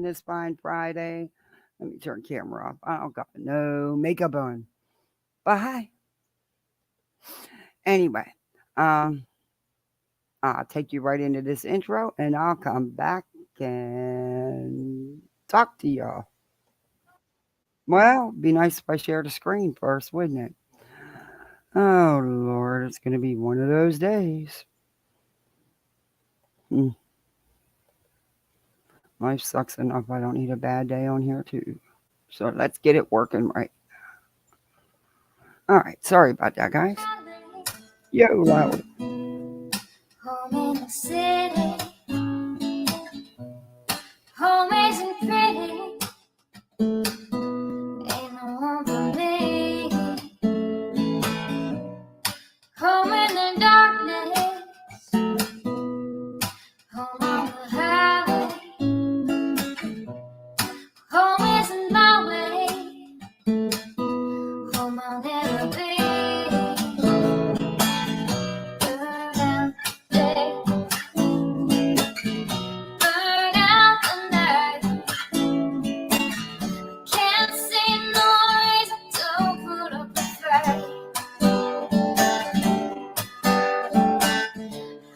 this fine Friday. Let me turn camera off. I don't got no makeup on. But hi. Anyway, um, I'll take you right into this intro and I'll come back and talk to y'all. Well, be nice if I shared a screen first, wouldn't it? Oh, Lord, it's going to be one of those days. Hmm. Life sucks enough. I don't need a bad day on here, too. So let's get it working right. All right. Sorry about that, guys. Yo, loud. Home in the city, home isn't pretty, ain't no home for me. Home in the darkness, home on the highway, home isn't my way, home I'll never be. Burn out the day, burn out the night. Can't see no reason to put up a fight.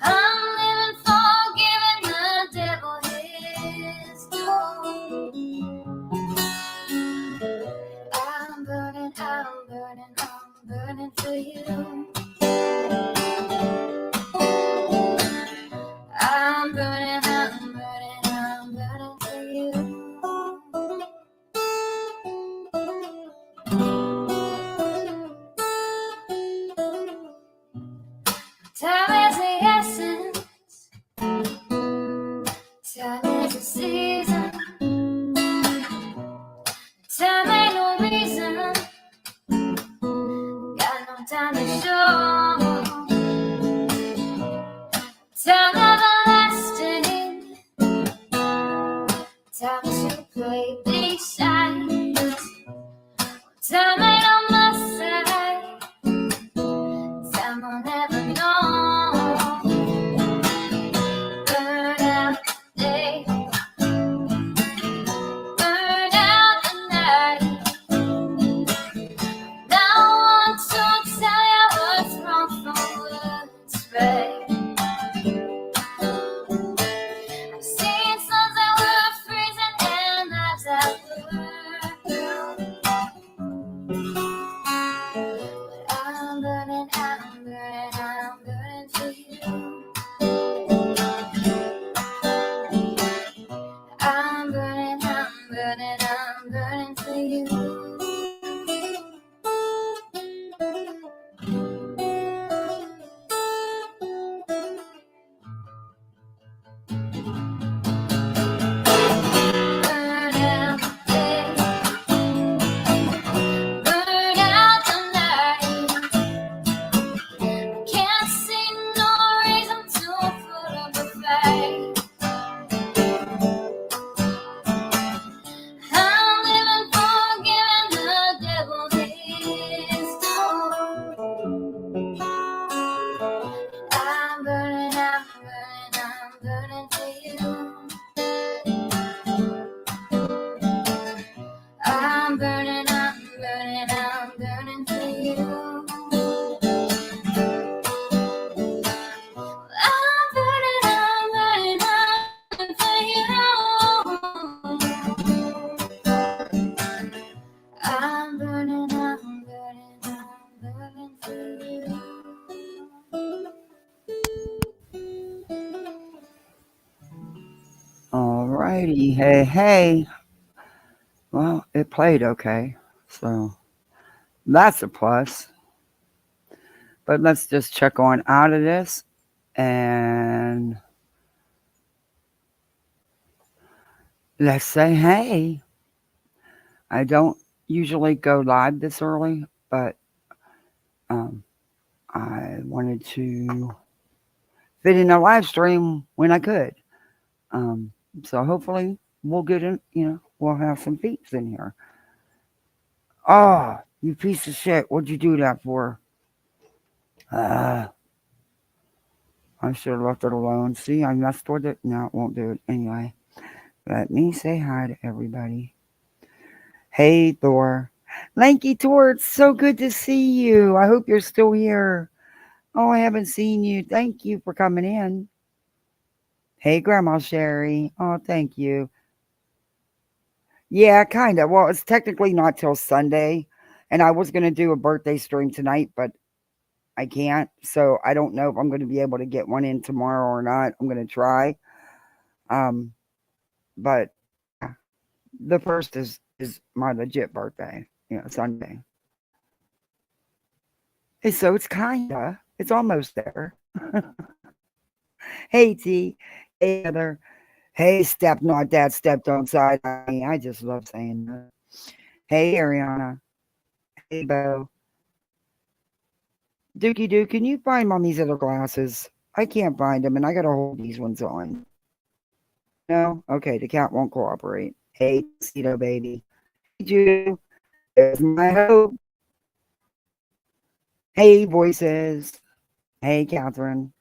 I'm living for giving the devil his due. I'm burning for you. I'm burning for you. Time is the essence, time is the season, time ain't no reason, got no time to show, time everlasting, time to play these sides, time ain't on my side, time I'll never know. Burn out the day, burn out the night. Now I want to tell you what's wrong from what's right. I've seen suns that were freezing and lives that were blue. But I'm burning for you. I'm burning for you. Burn out the day, burn out the night. Can't see no reason to put up a fight. I'm living for giving the devil his due. I'm burning for you. I'm burning for you. I'm burning for you. I'm burning for you. Alrighty. Hey. Well, it played okay. So that's a plus. But let's just check on out of this and let's say hey. I don't usually go live this early, but I wanted to fit in a live stream when I could. Um, so hopefully we'll get in, we'll have some peeps in here. Oh, you piece of shit. What'd you do that for? I should have left it alone. See, I messed with it. No, it won't do it anyway. Let me say hi to everybody. Hey, Thor. Lanky Thor, it's so good to see you. I hope you're still here. Oh, I haven't seen you. Thank you for coming in. Hey, Grandma Sherry. Oh, thank you. Yeah, kind of. Well, it's technically not till Sunday. And I was going to do a birthday stream tonight, but I can't. So I don't know if I'm going to be able to get one in tomorrow or not. I'm going to try. Um, but yeah, the first is my legit birthday. Sunday. Hey, so it's kinda. It's almost there. Hey T. Hey Heather. Hey Step Not Dad stepped on side. I just love saying that. Hey Ariana. Hey Bo. Dookie Doo, can you find mommy's other glasses? I can't find them and I gotta hold these ones on. No? Okay, the cat won't cooperate. Hey Tuxedo baby. Hey Judo. There's my hope. Hey voices. Hey Catherine.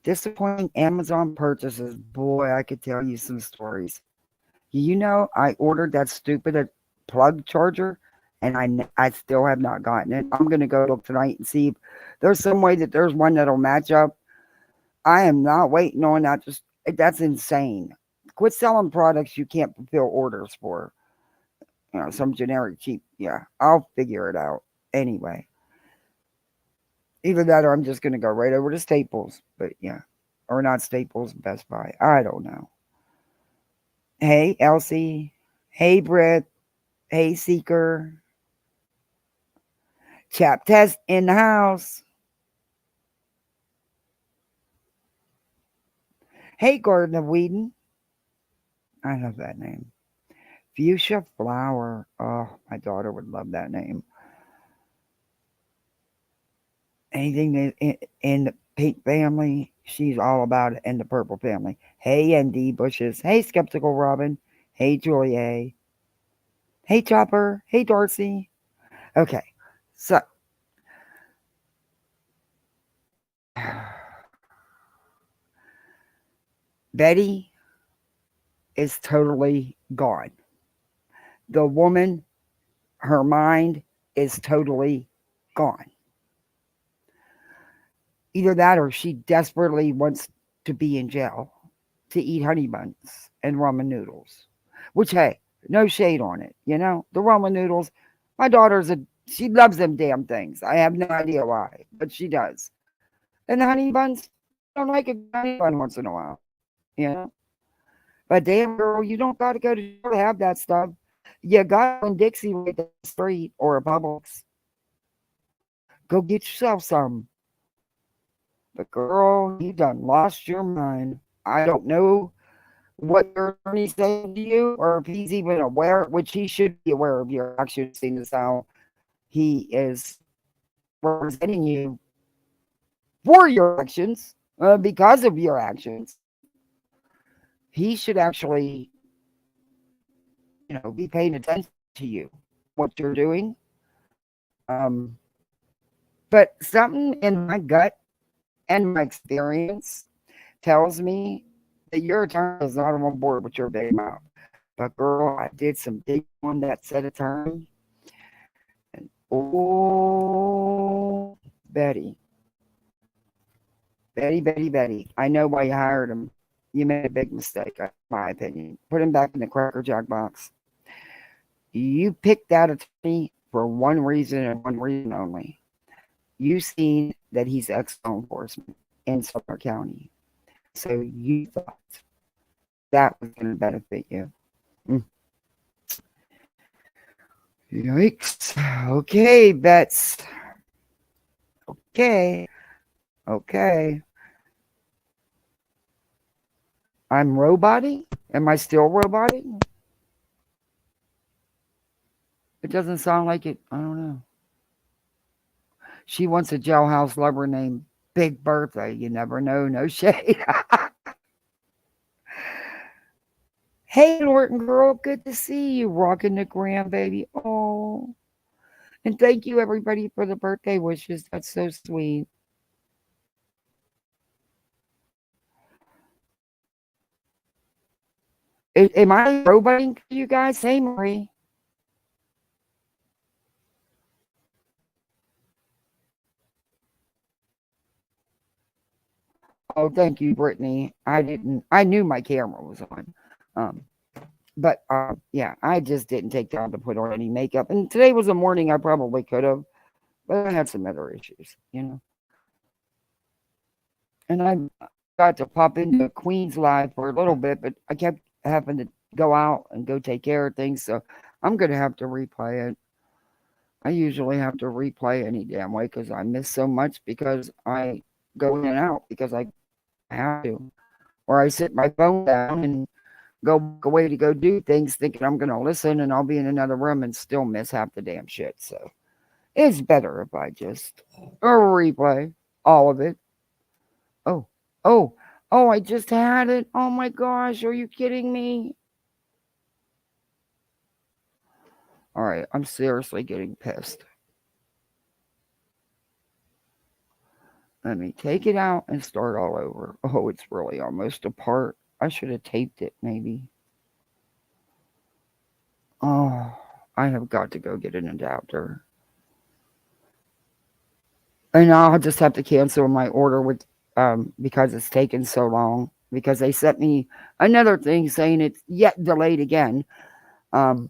Disappointing Amazon purchases. Boy, I could tell you some stories. I ordered that stupid plug charger, and I still have not gotten it. I'm gonna go look tonight and see if there's some way that there's one that'll match up. I am not waiting on that. Just that's insane. Quit selling products you can't fulfill orders for. Some generic cheap. Yeah, I'll figure it out anyway. Either that or I'm just gonna go right over to Staples. But yeah, or not Staples, Best Buy. I don't know. Hey, Elsie. Hey, Britt. Hey, Seeker. Chap test in the house. Hey, Garden of Whedon. I love that name. Fuchsia Flower. Oh, my daughter would love that name. Anything in the pink family, she's all about it. And the purple family. Hey, ND Bushes. Hey, Skeptical Robin. Hey, Julia. Hey, Chopper. Hey, Darcy. Okay, so Betty is totally gone. The woman, her mind is totally gone. Either that or she desperately wants to be in jail to eat honey buns and ramen noodles. Which, hey, no shade on it. The ramen noodles, my she loves them damn things. I have no idea why, but she does. And the honey buns, I don't like a good honey bun once in a while, you know? But damn, girl, you don't got to go to jail to have that stuff. You got one Dixie right down the street or a Publix. Go get yourself some. But girl, you done lost your mind. I don't know what your attorney's saying to you or if he's even aware, which he should be aware of your actions, seeing as how he is representing you for your actions, because of your actions. He should actually, be paying attention to you, what you're doing. Um, but something in my gut and my experience tells me that your attorney is not on board with your big mouth. But girl, I did some digging on that set of terms. And oh, Betty, Betty, Betty, Betty. I know why you hired him. You made a big mistake, in my opinion. Put him back in the Cracker Jack box. You picked that attorney for one reason and one reason only. You seen that he's ex law enforcement in Sumner County. So you thought that was going to benefit you. Mm. Yikes. Okay, Bets. Okay. Okay. I'm roboting? Am I still roboting? It doesn't sound like it. I don't know. She wants a jailhouse lover named Big Bertha. You never know. No shade. Hey, Norton girl. Good to see you. Rocking the grandbaby. Oh. And thank you, everybody, for the birthday wishes. That's so sweet. Am I roboting for you guys? Hey, Marie. Oh, thank you, Brittany. I didn't. I knew my camera was on. Um, but yeah, I just didn't take time to put on any makeup. And today was a morning I probably could have, but I had some other issues, you know. And I got to pop into Queen's Live for a little bit, but I kept having to go out and go take care of things. So I'm gonna have to replay it. I usually have to replay any damn way because I miss so much because I go in and out because I have to, or I sit my phone down and go back away to go do things thinking I'm gonna listen and I'll be in another room and still miss half the damn shit. So it's better if I just replay all of it. Oh, oh, oh, I just had it. Oh my gosh, are you kidding me? All right, I'm seriously getting pissed. Let me take it out and start all over. Oh, it's really almost apart. I should have taped it, maybe. Oh, I have got to go get an adapter. And I'll just have to cancel my order with because it's taken so long. Because they sent me another thing saying it's yet delayed again. Um,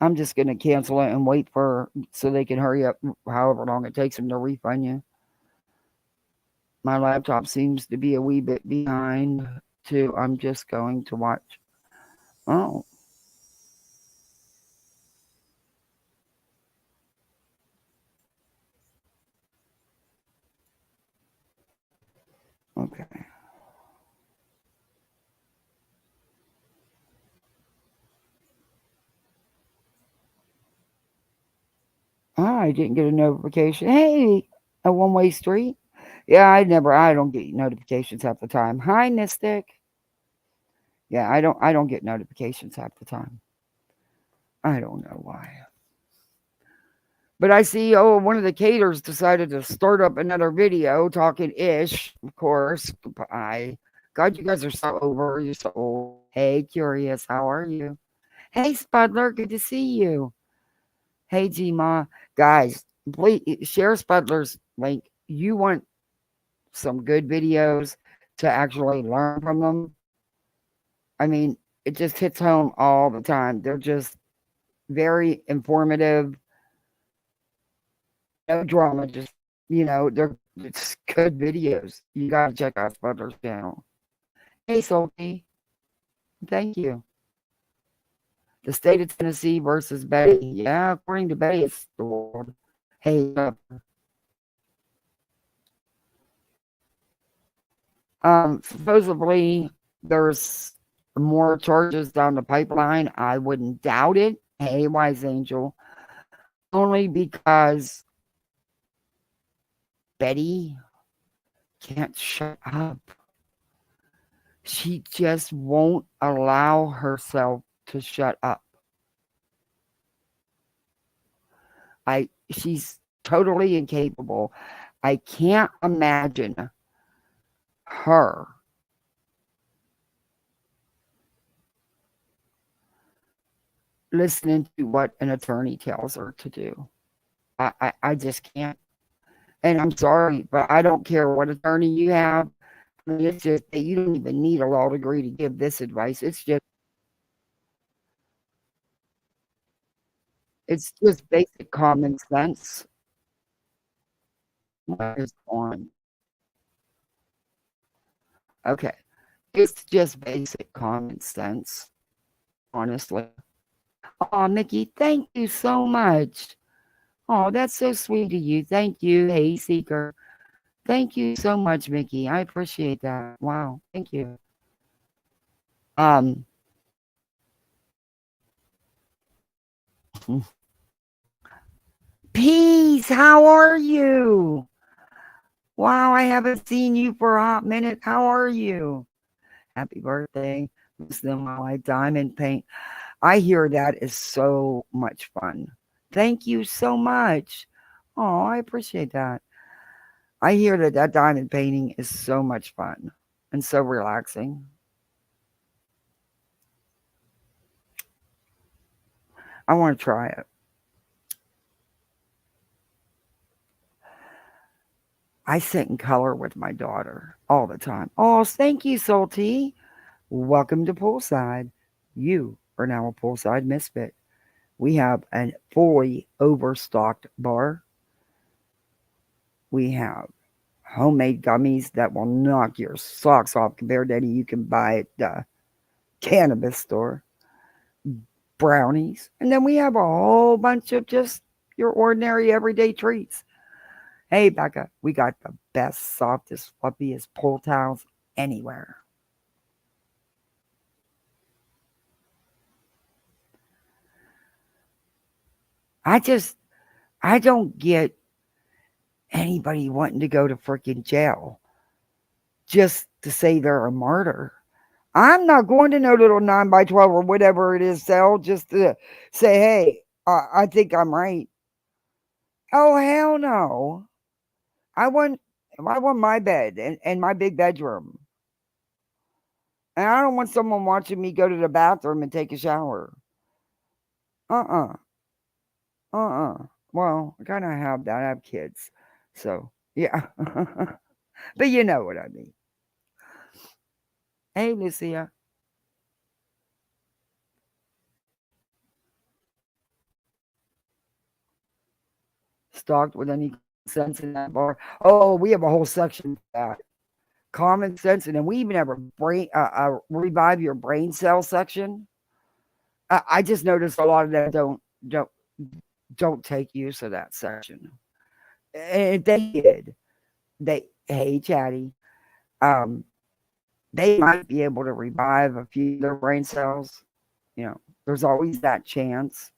I'm just gonna cancel it and wait for so they can hurry up however long it takes them to refund you. My laptop seems to be a wee bit behind too. I'm just going to watch. Oh, okay. Oh, I didn't get a notification. Hey, a one-way street. Yeah, I don't get notifications half the time. Hi, Mystic. Yeah, I don't get notifications half the time. I don't know why. But I see, oh, one of the caters decided to start up another video talking ish, of course. I God, you guys are so over. You're so old. Hey, Curious, how are you? Hey, Spudler, good to see you. Hey, Gma. Guys, please share Spudler's link. You want some good videos to actually learn from them. I mean, it just hits home all the time. They're just very informative, no drama, just they're it's good videos. You gotta check out Butler's channel. Hey Sophie, thank you. The state of Tennessee versus Betty. Yeah, according to Betty, it's the world. Hey, supposedly there's more charges down the pipeline. I wouldn't doubt it. Hey, Wise Angel, only because Betty can't shut up. She just won't allow herself to shut up. She's totally incapable. I can't imagine her listening to what an attorney tells her to do. I just can't. And I'm sorry, but I don't care what attorney you have. I mean, it's just that you don't even need a law degree to give this advice. It's just basic common sense. What is on? Okay. It's just basic common sense, honestly. Oh, Mickey, thank you so much. Oh, that's so sweet of you. Thank you, Hey Seeker. Thank you so much, Mickey. I appreciate that. Wow, thank you. Um, Peace, how are you? Wow, I haven't seen you for a hot minute. How are you? Happy birthday, Muslim Ally Diamond Paint. I hear that is so much fun. Thank you so much. Oh, I appreciate that. I hear that that diamond painting is so much fun and so relaxing. I want to try it. I sit in color with my daughter all the time. Oh, thank you, Salty. Welcome to Poolside. You are now a Poolside Misfit. We have a fully overstocked bar. We have homemade gummies that will knock your socks off compared to any you can buy at the cannabis store, brownies, and then we have a whole bunch of just your ordinary everyday treats. Hey, Becca, we got the best, softest, fluffiest pull towels anywhere. I just, I don't get anybody wanting to go to freaking jail just to say they're a martyr. I'm not going to no little 9 by 12 or whatever it is cell just to say, hey, I think I'm right. Oh, hell no. I want I want my bed and my big bedroom. And I don't want someone watching me go to the bathroom and take a shower. Uh-uh. Uh-uh. Well, I kind of have that. I have kids. So, yeah. But you know what I mean. Hey, Lucia. Stocked with any sense in that bar. Oh, we have a whole section for that. Common sense. And then we even have a revive your brain cell section. I just noticed a lot of them don't don't take use of that section. And if they did, they hey Chatty, um, they might be able to revive a few of their brain cells. You know, there's always that chance.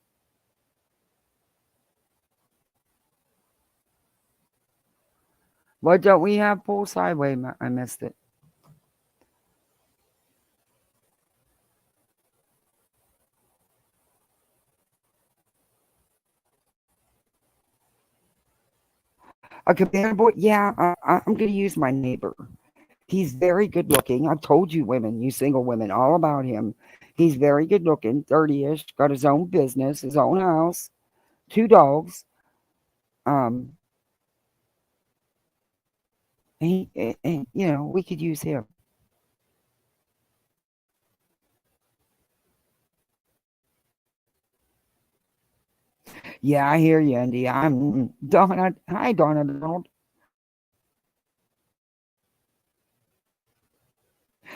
What don't we have poolside? Wait, I missed it. A cabana boy? Yeah, I'm going to use my neighbor. He's very good looking. I've told you women, you single women, all about him. He's very good looking, 30-ish, got his own business, his own house, 2 dogs. Um, and, you know, we could use him. Yeah, I hear you, Andy. I'm Donna. Hi, Donna Donald.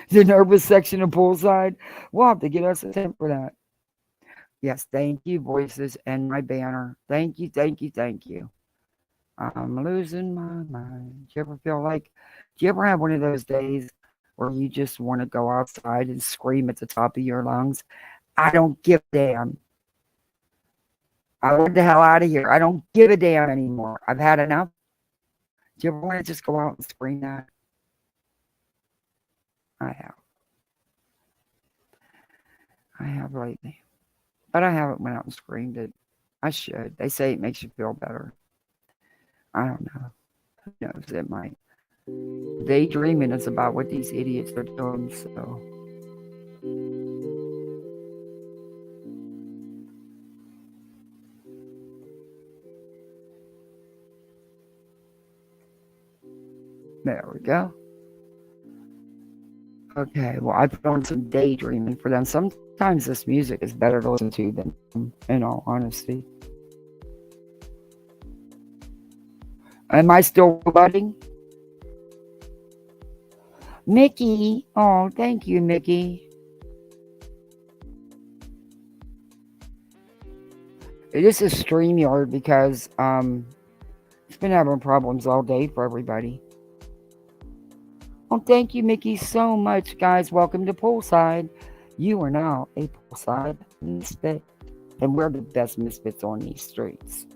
The nervous section of poolside. We'll have to get us a tent for that. Yes, thank you, voices, and my banner. Thank you, thank you, thank you. I'm losing my mind. Do you ever feel like? Do you ever have one of those days where you just want to go outside and scream at the top of your lungs? I don't give a damn. I want the hell out of here. I don't give a damn anymore. I've had enough. Do you ever want to just go out and scream that? I have. I have lately. But I haven't went out and screamed it. I should. They say it makes you feel better. I don't know. Who knows? It might. Daydreaming is about what these idiots are doing. So there we go. Okay. Well, I put on some daydreaming for them. Sometimes this music is better to listen to than, in all honesty. Am I still budding? Mickey. Oh, thank you, Mickey. This is StreamYard because it's been having problems all day for everybody. Oh, thank you, Mickey, so much, guys. Welcome to Poolside. You are now a Poolside Misfit, and we're the best misfits on these streets.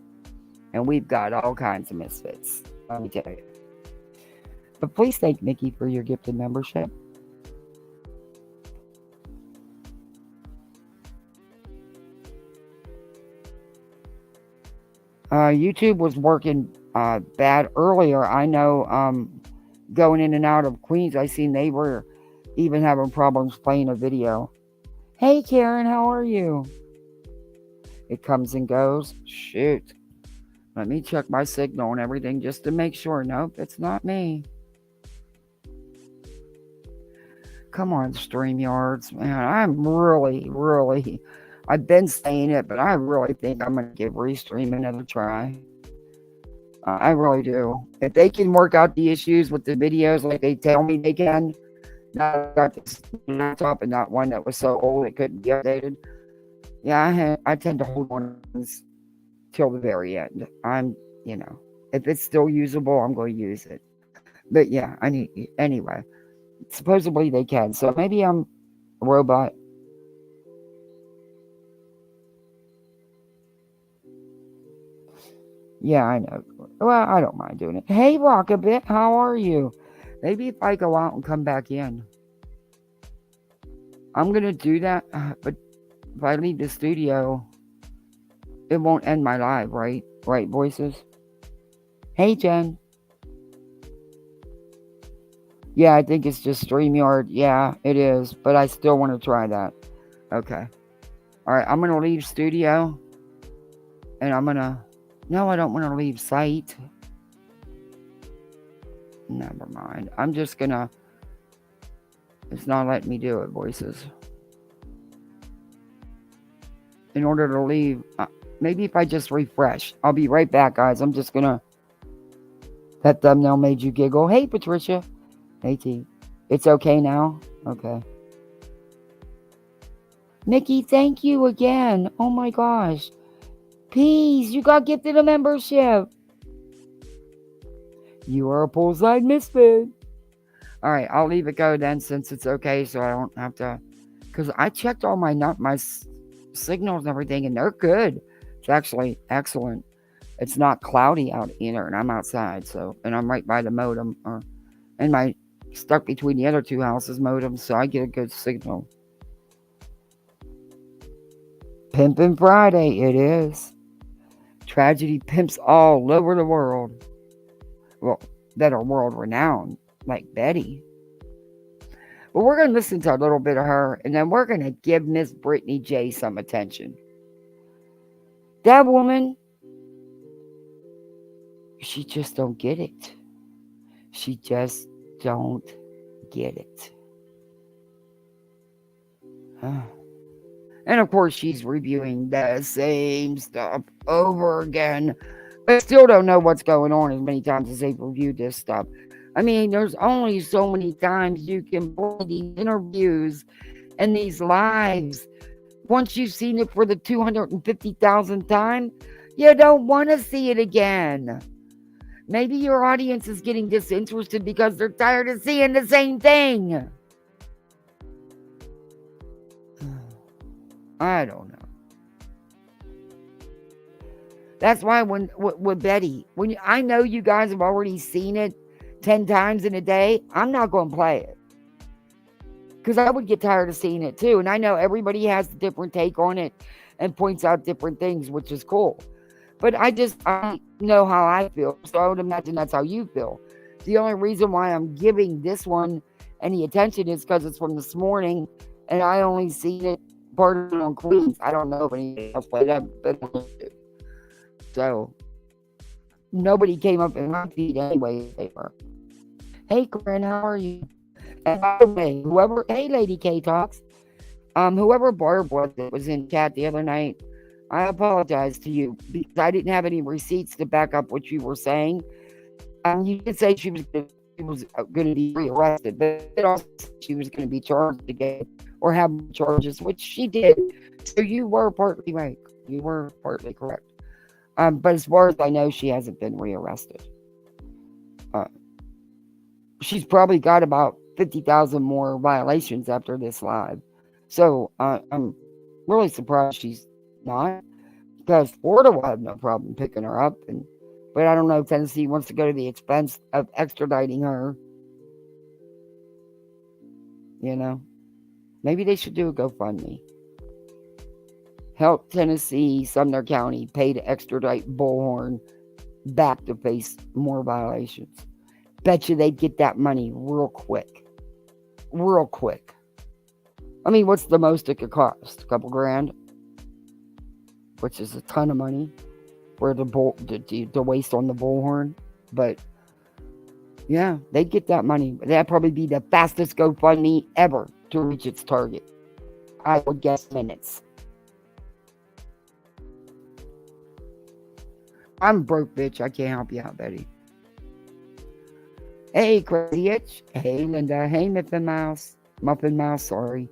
And we've got all kinds of misfits, let me tell you. But please thank Mickey for your gifted membership. YouTube was working bad earlier. I know going in and out of Queens, I seen they were even having problems playing a video. Hey, Karen, how are you? It comes and goes. Shoot. Let me check my signal and everything just to make sure. Nope, it's not me. Come on, StreamYards. Man, I'm really, I've been saying it, but I really think I'm going to give Restream another try. I really do. If they can work out the issues with the videos like they tell me they can, now I got this laptop and not one that was so old it couldn't be updated. Yeah, I tend to hold on till the very end. If it's still usable, I'm going to use it. But yeah, anyway. Supposedly they can, so maybe I'm a robot. Yeah, I know. Well, I don't mind doing it. Hey, Rockabit, how are you? Maybe if I go out and come back in. I'm going to do that, but if I leave the studio, it won't end my live, right? Right, voices? Hey, Jen. Yeah, I think it's just StreamYard. Yeah, it is, but I still want to try that. Okay. All right, I'm going to leave studio, and I'm going to... No, I don't want to leave site. Never mind. I'm just going to... It's not letting me do it, voices. In order to leave... maybe if I just refresh. I'll be right back, guys. I'm just going to... That thumbnail made you giggle. Hey, Patricia. Hey, T. It's okay now? Okay. Nikki, thank you again. Oh, my gosh. Peace, you got gifted a membership. You are a poolside misfit. All right, I'll leave it go then since it's okay, so I don't have to. Because I checked all my signals and everything, and they're good. It's actually excellent. It's not cloudy out either, and I'm outside, and I'm right by the modem, and stuck between the other two houses modem, so I get a good signal. Pimpin' Friday, it is. Tragedy Pimps all over the world. Well, that are world renowned, like Betty. But we're going to listen to a little bit of her, and then we're going to give Miss Brittany J some attention. That woman, she just don't get it. She just don't get it. And of course, she's reviewing the same stuff over again. But still don't know what's going on as many times as they've reviewed this stuff. I mean, there's only so many times you can play these interviews and these lives. Once you've seen it for the 250,000th time, you don't want to see it again. Maybe your audience is getting disinterested because they're tired of seeing the same thing. I don't know. That's why with Betty, I know you guys have already seen it 10 times in a day, I'm not going to play it. Because I would get tired of seeing it too. And I know everybody has a different take on it and points out different things, which is cool. But I know how I feel. So I would imagine that's how you feel. The only reason why I'm giving this one any attention is because it's from this morning. And I only seen it part on Queens. I don't know if anybody else played that. So nobody came up in my feed anyway. They were. Hey, Corinne, how are you? And by the way, hey, Lady K Talks, whoever Barb was that was in chat the other night, I apologize to you because I didn't have any receipts to back up what you were saying. You did say she was going to be rearrested, but it also said she was going to be charged again or have charges, which she did. So you were partly right. You were partly correct. But as far as I know, she hasn't been rearrested. She's probably got about 50,000 more violations after this live. So I'm really surprised she's not, because Florida will have no problem picking her up. But I don't know if Tennessee wants to go to the expense of extraditing her. You know, maybe they should do a GoFundMe. Help Tennessee, Sumner County, pay to extradite Bullhorn back to face more violations. Bet you they'd get that money real quick. Real quick. I mean, what's the most it could cost? A couple grand? which is a ton of money for the waste on the Bullhorn. But yeah, they'd get that money. That'd probably be the fastest GoFundMe ever to reach its target. I would guess minutes. I'm broke, bitch. I can't help you out, Betty. Hey, Crazy Itch. Hey, Linda. Hey, Muffin Mouse. Muffin Mouse, sorry.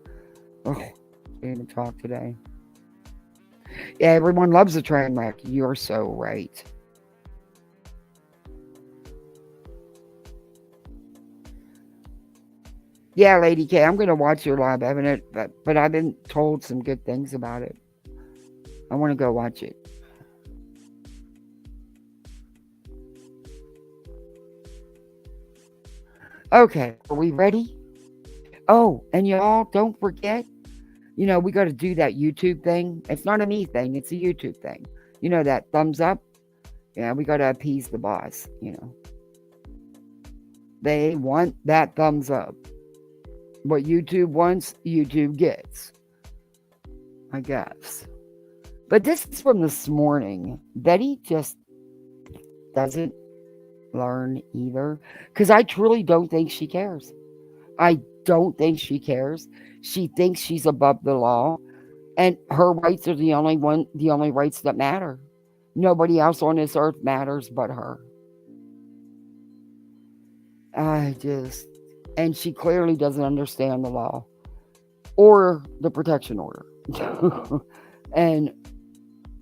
Oh, can't even talk today. Yeah, everyone loves a train wreck. You're so right. Yeah, Lady K, I'm going to watch your live. I haven't, but I've been told some good things about it. I want to go watch it. Okay, are we ready? Oh, and y'all, don't forget, we got to do that YouTube thing. It's not a me thing, it's a YouTube thing. That thumbs up? Yeah, we got to appease the boss. They want that thumbs up. What YouTube wants, YouTube gets. I guess. But this is from this morning. Betty just doesn't learn either. Because I truly don't think she cares. I don't think she cares. She thinks she's above the law. And her rights are the only rights that matter. Nobody else on this earth matters but her. And she clearly doesn't understand the law or the protection order. And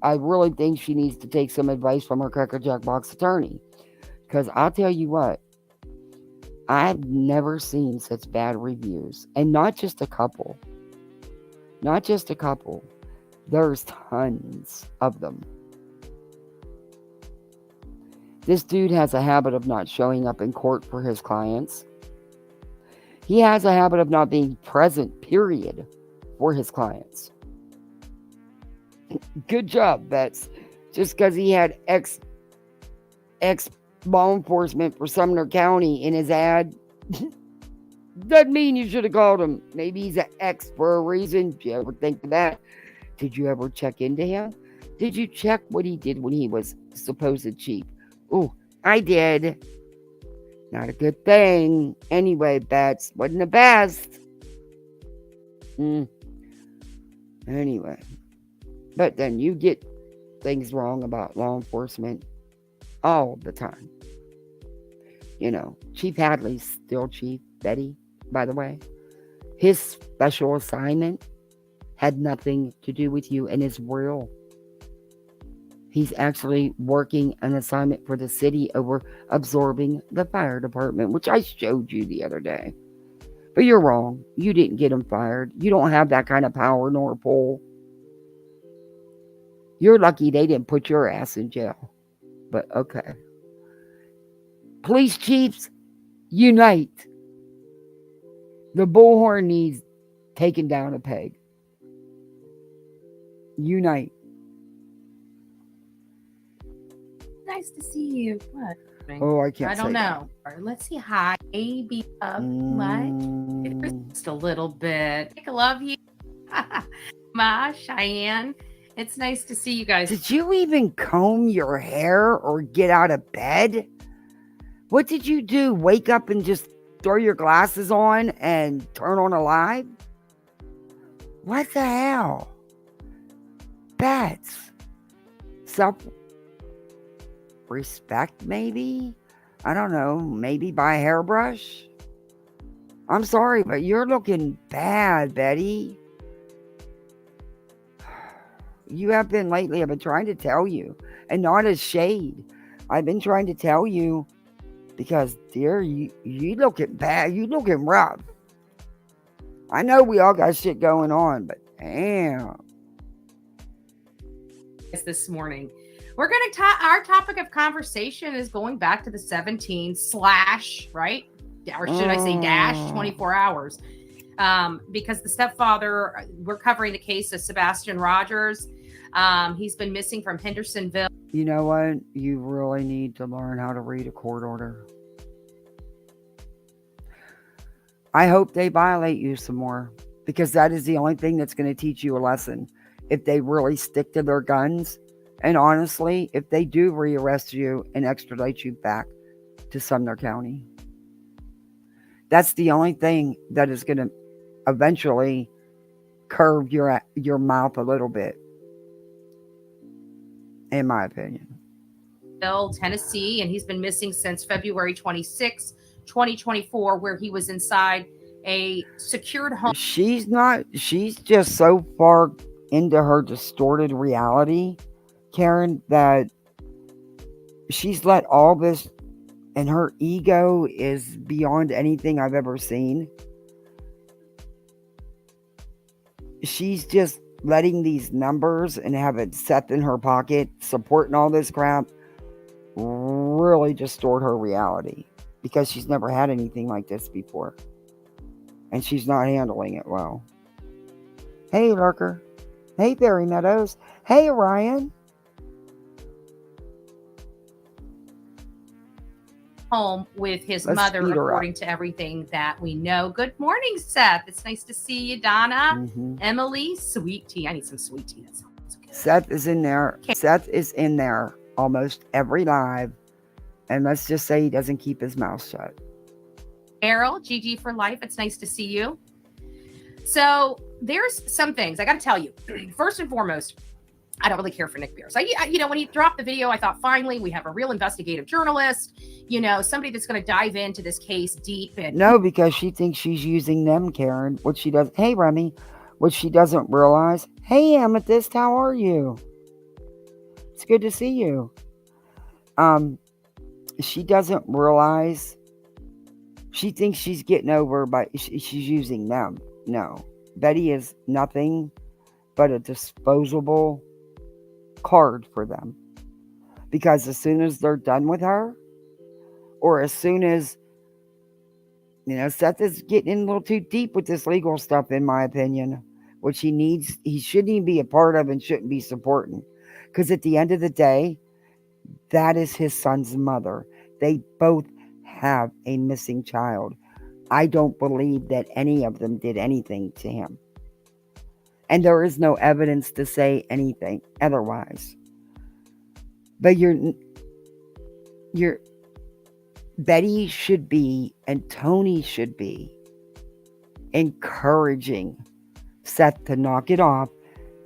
I really think she needs to take some advice from her crackerjack box attorney. Because I'll tell you what, I've never seen such bad reviews. And not just a couple. Not just a couple. There's tons of them. This dude has a habit of not showing up in court for his clients. He has a habit of not being present, period, for his clients. Good job, Bets. Just because he had ex law enforcement for Sumner County in his ad doesn't mean you should have called him. Maybe he's an ex for a reason. Did you ever think of that? Did you ever check into him? Did you check what he did when he was supposed chief? Oh, I did. Not a good thing. Anyway, Bats wasn't the best. Anyway. But then you get things wrong about law enforcement all the time. Chief Hadley's still Chief, Betty, by the way. His special assignment had nothing to do with you and is real. He's actually working an assignment for the city over absorbing the fire department, which I showed you the other day. But you're wrong. You didn't get him fired. You don't have that kind of power nor pull. You're lucky they didn't put your ass in jail. But okay. Police chiefs, unite. The Bullhorn needs taken down a peg. Unite. Nice to see you. What? Oh, I can't. I don't know. Let's see. Hi, baby. What? Just a little bit. I love you, Ma, Cheyenne. It's nice to see you guys. Did you even comb your hair or get out of bed? What did you do? Wake up and just throw your glasses on and turn on a live? What the hell? Bats. Self-respect, maybe? I don't know. Maybe buy a hairbrush? I'm sorry, but you're looking bad, Betty. You have been lately. I've been trying to tell you. And not as shade. I've been trying to tell you because, dear, you looking bad. You looking rough. I know we all got shit going on, but damn. This morning, we're going to talk. Our topic of conversation is going back to the 17 slash, right? Or should I say dash 24 hours? Because the stepfather, we're covering the case of Sebastian Rogers. He's been missing from Hendersonville. You know what? You really need to learn how to read a court order. I hope they violate you some more, because that is the only thing that's going to teach you a lesson, if they really stick to their guns. And honestly, if they do rearrest you and extradite you back to Sumner County, that's the only thing that is going to eventually curve your mouth a little bit, in my opinion. Tennessee, and he's been missing since February 26, 2024, where he was inside a secured home. She's just so far into her distorted reality, Karen, that she's let all this, and her ego is beyond anything I've ever seen. She's just letting these numbers and having Seth in her pocket supporting all this crap really distort her reality, because she's never had anything like this before, and she's not handling it well. Hey, Lurker. Hey, Barry Meadows. Hey, Ryan. Home with his mother, according to everything that we know. Good morning, Seth. It's nice to see you, Donna. Emily, sweet tea. I need some sweet tea. That sounds good. Seth is in there. Okay. Seth is in there almost every live, and let's just say he doesn't keep his mouth shut. Errol, GG for life. It's nice to see you. So there's some things I got to tell you. First and foremost, I don't really care for Nick Beers. When he dropped the video, I thought, finally, we have a real investigative journalist, somebody that's going to dive into this case deep. And no, because she thinks she's using them, Karen. What she does, hey, Remy, what she doesn't realize, hey, Amethyst, how are you? It's good to see you. She doesn't realize, she thinks she's getting over by, she's using them. No, Betty is nothing but a disposable card for them, because as soon as they're done with her, or as soon as Seth is getting in a little too deep with this legal stuff, in my opinion, which he shouldn't even be a part of and shouldn't be supporting, because at the end of the day, that is his son's mother. They both have a missing child. I don't believe that any of them did anything to him. And there is no evidence to say anything otherwise. But Betty should be, and Tony should be, encouraging Seth to knock it off,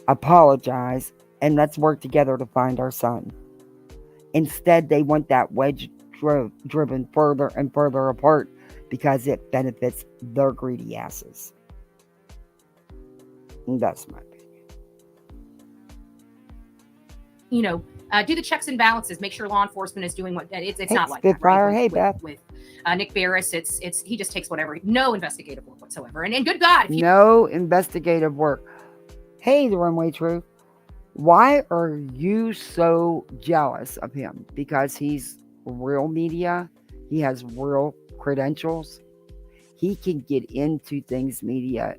apologize, and let's work together to find our son. Instead, they want that wedge driven further and further apart, because it benefits their greedy asses. That's my opinion. Do the checks and balances. Make sure law enforcement is doing what it's hey, not like Spitfire. That, right? Beth. With Nick Barris, it's he just takes whatever. No investigative work whatsoever. And good God, no investigative work. Hey, the Runway Truth. Why are you so jealous of him? Because he's real media. He has real credentials. He can get into things media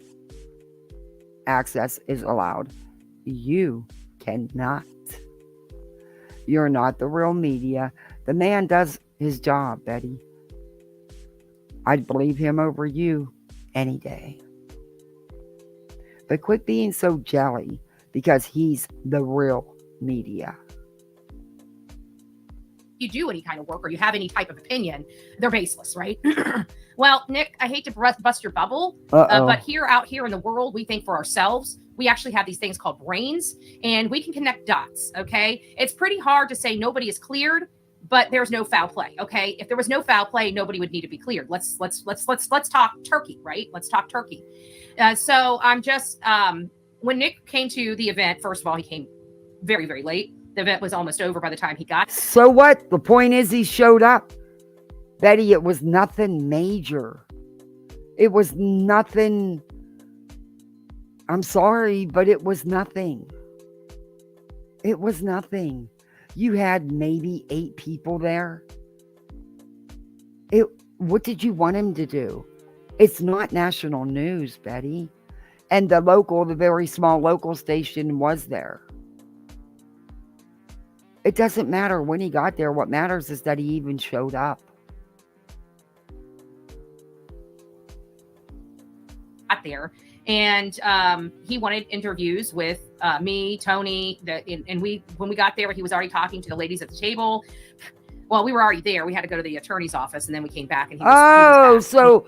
access is allowed. You cannot. You're not the real media. The man does his job, Betty. I'd believe him over you any day. But quit being so jelly, because he's the real media. You do any kind of work or you have any type of opinion, they're baseless, right? Well, Nick, I hate to bust your bubble, but out here in the world, we think for ourselves. We actually have these things called brains, and we can connect dots. Okay, it's pretty hard to say nobody is cleared, but there's no foul play. Okay, if there was no foul play, nobody would need to be cleared. Let's talk turkey, right? Let's talk turkey. So I'm just when Nick came to the event. First of all, he came very, very late. The event was almost over by the time he got. So what? The point is, he showed up. Betty, it was nothing major. It was nothing. I'm sorry, but it was nothing. It was nothing. You had maybe 8 people there. What did you want him to do? It's not national news, Betty. And the very small local station was there. It doesn't matter when he got there. What matters is that he even showed up. Got there, and he wanted interviews with me, Tony, and when we got there, he was already talking to the ladies at the table. Well, we were already there. We had to go to the attorney's office, and then we came back, and he was so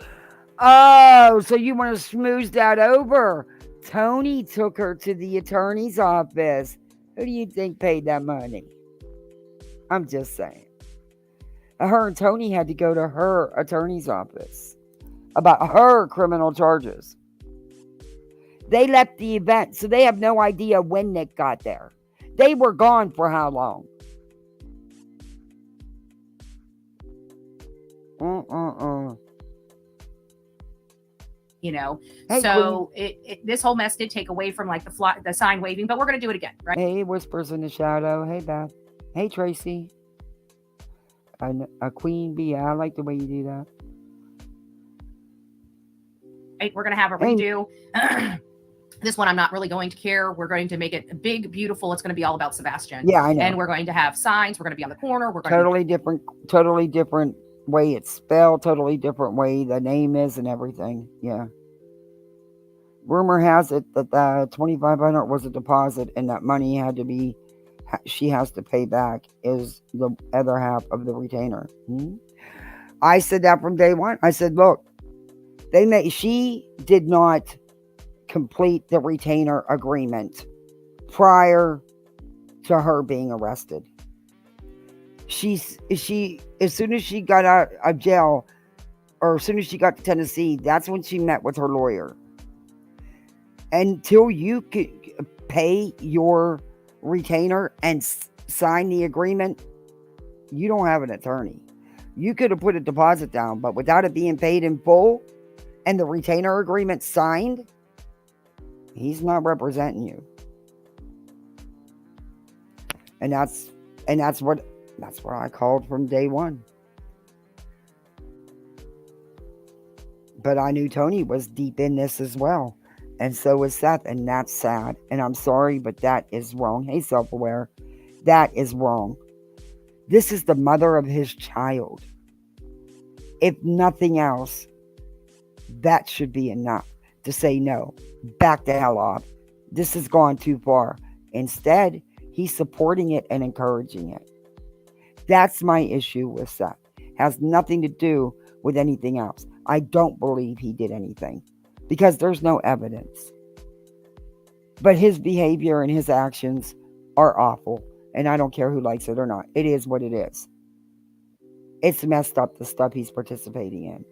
you want to smooth that over? Tony took her to the attorney's office. Who do you think paid that money? I'm just saying. Her and Tony had to go to her attorney's office about her criminal charges. They left the event, so they have no idea when Nick got there. They were gone for how long? You know, Hey, so this whole mess did take away from like the sign waving, but we're going to do it again, right? Hey, Whispers in the Shadow. Hey, Beth. Hey, Tracy. A queen bee. I like the way you do that. Right, we're going to have a redo. This one, I'm not really going to care. We're going to make it big, beautiful. It's going to be all about Sebastian. Yeah, I know. And we're going to have signs. We're going to be on the corner. We're going totally different way it's spelled, totally different way the name is and everything. Yeah. Rumor has it that the $2,500 was a deposit, and that money she has to pay back is the other half of the retainer. I said that from day one. I said, look, she did not complete the retainer agreement prior to her being arrested. She as soon as she got out of jail, or as soon as she got to Tennessee, that's when she met with her lawyer. Until you could pay your retainer and sign the agreement, you don't have an attorney. You could have put a deposit down, but without it being paid in full and the retainer agreement signed, he's not representing you. And that's what I called from day one. But I knew Tony was deep in this as well. And so was Seth. And that's sad. And I'm sorry, but that is wrong. Hey, Self-Aware. That is wrong. This is the mother of his child. If nothing else, that should be enough to say no. Back the hell off. This has gone too far. Instead, he's supporting it and encouraging it. That's my issue with Seth. Has nothing to do with anything else. I don't believe he did anything because there's no evidence. But his behavior and his actions are awful, and I don't care who likes it or not. It is what it is. It's messed up, the stuff he's participating in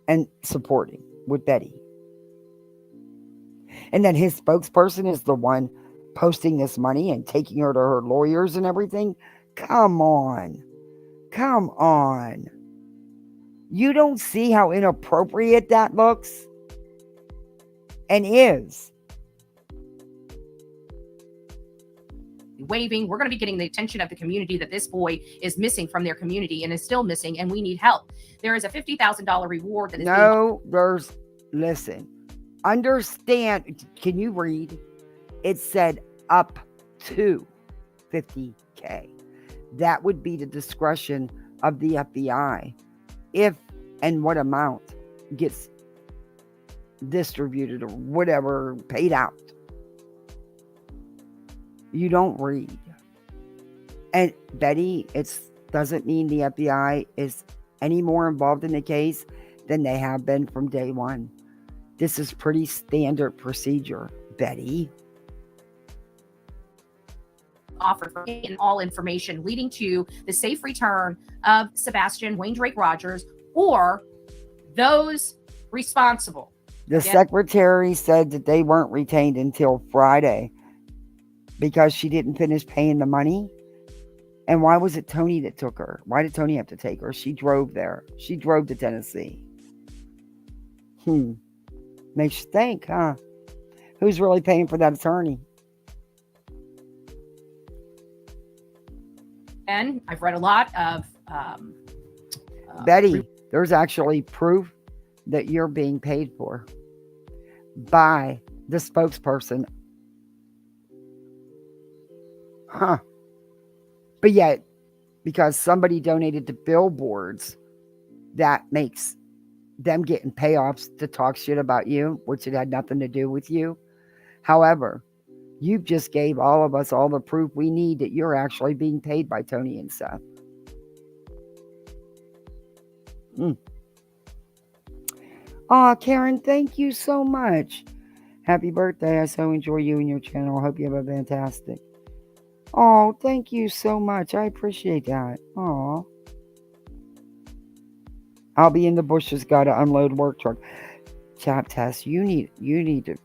and supporting with Betty. And then his spokesperson is the one posting this money and taking her to her lawyers and everything. Come on. You don't see how inappropriate that looks and is. Waving. We're going to be getting the attention of the community that this boy is missing from their community and is still missing, and we need help. There is a $50,000 reward that is listen, understand. Can you read? It said up to $50,000. That would be the discretion of the FBI if and what amount gets distributed or whatever paid out. You don't read. And Betty, it doesn't mean the FBI is any more involved in the case than they have been from day one. This is pretty standard procedure, Betty. Offered in all information leading to the safe return of Sebastian Wayne Drake Rogers or those responsible. The secretary said that they weren't retained until Friday because she didn't finish paying the money. And why was it Tony that took her? Why did Tony have to take her? She drove there. She drove to Tennessee. Makes you think, huh? Who's really paying for that attorney? And I've read a lot of Betty, there's actually proof that you're being paid for by the spokesperson. But yet, because somebody donated to billboards, that makes them getting payoffs to talk shit about you, which it had nothing to do with you. However, you've just gave all of us all the proof we need that you're actually being paid by Tony and Seth. Karen, thank you so much. Happy birthday. I so enjoy you and your channel. I hope you have a fantastic. Oh, thank you so much. I appreciate that. Oh. I'll be in the bushes, gotta unload work truck. Chap Tess, you need to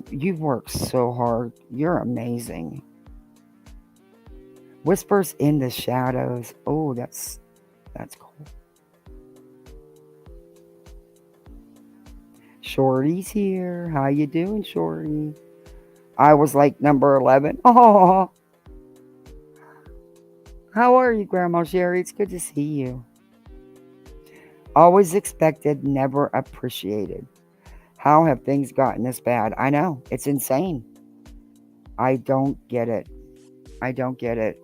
you've worked so hard. You're amazing. Whispers in the shadows. Oh, that's cool. Shorty's here. How you doing, Shorty? I was like number 11. Oh. How are you, Grandma Sherry? It's good to see you. Always expected, never appreciated. How have things gotten this bad? I know. It's insane. I don't get it. I don't get it.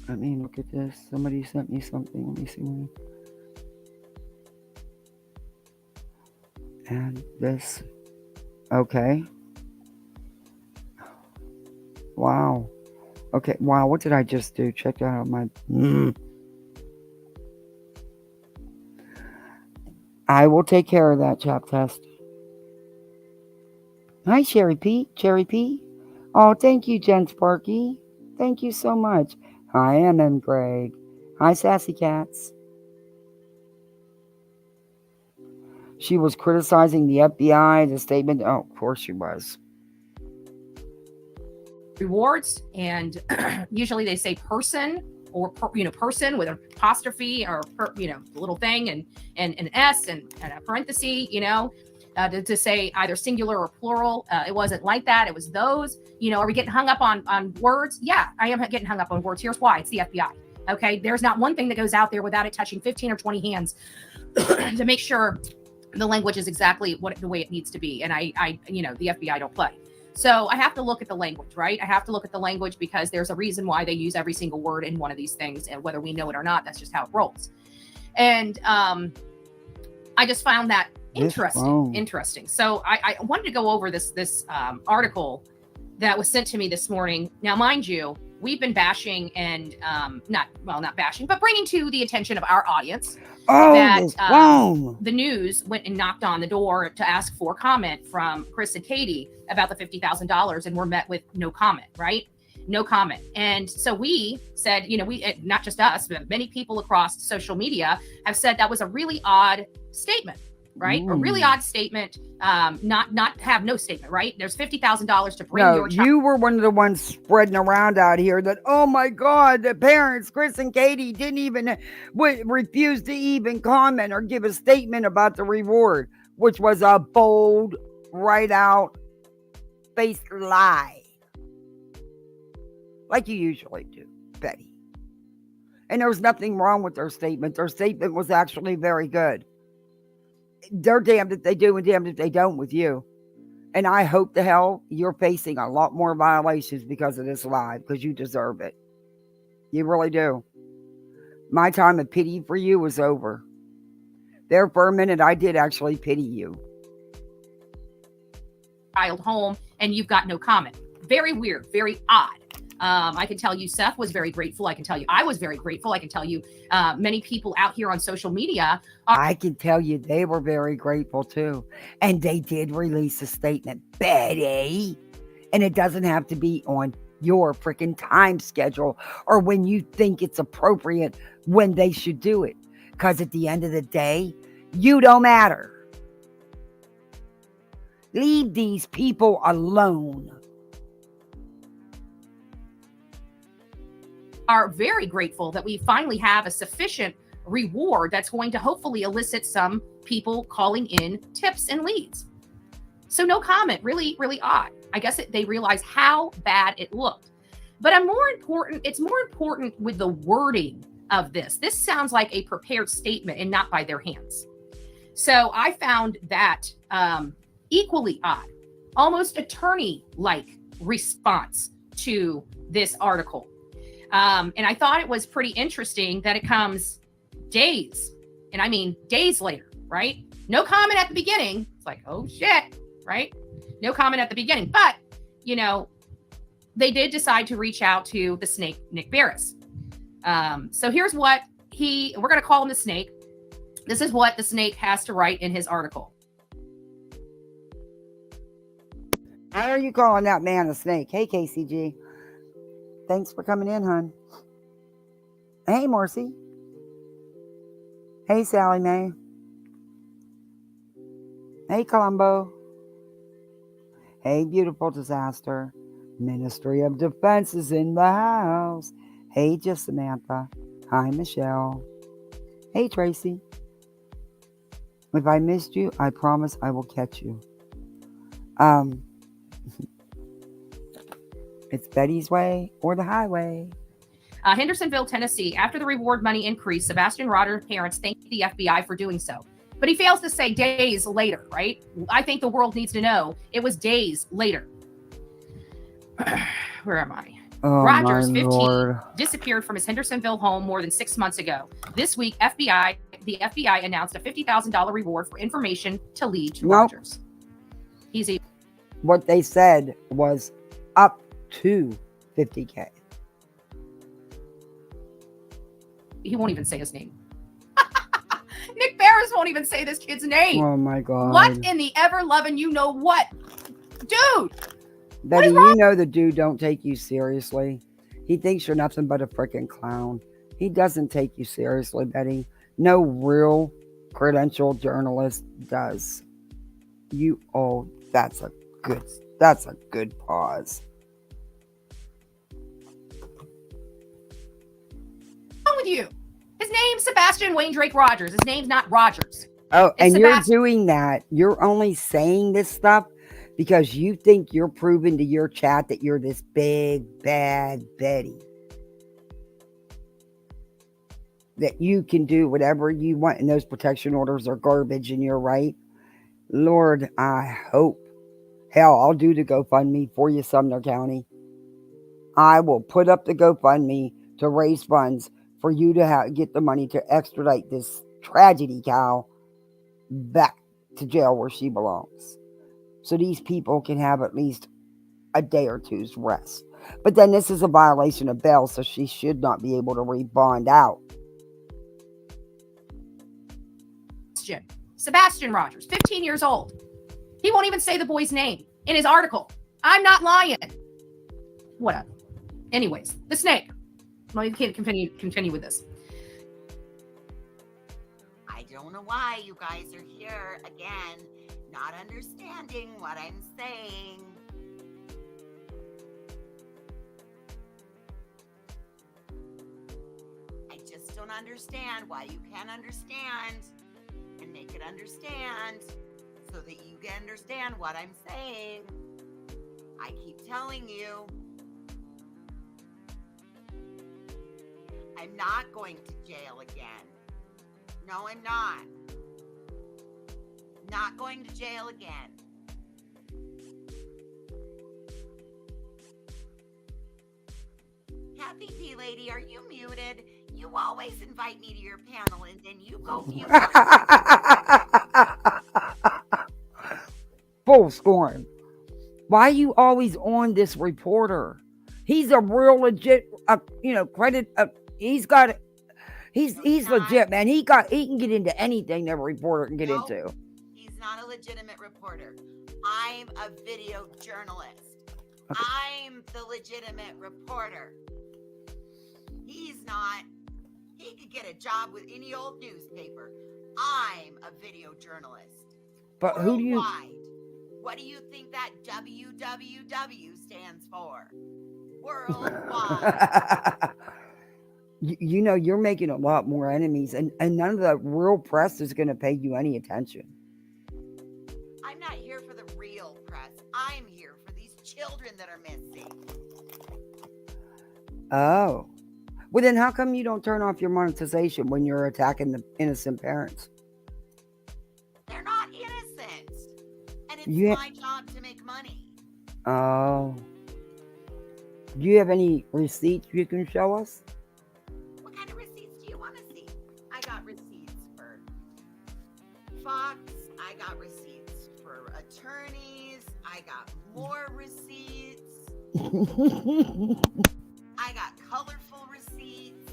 Let me look at this. Somebody sent me something. Let me see. And this. Okay. Wow. Okay. Wow. What did I just do? Check that out. I will take care of that, Chop Test. Hi, Cherry P. Cherry P. Oh, thank you, Jen Sparky. Thank you so much. Hi, MM Greg. Hi, Sassy Cats. She was criticizing the FBI, the statement. Oh, of course she was. Rewards, and usually they say person or person with an apostrophe or little thing and an S and a parenthesis, to say either singular or plural. It wasn't like that. It was those. Are we getting hung up on words? Yeah, I am getting hung up on words. Here's why. It's the FBI. Okay, there's not one thing that goes out there without it touching 15 or 20 hands to make sure the language is exactly the way it needs to be. And I the FBI don't play. So I have to look at the language, right? I have to look at the language because there's a reason why they use every single word in one of these things, and whether we know it or not, that's just how it rolls. And I just found that interesting. So I wanted to go over this article that was sent to me this morning. Now, mind you, we've been bashing and not bashing, but bringing to the attention of our audience that the news went and knocked on the door to ask for comment from Chris and Katie about the $50,000, and were met with no comment, right? No comment. And so we said, we, not just us, but many people across social media have said that was a really odd statement, right? A really odd statement, not have no statement, right? There's $50,000 to bring your child. You were one of the ones spreading around out here that, oh my God, the parents, Chris and Katie, didn't even refuse to even comment or give a statement about the reward, which was a bold, right out, faced lie. Like you usually do, Betty. And there was nothing wrong with their statement. Their statement was actually very good. They're damned if they do and damned if they don't with you. And I hope to hell you're facing a lot more violations because of this lie, because you deserve it. You really do. My time of pity for you was over. There for a minute, I did actually pity you. Child home, and you've got no comment. Very weird, very odd. I can tell you Seth was very grateful. I can tell you I was very grateful. I can tell you many people out here on social media. I can tell you they were very grateful too. And they did release a statement, Betty. And it doesn't have to be on your freaking time schedule or when you think it's appropriate when they should do it. Because at the end of the day, you don't matter. Leave these people alone. Are very grateful that we finally have a sufficient reward that's going to hopefully elicit some people calling in tips and leads. So no comment, really, really odd. I guess they realize how bad it looked. But it's more important with the wording of this. This sounds like a prepared statement and not by their hands. So I found that equally odd. almost attorney-like response to this article. And I thought it was pretty interesting that it comes days, and I mean days later, right? No comment at the beginning. It's like, oh shit, right? No comment at the beginning. But, you know, they did decide to reach out to the snake, Nick Barris. So here's what we're going to call him the snake. This is what the snake has to write in his article. How are you calling that man a snake? Hey, KCG. Thanks for coming in, hon. Hey, Marcy. Hey, Sally Mae. Hey, Columbo. Hey, Beautiful Disaster. Ministry of Defense is in the house. Hey, just Samantha. Hi, Michelle. Hey, Tracy. If I missed you, I promise I will catch you. It's Betty's way or the highway. Hendersonville, Tennessee. After the reward money increase, Sebastian Rogers' parents thanked the FBI for doing so. But he fails to say days later, right? I think the world needs to know it was days later. Where am I? Oh, Rogers, 15, Lord. disappeared from his Hendersonville home more than 6 months ago. This week, the FBI announced a $50,000 reward for information to lead to Rogers. What they said was up to $50K. He won't even say his name. Nick Barris won't even say this kid's name. Oh my God. What in the ever loving you know what? Dude! Betty, you know the dude don't take you seriously. He thinks you're nothing but a freaking clown. He doesn't take you seriously, Betty. No real credentialed journalist does. That's a good pause. What's wrong with you? His name's Sebastian Wayne Drake Rogers. His name's not Rogers. Oh, It's and Sebastian. you're doing that. You're only saying this stuff because you think you're proving to your chat that you're this big, bad Betty. That you can do whatever you want, and those protection orders are garbage, and you're right. Lord, I hope. Hell, I'll do the GoFundMe for you, Sumner County. I will put up the GoFundMe to raise funds for you to get the money to extradite this tragedy cow back to jail where she belongs. So these people can have at least a day or two's rest. But then this is a violation of bail, so she should not be able to re-bond out. Sebastian Rogers, 15 years old. He won't even say the boy's name in his article. I'm not lying. Whatever. Anyways, the snake. Well, you can't continue with this. I don't know why you guys are here again, not understanding what I'm saying. I just don't understand why you can't understand and make it understand so that you can understand what I'm saying. I keep telling you, I'm not going to jail again. No, I'm not. Not going to jail again. Kathy P. Lady, are you muted? You always invite me to your panel and then you go mute. Full scorn. Why are you always on this reporter? He's a real legit, credit. He's legit, man. He can get into anything that a reporter can get into. He's not a legitimate reporter. I'm a video journalist. Okay. I'm the legitimate reporter. He's not. He could get a job with any old newspaper. I'm a video journalist. But who do you? Worldwide. What do you think that WWW stands for? Worldwide. You're making a lot more enemies, and none of the real press is going to pay you any attention. I'm not here for the real press. I'm here for these children that are missing. Oh. Well, then how come you don't turn off your monetization when you're attacking the innocent parents? They're not innocent. And it's Yeah. my job to make money. Oh. Do you have any receipts you can show us? What kind of receipts do you want to see? I got receipts for Fox. I got receipts for attorneys. I got more receipts. I got colorful receipts.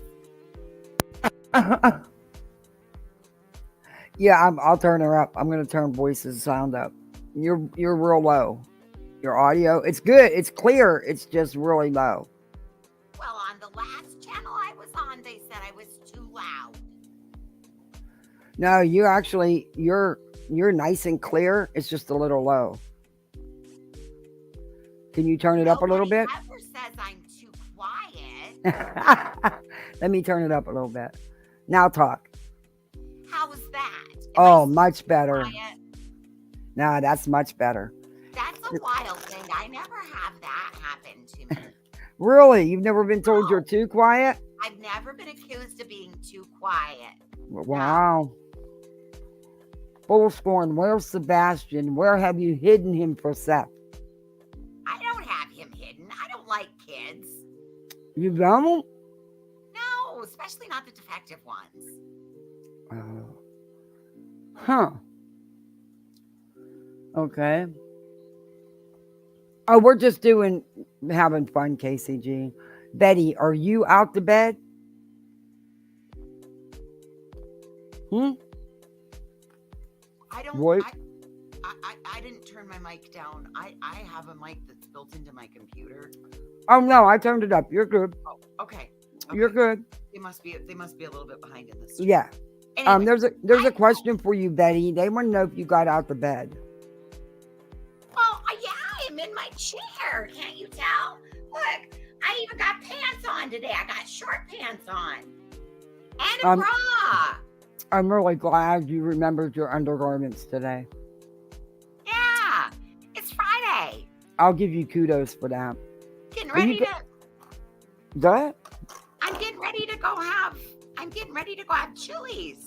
Yeah, I'll turn her up. I'm gonna turn voices sound up. You're real low. Your audio, it's good. It's clear. It's just really low. Well, on the last channel I was on, they said I was too loud. No, you're nice and clear. It's just a little low. Can you turn it up a little bit? Nobody ever says I'm too quiet. Let me turn it up a little bit. Now talk. How was that? Oh, much better. Quiet? Nah, that's much better. That's a wild thing. I never have that happen to me. Really? You've never been told you're too quiet? I've never been accused of being too quiet. Wow. Bullhorn, where's Sebastian? Where have you hidden him for Seth? I don't have him hidden. I don't like kids. You don't? No, especially not the defective ones. Huh. Okay. Oh, we're just having fun, KCG. Betty, are you out to bed? I don't. What? I didn't turn my mic down. I have a mic that's built into my computer. Oh no, I turned it up. You're good. Oh, okay. You're good. They must be a little bit behind in this. Yeah. Anyway, There's a question for you, Betty. They want to know if you got out to bed. Well, yeah, I'm in my chair. Can't you tell? Look, I even got pants on today. I got short pants on and a bra. I'm really glad you remembered your undergarments today. Yeah, it's Friday. I'll give you kudos for that. Getting ready to. What? I'm getting ready to go have Chili's.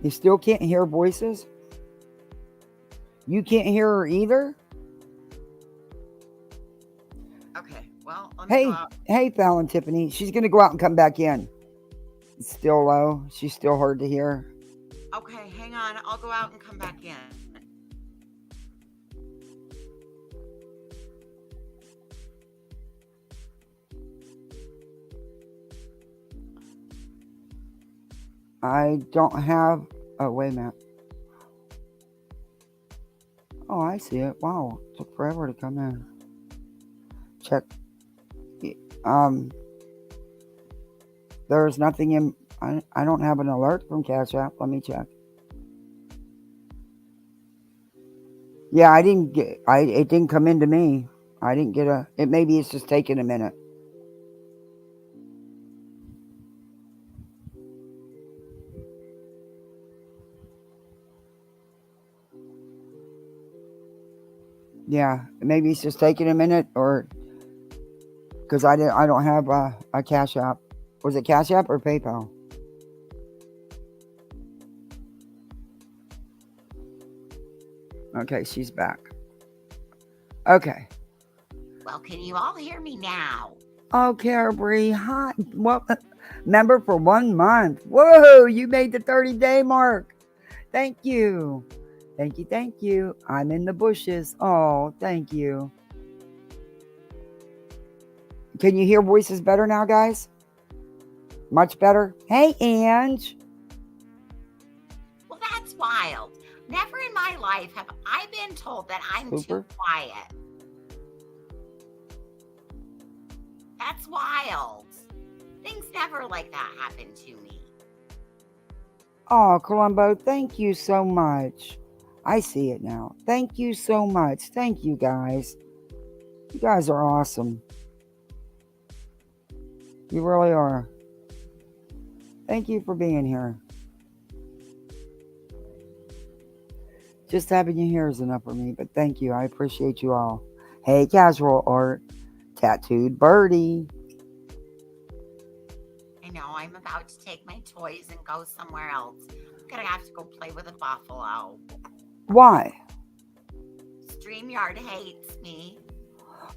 You still can't hear voices? You can't hear her either? Okay, well, let me go out. Hey, Fallon Tiffany. She's going to go out and come back in. It's still low. She's still hard to hear. Okay, hang on. I'll go out and come back in. I don't have... Oh, wait a minute. Oh, I see it. Wow. It took forever to come in. Check. There's nothing in... I don't have an alert from Cash App. Let me check. Yeah, it didn't come into me. I didn't get maybe it's just taking a minute. Yeah, maybe it's just taking a minute, or because I don't have a Cash App. Was it Cash App or PayPal? Okay, she's back. Okay. Well, can you all hear me now? Oh, Carberry, hi. Well, member for 1 month. Whoa, you made the 30-day mark. Thank you. Thank you, thank you. I'm in the bushes. Oh, thank you. Can you hear voices better now, guys? Much better? Hey, Ange. Well, that's wild. Never in my life have I been told that I'm too quiet. That's wild. Things never like that happen to me. Oh, Columbo, thank you so much. I see it now. Thank you so much. Thank you, guys. You guys are awesome. You really are. Thank you for being here. Just having you here is enough for me, but thank you. I appreciate you all. Hey, Casual Art. Tattooed Birdie. I know, I'm about to take my toys and go somewhere else. I'm gonna have to go play with a buffalo. Why? StreamYard hates me.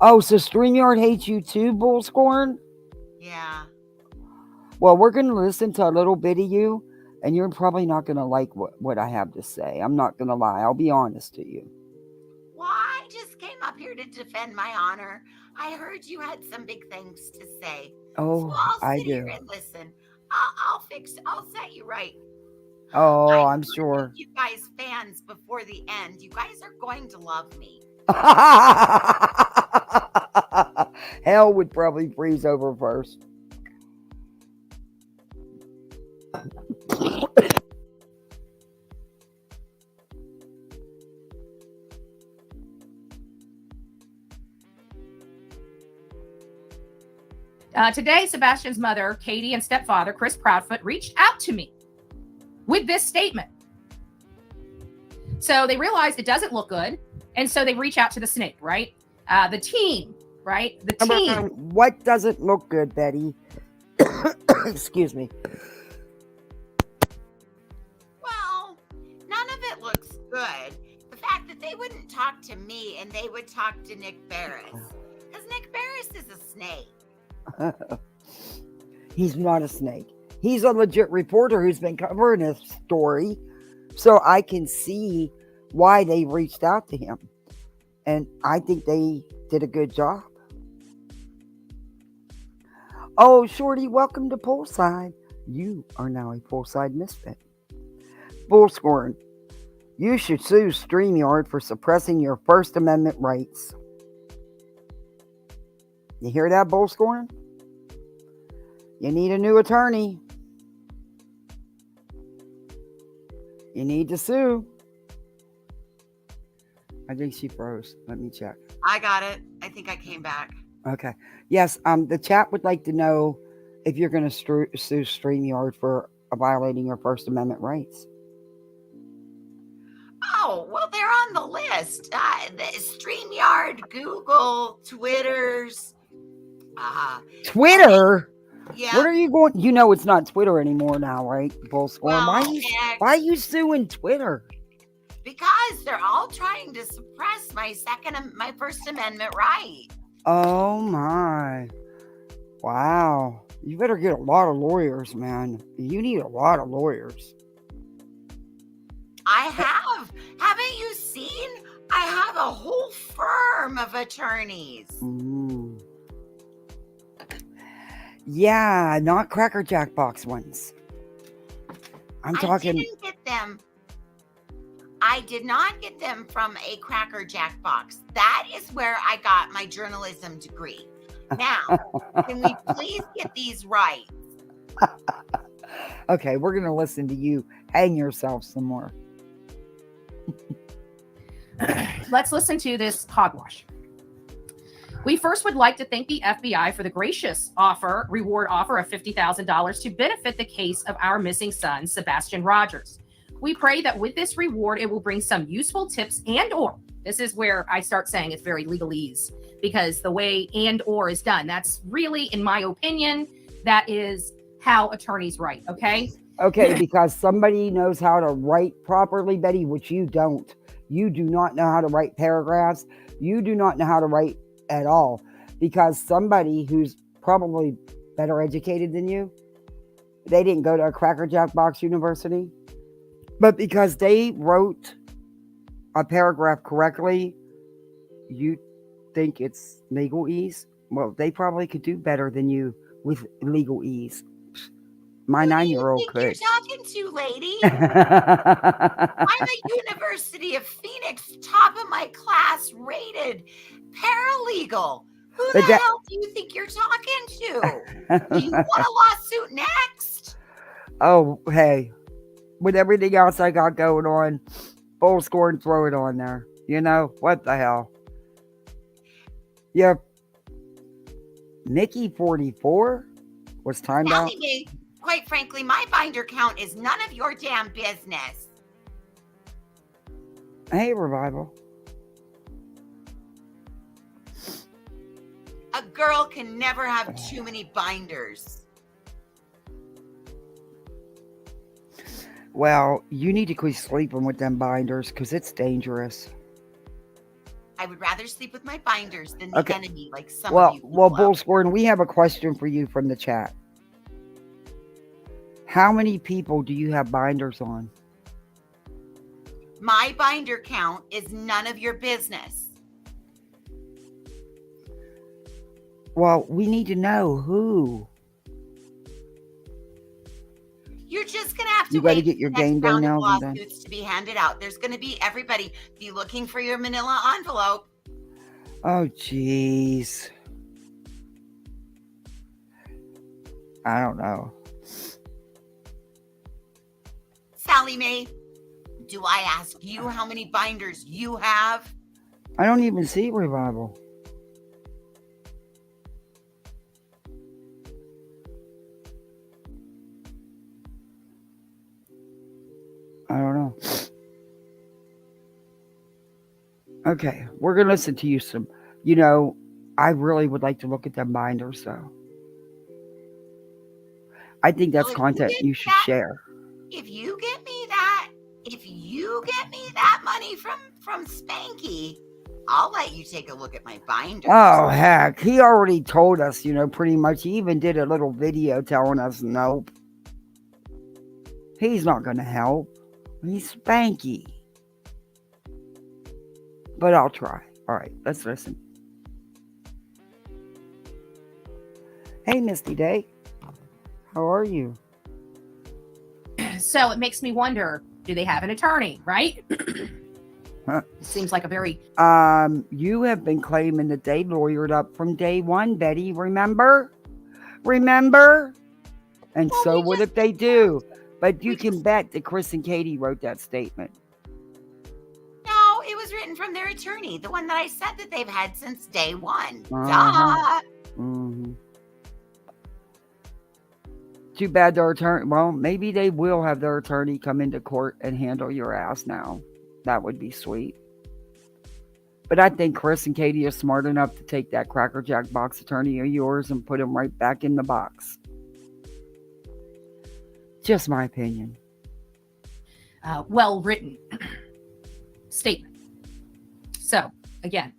Oh, so StreamYard hates you too, Bullscorn? Yeah. Well, we're going to listen to a little bit of you, and you're probably not going to like what I have to say. I'm not going to lie. I'll be honest to you. Well, I just came up here to defend my honor. I heard you had some big things to say. So Oh, I'll I sit here do. and listen. I'll set you right. Oh, I I'm do sure. think you guys fans before the end. You guys are going to love me. Hell would probably freeze over first. Today, Sebastian's mother, Katie, and stepfather, Chris Proudfoot, reached out to me with this statement. So they realized it doesn't look good. And so they reach out to the snake, right? The team, right? The team. What doesn't look good, Betty? Excuse me. Well, none of it looks good. The fact that they wouldn't talk to me and they would talk to Nick Barris. Because Nick Barris is a snake. He's not a snake. He's a legit reporter who's been covering this story. So I can see why they reached out to him. And I think they did a good job. Oh, Shorty, welcome to Poolside. You are now a Poolside misfit. Bullscorn, you should sue StreamYard for suppressing your First Amendment rights. You hear that, Bullscorn? You need a new attorney. You need to sue. I think she froze. Let me check. I got it. I think I came back. Okay. Yes, the chat would like to know if you're going to sue StreamYard for violating your First Amendment rights. Oh, well, they're on the list. The StreamYard, Google, Twitter's. Twitter? Yeah. What are you going? You know it's not Twitter anymore now, right? Bullscorn. Well, why are you suing Twitter? Because they're all trying to suppress my First Amendment right. Oh my. Wow. You better get a lot of lawyers, man. You need a lot of lawyers. I have. Haven't you seen? I have a whole firm of attorneys. Yeah, not Cracker Jack box ones. I'm talking. I didn't get them. I did not get them from a Cracker Jack box. That is where I got my journalism degree. Now, can we please get these right? Okay, we're going to listen to you hang yourself some more. Let's listen to this hogwash. We first would like to thank the FBI for the gracious reward offer of $50,000 to benefit the case of our missing son, Sebastian Rogers. We pray that with this reward, it will bring some useful tips and/or, this is where I start saying it's very legalese, because the way and/or is done, that's really, in my opinion, that is how attorneys write, okay? Okay, because somebody knows how to write properly, Betty, which you don't. You do not know how to write paragraphs. You do not know how to write at all, because somebody who's probably better educated than you, they didn't go to a Cracker Jack box university, but because they wrote a paragraph correctly, you think it's legalese? Well, they probably could do better than you with legalese. My 9-year-old could. You're talking to, lady. I'm a University of Phoenix, top of my class rated paralegal. Who the hell do you think you're talking to? Do you want a lawsuit next? Oh, hey. With everything else I got going on, Bullscorn, throw it on there. You know, what the hell? Yeah. Nikki 44 was timed out. Quite frankly, my binder count is none of your damn business. Hey, Revival. A girl can never have too many binders. Well, you need to quit sleeping with them binders because it's dangerous. I would rather sleep with my binders than the Okay. enemy, like some of Well, you. well, people out Bullhorn, we have a question for you from the chat. How many people do you have binders on? there. My binder count is none of your business. Well, we need to know who. You're just gonna have to You got to wait get for your the next game day round of nails and done. lawsuits to be handed out. There's gonna be everybody be looking for your manila envelope. Oh, jeez. I don't know. Sally Mae, do I ask you how many binders you have? I don't even see Revival. I don't know. Okay, we're going to listen to you some. You know, I really would like to look at them binders, though. I think that's Well, if content get you should that- share. If you get me that money from Spanky, I'll let you take a look at my binders. Oh, heck. He already told us, you know, pretty much. He even did a little video telling us nope. He's not going to help. He's Spanky. But I'll try. All right, let's listen. Hey, Misty Day. How are you? So it makes me wonder, do they have an attorney, right? Huh. It seems like a very You have been claiming that they lawyered up from day one, Betty. Remember? And Well, so we what just- if they do? But you we can just- bet that Chris and Katie wrote that statement. No, it was written from their attorney, the one that I said that they've had since day one. Uh-huh. Duh. Mm-hmm. Too bad their attorney. Well, maybe they will have their attorney come into court and handle your ass now. That would be sweet. But I think Chris and Katie are smart enough to take that Cracker Jack box attorney of yours and put him right back in the box. Just my opinion. well written statement. So again,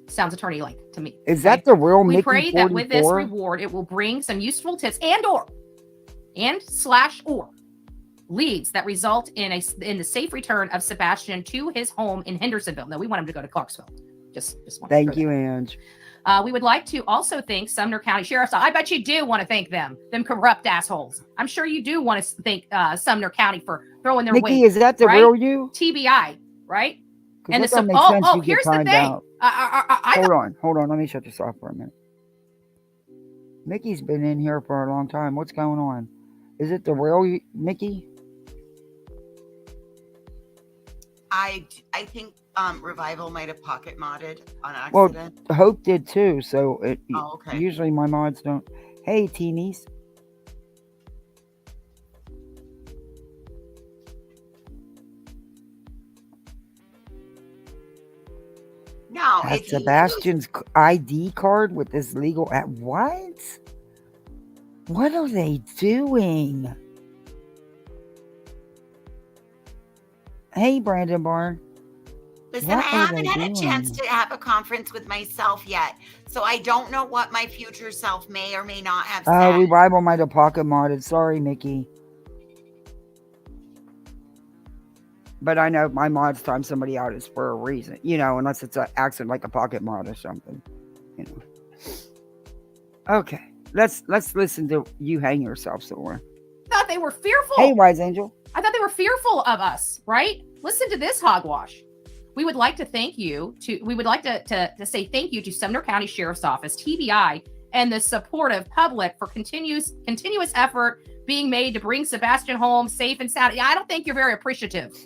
sounds attorney-like to me. Is that the real We Mickey pray that with this 44? reward, it will bring some useful tips or leads that result in the safe return of Sebastian to his home in Hendersonville. No, we want him to go to Clarksville. Just want to Thank throw you, that. Ange. We would like to also thank Sumner County Sheriff's Office. I bet you do want to thank them corrupt assholes. I'm sure you do want to thank Sumner County for throwing their Mickey, weight. is that the right? real you? TBI, right? 'Cause And that don't make sense. You get here's the timed thing. out. I Hold on. Let me shut this off for a minute. Mickey's been in here for a long time. What's going on? Is it the real Mickey? I think Revival might have pocket modded on Well, accident. Hope did too. So Okay. usually my mods don't. Hey, teenies. No, Has if you Sebastian's ID card with his legal at what? What are they doing? Hey, Brandon Barn. Listen, What I are haven't they had a chance doing? to have a conference with myself yet, so I don't know what my future self may or may not have said. Revival might have pocket modded. Sorry, Mickey. But I know my mods time somebody out is for a reason, you know, unless it's an accident like a pocket mod or something, you know. Okay, let's listen to you hang yourself somewhere. thought they were fearful. Hey, Wise Angel. I thought they were fearful of us, right? Listen to this hogwash. We would like to thank you we would like to say thank you to Sumner County Sheriff's Office, TBI, and the supportive public for continuous effort being made to bring Sebastian home safe and sound. I don't think you're very appreciative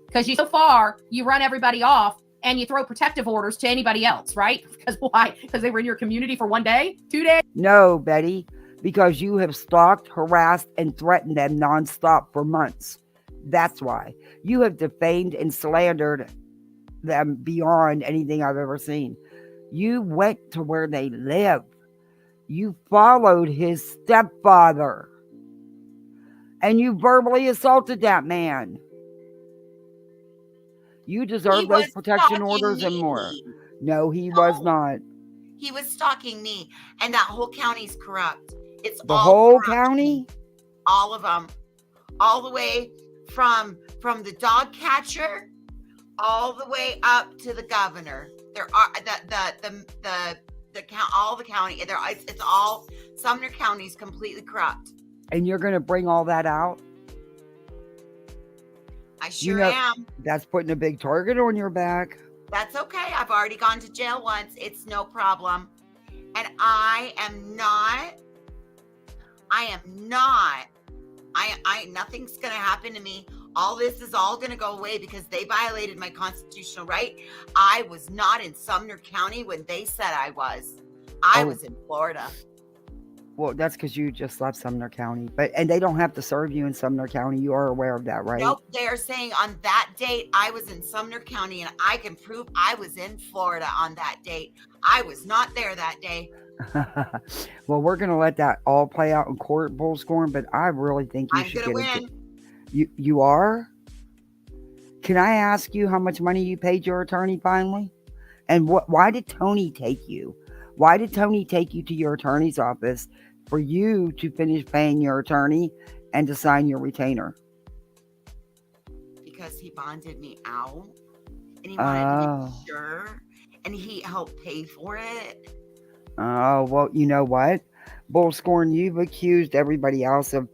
because so far you run everybody off and you throw protective orders to anybody else, right? Because why? Because they were in your community for 1 day, 2 days. No, Betty, because you have stalked, harassed, and threatened them nonstop for months. That's why. You have defamed and slandered them beyond anything I've ever seen. You went to where they live. You followed his stepfather. And you verbally assaulted that man. You He deserve was those protection stalking orders and more. me. No, he was No, not. he was stalking me, and that whole county's corrupt. It's The all whole corrupt. county? All of them, all the way from the dog catcher, all the way up to the governor. There are the count, all the county. It's all Sumner County's completely corrupt. And you're going to bring all that out? I sure know- am. That's putting a big target on your back. That's okay. I've already gone to jail once. It's no problem. And I am not, nothing's going to happen to me. All this is all going to go away because they violated my constitutional right. I was not in Sumner County when they said I was. I was in Florida. Well, that's because you just left Sumner County. And they don't have to serve you in Sumner County. You are aware of that, right? Nope. They are saying on that date, I was in Sumner County, and I can prove I was in Florida on that date. I was not there that day. Well, we're going to let that all play out in court, Bullhorn, but I really think you I'm should going get to it. win. You are? Can I ask you how much money you paid your attorney finally? And why did Tony take you? Why did Tony take you to your attorney's office for you to finish paying your attorney and to sign your retainer? Because he bonded me out, and he wanted to Oh. be sure, and he helped pay for it. Oh, well, you know what? Bullhorn, you've accused everybody else of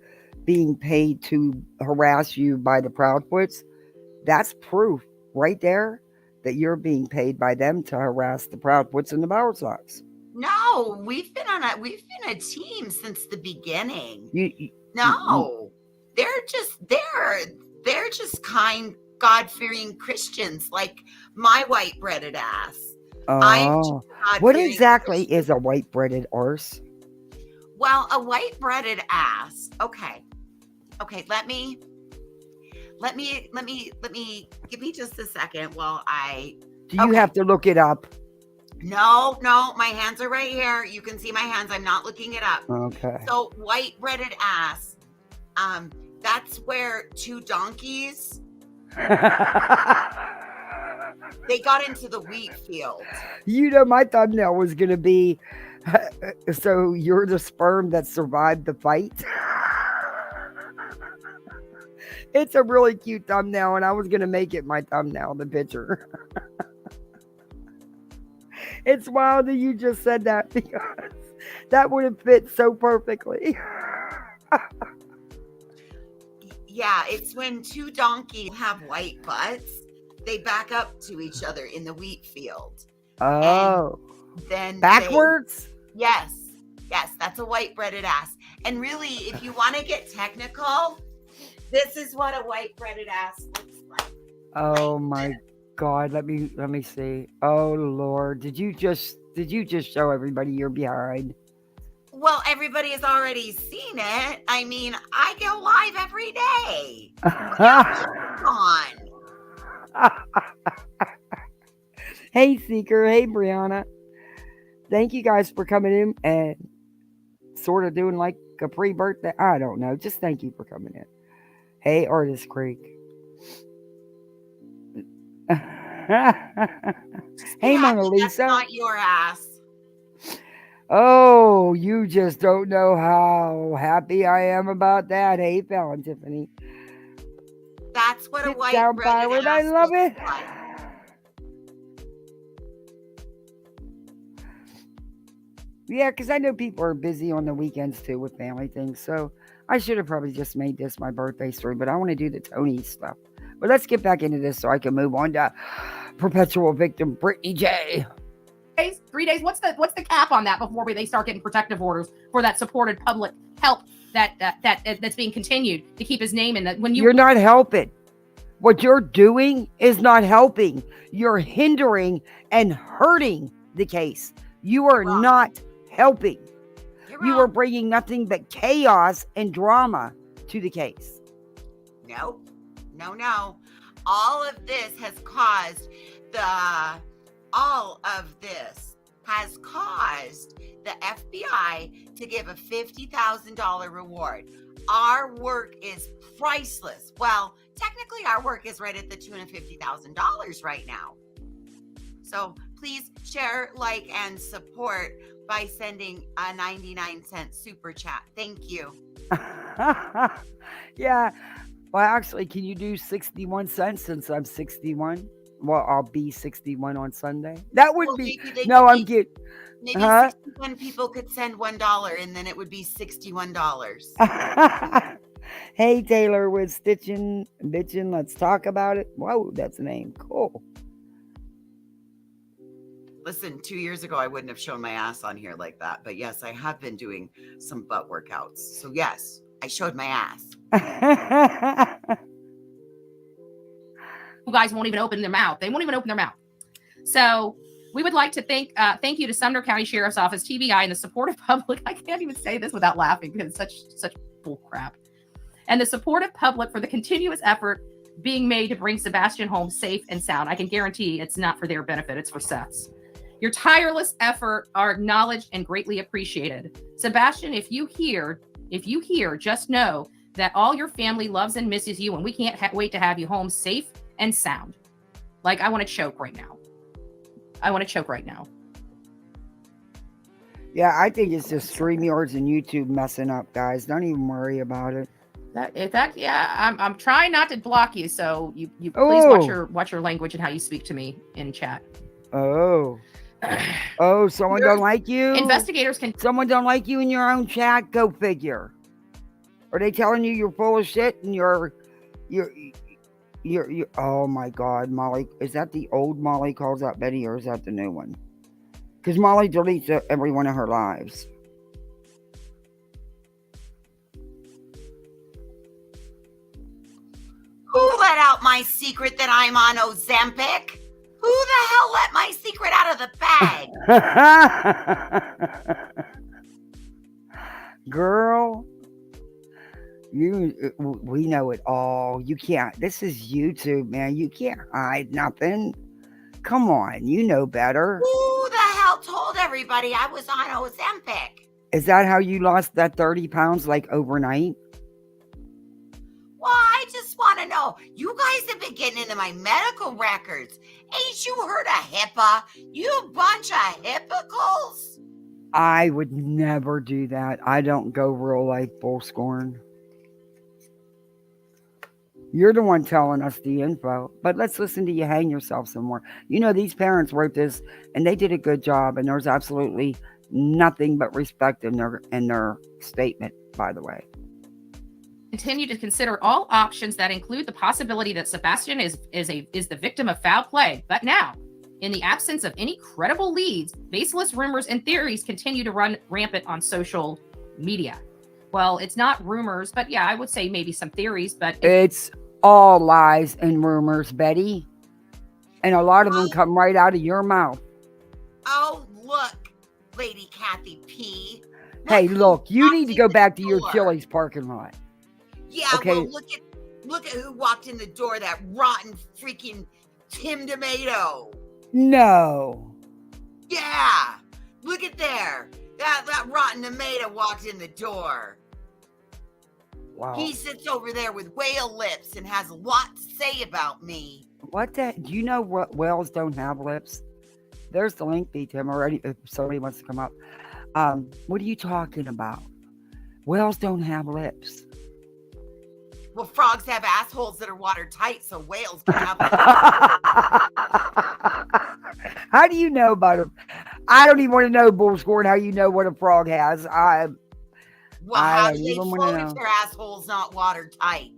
being paid to harass you by the Proudfoots. That's proof right there that you're being paid by them to harass the Proudfoots and the Bower Sox. No, we've been a team since the beginning. No. They're just kind, God-fearing Christians like my white-breaded ass. Oh, what exactly is a white-breaded arse? Well, a white-breaded ass. Okay. Let me. Give me just a second while I. Do you have to look it up? No, my hands are right here. You can see my hands. I'm not looking it up. Okay. So white-breaded ass. That's where two donkeys. They got into the wheat field. You know, my thumbnail was going to be, so you're the sperm that survived the fight. It's a really cute thumbnail, and I was going to make it my thumbnail, the picture. It's wild that you just said that because that would have fit so perfectly. Yeah, it's when two donkeys have white butts. They back up to each other in the wheat field. Oh. And then backwards? Yes, that's a white-breaded ass. And really, if you want to get technical, this is what a white-breaded ass looks like. Oh my God, let me see. Oh Lord, did you just show everybody your behind? Well, everybody has already seen it. I mean, I go live every day. Come on. Hey Seeker, hey Brianna. Thank you guys for coming in and sort of doing like a pre-birthday. I don't know. Just thank you for coming in. Hey Artist Creek. Hey Mona Lisa. That's not your ass. Oh, you just don't know how happy I am about that. Hey, Fallon Tiffany. That's what a Sit white down, breaded Byron. ass I love looks it. like. Yeah, because I know people are busy on the weekends too with family things. So I should have probably just made this my birthday story, but I want to do the Tony stuff. But let's get back into this so I can move on to perpetual victim Brittany J. 3 days. What's the cap on that before they start getting protective orders for that supported public help that's being continued to keep his name in that? When You're not helping. What you're doing is not helping. You're hindering and hurting the case. You are not helping. You are bringing nothing but chaos and drama to the case. No. All of this has caused the FBI to give a $50,000 reward. Our work is priceless. Well, technically our work is right at the tune of $50,000 right now. So please share, like, and support by sending a 99-cent super chat. Thank you. Yeah. Well, actually, can you do 61 cents since I'm 61? Well, I'll be 61 on Sunday. That would Well, be. maybe they No, could I'm be, getting. maybe Huh? 61 people could send $1 and then it would be $61. Hey, Taylor with Stitching, Bitchin', let's talk about it. Whoa, that's a name. Cool. Listen, 2 years ago, I wouldn't have shown my ass on here like that. But yes, I have been doing some butt workouts. So yes, I showed my ass. You guys won't even open their mouth. They won't even open their mouth. So we would like to thank you to Sumner County Sheriff's Office, TBI, and the supportive public. I can't even say this without laughing because it's such bull crap. And the supportive public for the continuous effort being made to bring Sebastian home safe and sound. I can guarantee it's not for their benefit. It's for Seth's. Your tireless effort are acknowledged and greatly appreciated. Sebastian, if you hear, just know that all your family loves and misses you, and we can't wait to have you home safe and sound. Like, I want to choke right now. Yeah, I think it's just StreamYards and YouTube messing up, guys. Don't even worry about it. I'm trying not to block you, so you please watch your language and how you speak to me in chat. Oh, someone don't like you? Investigators can. Someone don't like you in your own chat? Go figure. Are they telling you you're full of shit and you're oh my God, Molly. Is that the old Molly calls out Betty, or is that the new one? Because Molly deletes every one of her lives. Who let out my secret that I'm on Ozempic? Who the hell let my secret out of the bag? Girl, we know it all. You can't. This is YouTube, man. You can't hide nothing. Come on, you know better. Who the hell told everybody I was on Ozempic? Is that how you lost that 30 pounds like overnight? Well, I just want to know. You guys have been getting into my medical records. Ain't you heard of HIPAA? You bunch of hippicles? I would never do that. I don't go real life bull scorn. You're the one telling us the info, but let's listen to you hang yourself some more. You know, these parents wrote this and they did a good job, and there's absolutely nothing but respect in their statement, by the way. Continue to consider all options that include the possibility that Sebastian is the victim of foul play. But now, in the absence of any credible leads, baseless rumors and theories continue to run rampant on social media. Well, it's not rumors, but yeah, I would say maybe some theories, but it's all lies and rumors, Betty. And a lot of them come right out of your mouth. Oh, look, Lady Kathy P. Hey, look, you need to go back to your Chili's parking lot. Yeah, okay. Well, look at who walked in the door, that rotten freaking Tim Tomato. No. Yeah, look at there. That rotten tomato walked in the door. Wow. He sits over there with whale lips and has a lot to say about me. What the? Do you know what whales don't have lips? There's the link, Tim, already, if somebody wants to come up. What are you talking about? Whales don't have lips. Well, frogs have assholes that are watertight, so whales can have lips. How do you know about them? I don't even want to know, Bullhorn, how you know what a frog has. How do they float if their asshole's not watertight?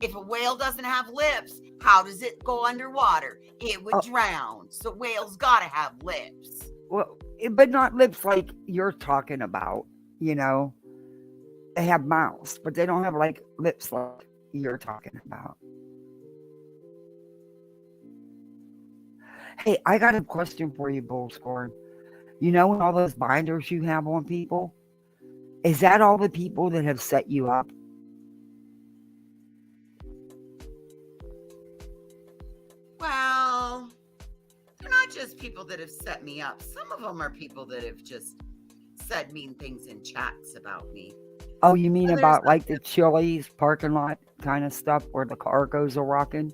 If a whale doesn't have lips, how does it go underwater? It would drown. So whales gotta have lips. Well, but not lips like you're talking about, you know. They have mouths, but they don't have like lips like you're talking about. Hey, I got a question for you, Bullhorn. You know, all those binders you have on people, is that all the people that have set you up? Well, they're not just people that have set me up. Some of them are people that have just said mean things in chats about me. Oh, you mean Others about are like the Chili's parking lot kind of stuff where the cargoes are rocking?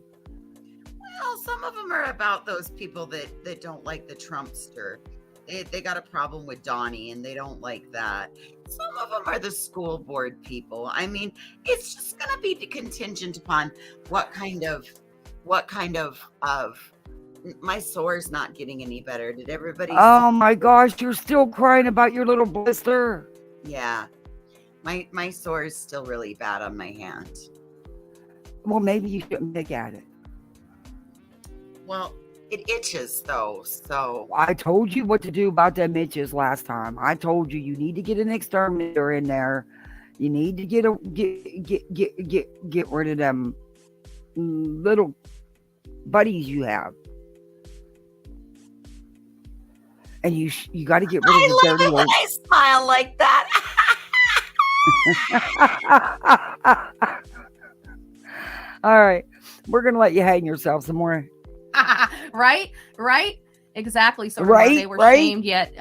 Well, some of them are about those people that don't like the Trumpster. They got a problem with Donnie and they don't like that. Some of them are the school board people. I mean, it's just going to be contingent upon what kind of my sore's not getting any better. Did everybody Oh my gosh, you're still crying about your little blister. Yeah. My sore is still really bad on my hand. Well, maybe you shouldn't pick at it. Well, it itches though, so I told you what to do about them itches last time. I told you need to get an exterminator in there. You need to get rid of them little buddies you have. And you got to get rid of the love dirty it when ones. I smile like that. All right. We're going to let you hang yourself some more. Right? Exactly. So Right, they were right. shamed yet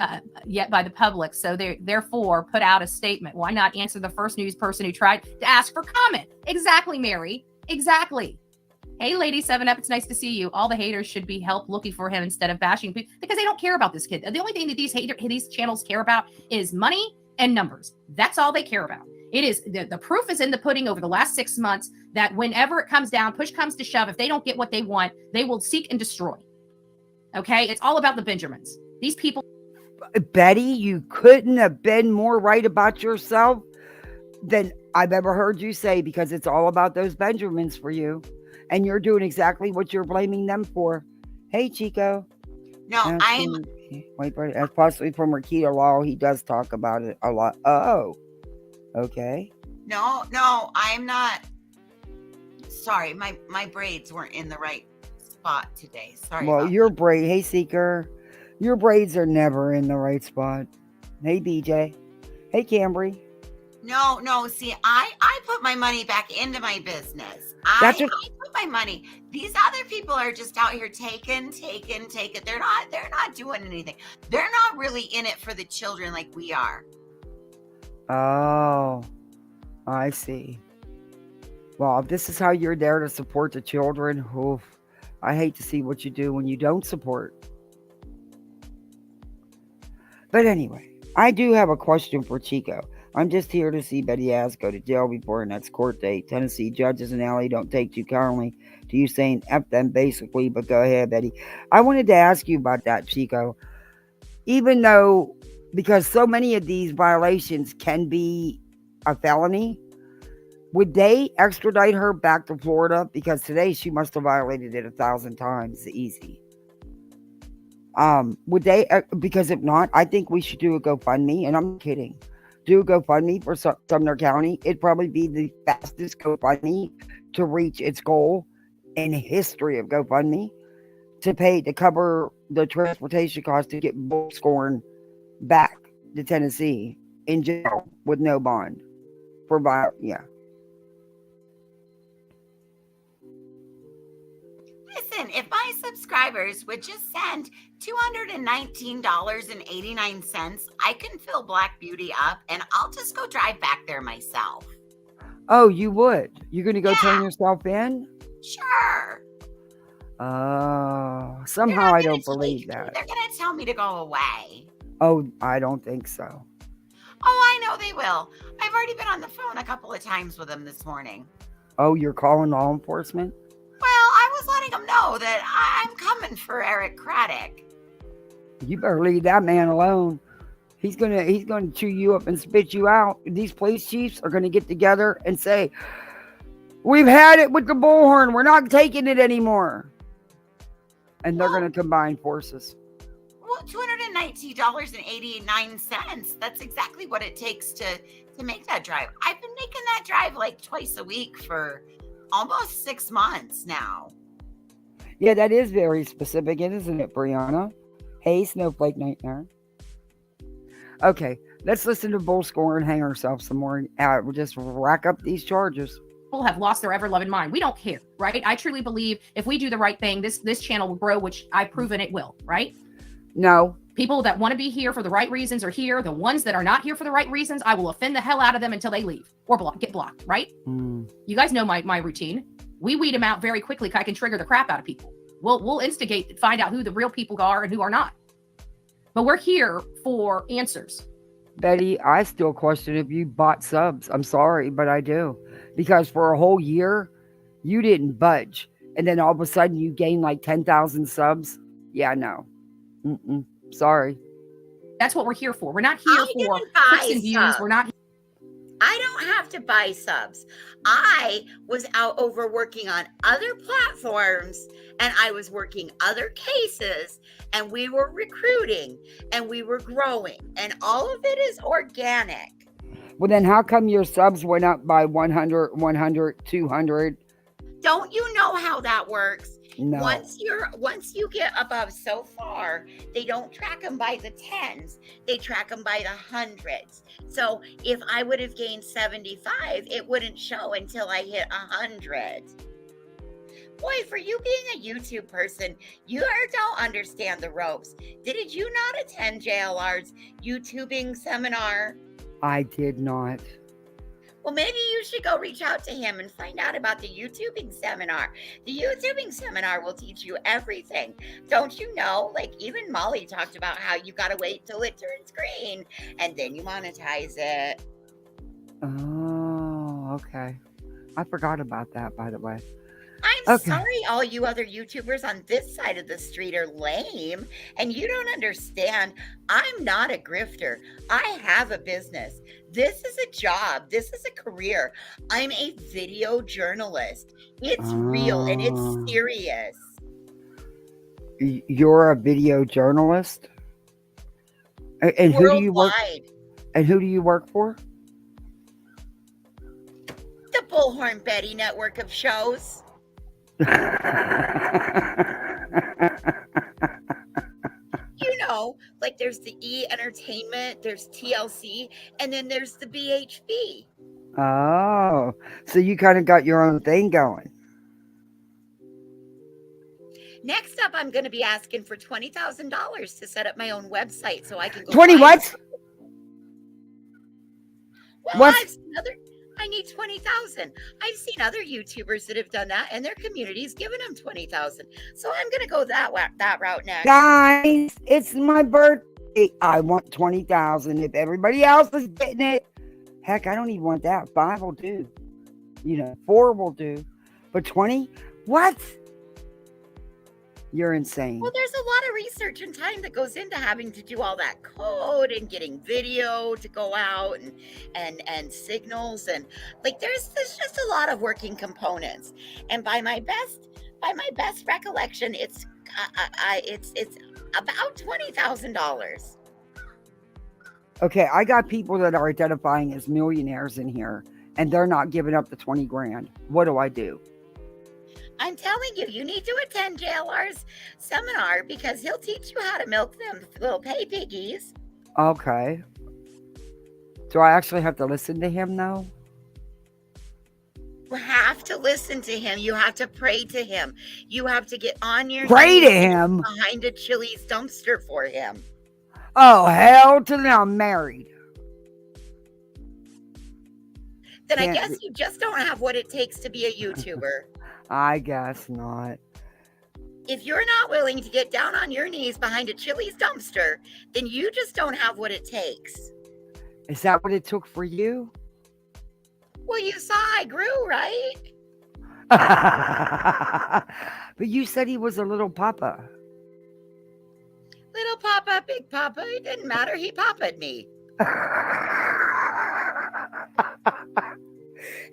by the public. So they therefore put out a statement. Why not answer the first news person who tried to ask for comment? Exactly, Mary. Exactly. Hey, Lady 7-Up, it's nice to see you. All the haters should be help looking for him instead of bashing people because they don't care about this kid. The only thing that these channels care about is money and numbers. That's all they care about. It is the proof is in the pudding over the last 6 months that whenever it comes down, push comes to shove, if they don't get what they want, they will seek and destroy. Okay? It's all about the Benjamins. These people. Betty, you couldn't have been more right about yourself than I've ever heard you say, because it's all about those Benjamins for you. And you're doing exactly what you're blaming them for. Hey, Chico. No, That's possibly from Rakita Law. He does talk about it a lot. Oh, okay. No, I'm not. Sorry, my braids weren't in the right spot today. Sorry. Well, your braid. Hey, Seeker. Your braids are never in the right spot. Hey, BJ. Hey, Cambry. No. See, I put my money back into my business. I put my money. These other people are just out here taking. They're not doing anything. They're not really in it for the children like we are. Oh, I see. Well, if this is how you're there to support the children, oof, I hate to see what you do when you don't support. But anyway, I do have a question for Chico. I'm just here to see Betty Ass go to jail before her next court date. Tennessee judges in Alley don't take too kindly to you saying F them basically, but go ahead, Betty. I wanted to ask you about that, Chico. Even though, because so many of these violations can be a felony, would they extradite her back to Florida? Because today she must have violated it 1,000 times easy. Would they? Because if not, I think we should do a GoFundMe, and I'm not kidding. Do a GoFundMe for Sumner County. It'd probably be the fastest GoFundMe to reach its goal in the history of GoFundMe to cover the transportation costs to get Bullhorn back to Tennessee in jail with no bond for yeah. Listen, if my subscribers would just send $219.89, I can fill Black Beauty up and I'll just go drive back there myself. Oh, you would? You're going to go turn yourself in? Sure. Somehow I don't believe that. They're going to tell me to go away. Oh, I don't think so. Oh, I know they will. I've already been on the phone a couple of times with them this morning. Oh, you're calling law enforcement? Well, I was letting them know that I'm coming for Eric Craddock. You better leave that man alone. He's gonna chew you up and spit you out. These police chiefs are gonna get together and say, "We've had it with the Bullhorn. We're not taking it anymore." And they're gonna combine forces. Well, $219.89. That's exactly what it takes to make that drive. I've been making that drive like twice a week for almost 6 months now. Yeah, that is very specific, isn't it, Brianna? Hey, Snowflake Nightmare. Okay, let's listen to Bullhorn and hang ourselves some more. We'll just rack up these charges. People have lost their ever-loving mind. We don't care, right? I truly believe if we do the right thing, this channel will grow, which I've proven it will, right? No, People that want to be here for the right reasons are here. The ones that are not here for the right reasons, I will offend the hell out of them until they leave or get blocked, right? You guys know my routine. We weed them out very quickly. I can trigger the crap out of people. We'll instigate, find out who the real people are and who are not. But we're here for answers. Betty, I still question if you bought subs. I'm sorry, but I do. Because for a whole year, you didn't budge. And then all of a sudden, you gained like 10,000 subs. Yeah, no. Sorry. That's what we're here for. We're not here for clicks and views. We're not. I don't have to buy subs. I was out overworking on other platforms, and I was working other cases, and we were recruiting, and we were growing, and all of it is organic. Well, then how come your subs went up by 100, 200? Don't you know how that works? No. Once you get above so far, they don't track them by the tens. They track them by the hundreds. So if I would have gained 75, it wouldn't show until I hit 100. Boy, for you being a YouTube person, you don't understand the ropes. Did you not attend JLR's YouTubing seminar? I did not. Well, maybe you should go reach out to him and find out about the YouTubing seminar. The YouTubing seminar will teach you everything. Don't you know? Like, even Molly talked about how you got to wait till it turns green and then you monetize it. Oh, okay. I forgot about that, by the way. I'm sorry all you other YouTubers on this side of the street are lame and you don't understand. I'm not a grifter. I have a business. This is a job. This is a career. I'm a video journalist. It's real and it's serious. You're a video journalist? And who do you work? And who do you work for? The Bullhorn Betty network of shows. You know, like there's the E Entertainment, there's TLC, and then there's the BHB. Oh, so you kind of got your own thing going. Next up, I'm going to be asking for $20,000 to set up my own website so I can go. 20 what? Well, What? I need 20,000. I've seen other YouTubers that have done that, and their community's given them 20,000. So I'm going to go that route next. Guys, it's my birthday. I want 20,000. If everybody else is getting it, heck, I don't even want that. 5 will do. 4 will do. But 20? What? You're insane. Well, there's a lot of research and time that goes into having to do all that code and getting video to go out and signals, and like there's just a lot of working components. And by my best recollection, it's about $20,000. Okay, I got people that are identifying as millionaires in here, and they're not giving up the 20 grand. What do I do? I'm telling you, you need to attend JLR's seminar because he'll teach you how to milk them little pay piggies. Okay. Do I actually have to listen to him, though? You have to listen to him. You have to pray to him. You have to get on your Pray to knees him? behind a Chili's dumpster for him. Oh, hell to the I'm married. Then I guess you just don't have what it takes to be a YouTuber. I guess not. If you're not willing to get down on your knees behind a Chili's dumpster, then you just don't have what it takes. Is that what it took for you? Well, you saw I grew, right? But you said he was a little papa. Little papa, big papa, it didn't matter. He papaed me.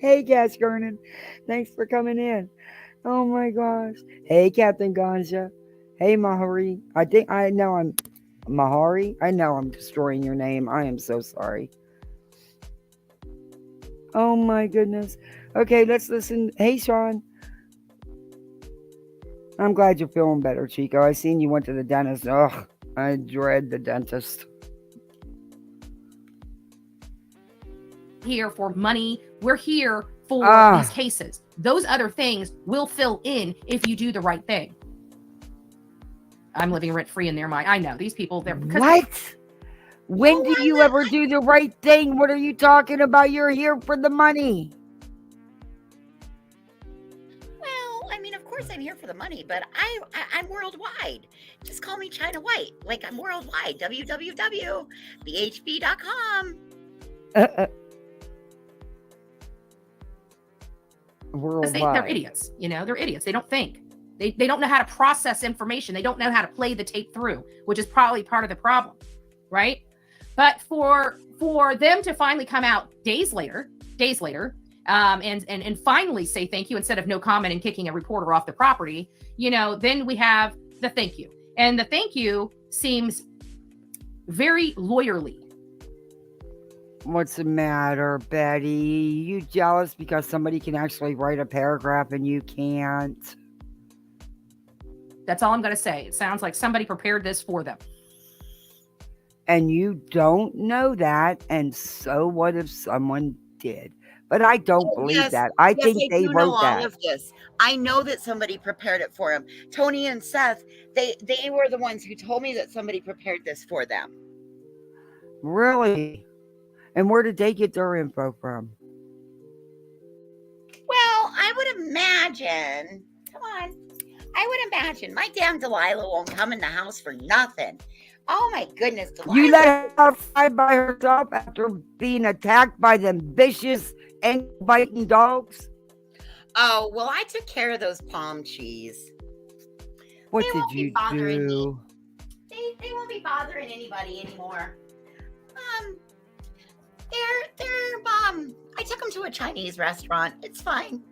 Hey, Cass Gernon. Thanks for coming in. Oh my gosh. Hey, Captain Ganja. Hey, Mahari. I know I'm Mahari. I know I'm destroying your name. I am so sorry. Oh my goodness. Okay, let's listen. Hey, Sean. I'm glad you're feeling better, Chico. I seen you went to the dentist. Ugh, I dread the dentist. Here for money. We're here for these cases. Those other things will fill in if you do the right thing. I'm living rent free in their mind. I know these people. They're because What? When Well, do you ever do the right thing? What are you talking about? You're here for the money. Well, I mean, of course I'm here for the money, but I'm worldwide. Just call me China White. Like I'm worldwide. www.bhb.com. because they're Worldwide. idiots. You know, they're idiots. They don't think. They don't know how to process information. They don't know how to play the tape through, which is probably part of the problem, right? But for them to finally come out days later, and finally say thank you instead of no comment and kicking a reporter off the property, you know, then we have the thank you, and the thank you seems very lawyerly. What's the matter, Betty? You jealous because somebody can actually write a paragraph and you can't? That's all I'm going to say. It sounds like somebody prepared this for them. And you don't know that, and so what if someone did? But I don't believe Yes, that. I yes, think I they do know wrote all that. of this. I know that somebody prepared it for him. Tony and Seth, they were the ones who told me that somebody prepared this for them. Really? And where did they get their info from? Well, I would imagine. Come on. I would imagine my damn Delilah won't come in the house for nothing. Oh my goodness, Delilah. You let her outside by herself after being attacked by them vicious and biting dogs? Oh, well, I took care of those palm trees. What They did won't be you bothering me. do? They won't be bothering anybody anymore. I took them to a Chinese restaurant. It's fine.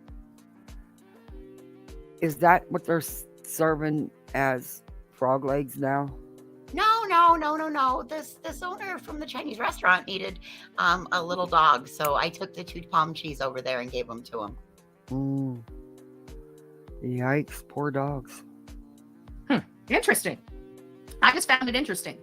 Is that what they're serving as frog legs now? No. This owner from the Chinese restaurant needed a little dog, so I took the 2 palm trees over there and gave them to him. Yikes, poor dogs. Interesting. I just found it interesting.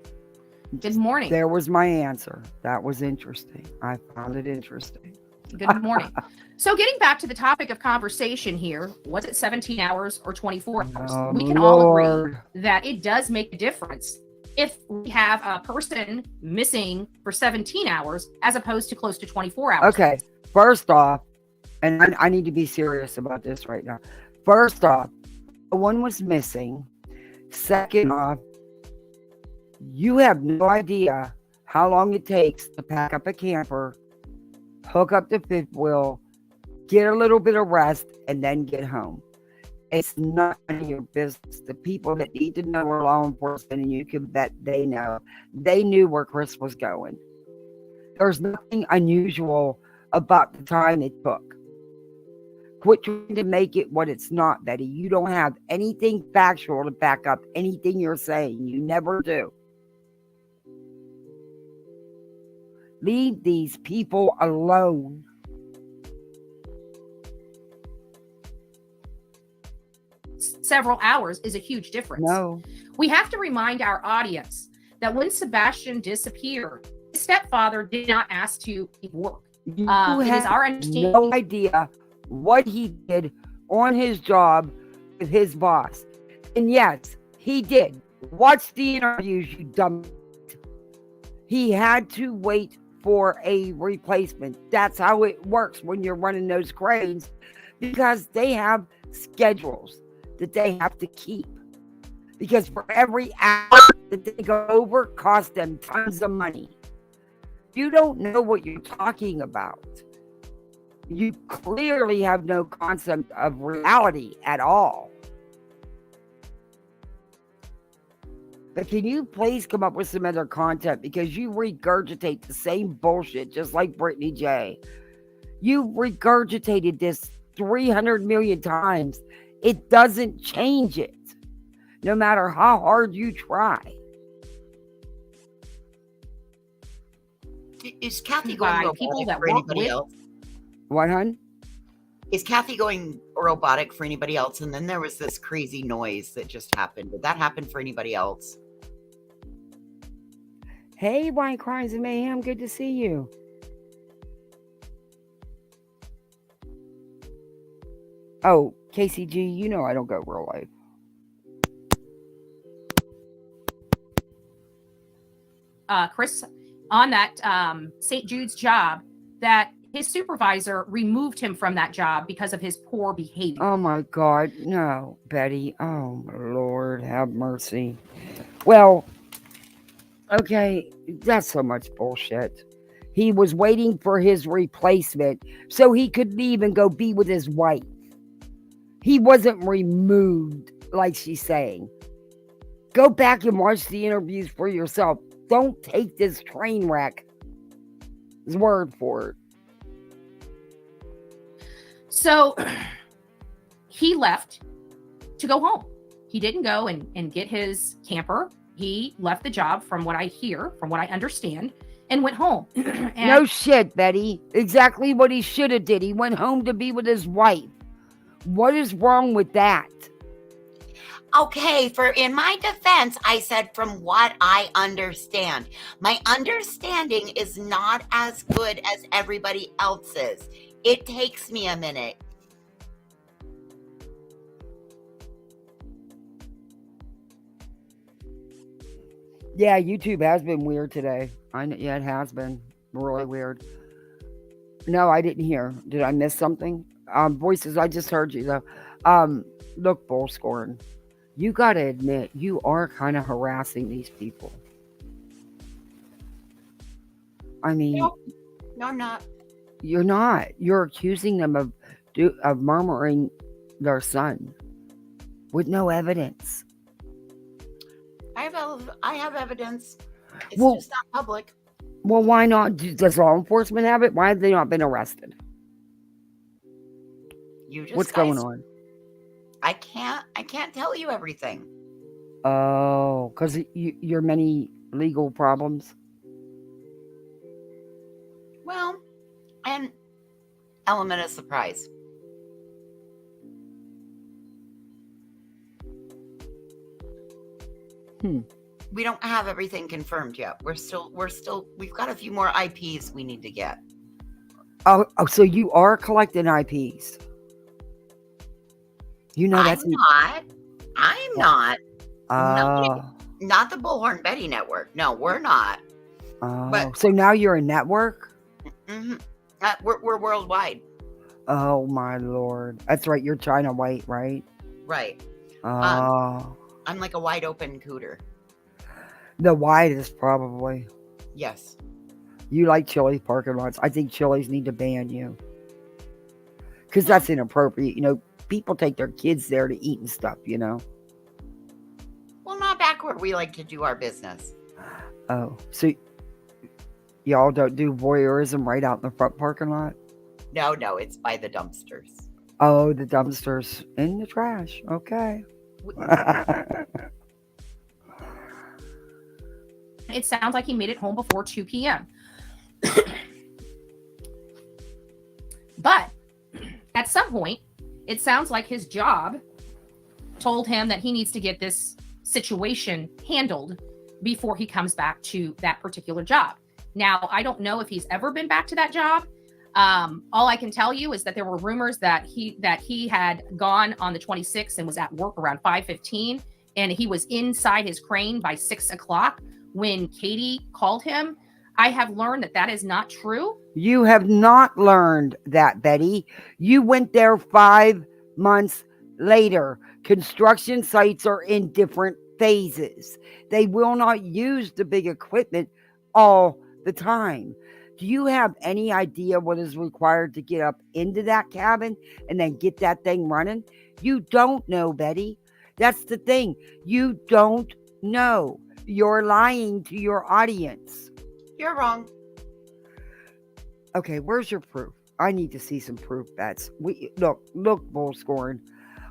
Good morning. There was my answer. That was interesting. I found it interesting. Good morning. So getting back to the topic of conversation here, was it 17 hours or 24 hours? Oh, We can all agree Lord. that it does make a difference if we have a person missing for 17 hours as opposed to close to 24 hours. Okay, first off, and I need to be serious about this right now. First off, no one was missing. Second off, you have no idea how long it takes to pack up a camper, hook up the fifth wheel, get a little bit of rest, and then get home. It's not none of your business. The people that need to know are law enforcement, and you can bet they know. They knew where Chris was going. There's nothing unusual about the time it took. Quit trying to make it what it's not, Betty. You don't have anything factual to back up anything you're saying. You never do. Leave these people alone. Several hours is a huge difference. No. We have to remind our audience that when Sebastian disappeared, his stepfather did not ask to work. You It is have our understanding. no idea what he did on his job with his boss. And yes, he did. Watch the interviews, you dumb. He had to wait for a replacement. That's how it works when you're running those cranes, because they have schedules that they have to keep. Because for every hour that they go over, costs them tons of money. You don't know what you're talking about. You clearly have no concept of reality at all. But can you please come up with some other content, because you regurgitate the same bullshit just like Brittany J. You regurgitated this 300 million times. It doesn't change it, no matter how hard you try. Is Kathy By going people robotic that for work anybody with- else? What, hun? Is Kathy going robotic for anybody else? And then there was this crazy noise that just happened. Did that happen for anybody else? Hey, White Crimes and Mayhem, good to see you. Oh, KCG, you know I don't go real life. Chris on that St. Jude's job that his supervisor removed him from that job because of his poor behavior. Oh my God, no, Betty. Oh my Lord, have mercy. Well, okay, that's so much bullshit. He was waiting for his replacement so he could leave and go be with his wife. He wasn't removed, like she's saying. Go back and watch the interviews for yourself. Don't take this train wreck. His word for it. So he left to go home. He didn't go and get his camper. He left the job, from what I hear, from what I understand, and went home. And No shit, Betty. Exactly what he should have did. He went home to be with his wife. What is wrong with that? Okay, in my defense, I said from what I understand. My understanding is not as good as everybody else's. It takes me a minute. Yeah, YouTube has been weird today. Yeah, it has been really weird. No, I didn't hear. Did I miss something? Voices, I just heard you though. Look, Bullhorn, you gotta admit you are kind of harassing these people. I mean, No, I'm not. you're not. You're accusing them of murmuring their son with no evidence. I have evidence. It's Well- just not public. Well, why not? Does law enforcement have it? Why have they not been arrested? You just What's guys- going on? I can't tell you everything. Oh, because your many legal problems. Well, and element of surprise. We don't have everything confirmed yet. We've got a few more IPs we need to get. Oh, so you are collecting IPs. You know that's I'm not. Oh, Not the Bullhorn Betty Network. No, we're not. But- so now you're a network? hmm we're worldwide. Oh my Lord. That's right, you're China white, right? Right. Oh. I'm like a wide open cooter. The widest probably. Yes. You like Chili's parking lots. I think Chili's need to ban you. Because that's inappropriate. You know, people take their kids there to eat and stuff, you know? Well, not back where we like to do our business. Oh, so y'all don't do voyeurism right out in the front parking lot? No, it's by the dumpsters. Oh, the dumpsters in the trash. Okay. it sounds like he made it home before 2 p.m. But at some point, it sounds like his job told him that he needs to get this situation handled before he comes back to that particular job. Now, I don't know if he's ever been back to that job. All I can tell you is that there were rumors that he had gone on the 26th and was at work around 5:15, and he was inside his crane by 6 o'clock when Katie called him. I have learned that is not true. You have not learned that, Betty. You went there 5 months later. Construction sites are in different phases. They will not use the big equipment all the time. Do you have any idea what is required to get up into that cabin and then get that thing running? You don't know, Betty. That's the thing. You don't know. You're lying to your audience. You're wrong. Okay, where's your proof? I need to see some proof, Bets. Look, Bullhorn.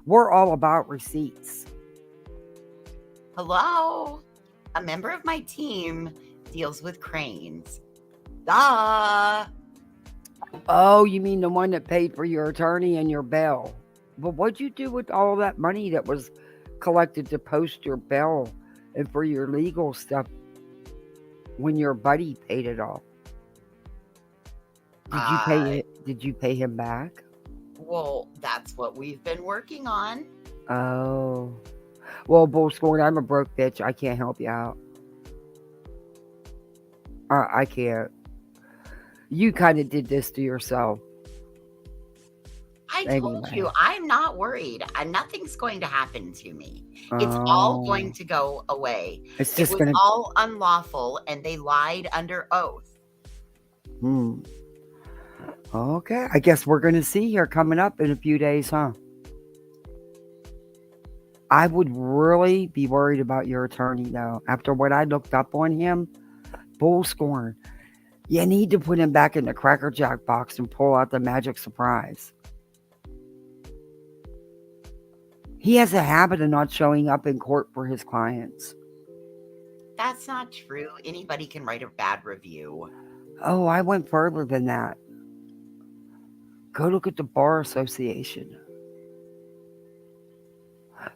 We're all about receipts. Hello? A member of my team deals with cranes. Duh. Oh, you mean the one that paid for your attorney and your bail? But what'd you do with all that money that was collected to post your bail and for your legal stuff when your buddy paid it off? Did you pay him back? Well, that's what we've been working on. Oh. Well, Bullhorn, I'm a broke bitch. I can't help you out. I can't. You kind of did this to yourself. I told Anyway. you, I'm not worried. Nothing's going to happen to me. It's all going to go away. It's It just was going to. all unlawful, and they lied under oath. Okay. I guess we're going to see her coming up in a few days, huh? I would really be worried about your attorney, though. After what I looked up on him, Bullhorn, you need to put him back in the Cracker Jack box and pull out the magic surprise. He has a habit of not showing up in court for his clients. That's not true. Anybody can write a bad review. Oh, I went further than that. Go look at the Bar Association.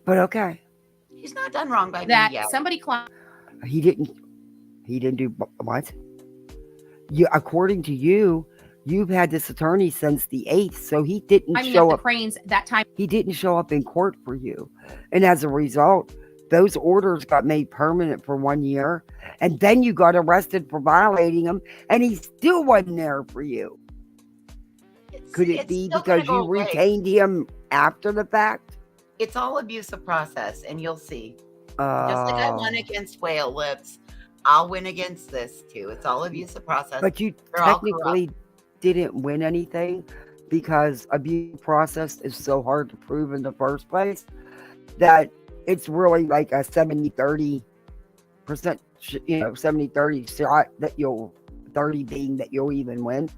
But okay. He's not done wrong by That me yet. somebody He didn't do what? You, according to you, you've had this attorney since the 8th, so he didn't show the up. cranes that time. He didn't show up in court for you. And as a result, those orders got made permanent for 1 year. And then you got arrested for violating them. And he still wasn't there for you. Could it be because you retained him after the fact? It's all abuse of process, and you'll see. Just like I won against Whale Lips, I'll win against this too. It's all abuse of process. But you They're all technically didn't win anything because abuse process is so hard to prove in the first place that it's really like a 70-30%, 70-30 shot that you'll, 30 being that you'll even win.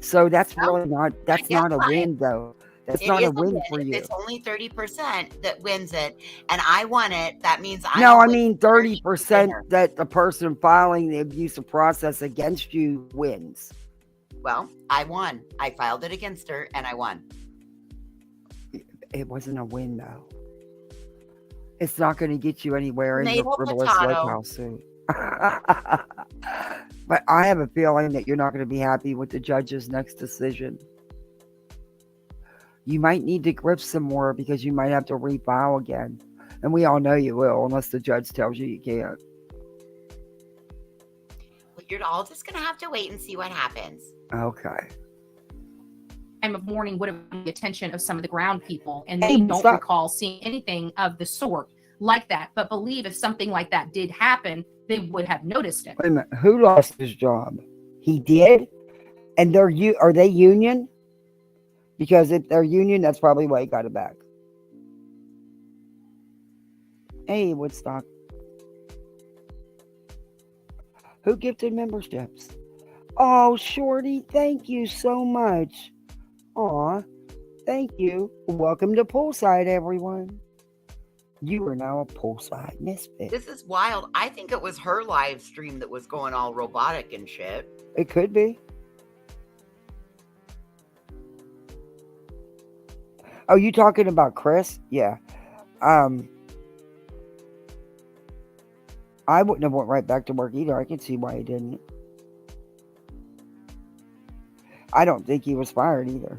So that's really not, that's not a win though. That's not a win for you. It's only 30% that wins it, and I won it. That means I mean 30% that the person filing the abusive process against you wins. Well, I won. I filed it against her, and I won. It wasn't a win, though. It's not going to get you anywhere in your frivolous lawsuit. But I have a feeling that you're not going to be happy with the judge's next decision. You might need to grift some more because you might have to refile again. And we all know you will, unless the judge tells you you can't. Well, you're all just going to have to wait and see what happens. Okay. Time of mourning would have been the attention of some of the ground people, and they don't recall seeing anything of the sort like that, but believe if something like that did happen, they would have noticed it. Wait a minute. Who lost his job? He did? And are they union? Because if they're union, that's probably why he got it back. Hey, Woodstock. Who gifted memberships? Oh, Shorty, thank you so much. Aw, thank you. Welcome to Poolside, everyone. You are now a Poolside misfit. This is wild. I think it was her live stream that was going all robotic and shit. It could be. Oh, you talking about Chris? Yeah. I wouldn't have went right back to work either. I can see why he didn't. I don't think he was fired either.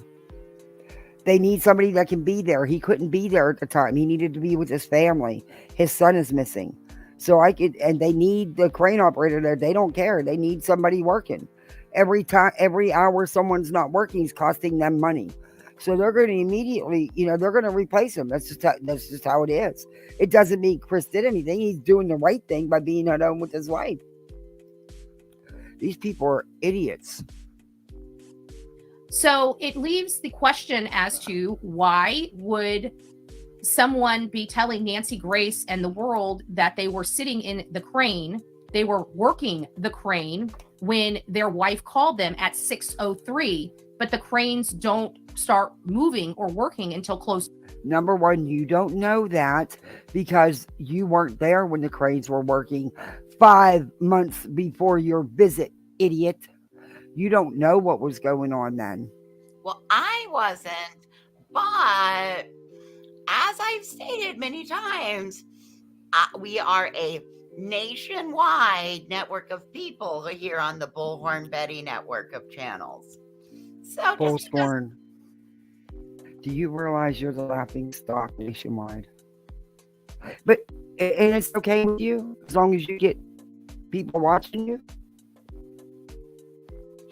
They need somebody that can be there. He couldn't be there at the time. He needed to be with his family. His son is missing. So and they need the crane operator there. They don't care. They need somebody working. Every hour someone's not working is costing them money. So they're going to immediately, they're going to replace him. That's just how it is. It doesn't mean Chris did anything. He's doing the right thing by being at home with his wife. These people are idiots. So it leaves the question as to why would someone be telling Nancy Grace and the world that they were sitting in the crane, they were working the crane when their wife called them at 6:03, but the cranes don't start moving or working until close. Number one, you don't know that because you weren't there when the cranes were working 5 months before your visit, idiot. You don't know what was going on then. Well, I wasn't, but as I've stated many times, we are a nationwide network of people here on the Bullhorn Betty network of channels. So Bullhorn. Do you realize you're the laughing stock nationwide? And it's okay with you as long as you get people watching you?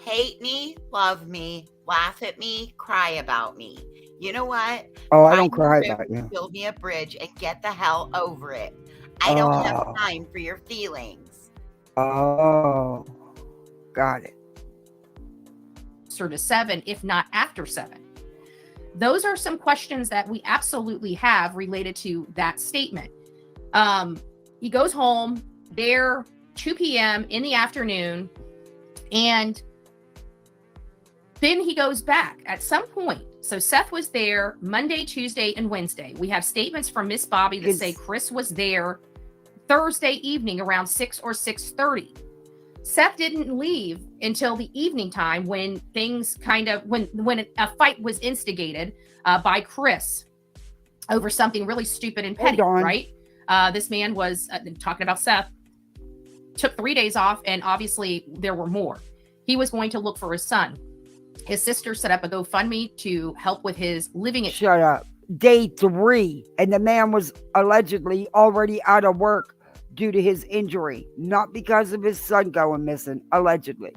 Hate me, love me, laugh at me, cry about me. You know what? Oh, I Find don't me a cry river, about you. build me a bridge, and get the hell over it. I don't have Oh, time for your feelings. oh, got it. Closer to 7, if not after 7? Those are some questions that we absolutely have related to that statement. He goes home there 2 p.m. in the afternoon, and then he goes back at some point. So Seth was there Monday, Tuesday, and Wednesday. We have statements from Miss Bobby that say Chris was there Thursday evening around 6 or 6:30. Seth didn't leave until the evening time when things when a fight was instigated by Chris over something really stupid and petty, right? This man was talking about Seth, took 3 days off, and obviously there were more. He was going to look for his son. His sister set up a GoFundMe to help with his living. Shut up. Day 3, and the man was allegedly already out of work due to his injury, not because of his son going missing, allegedly.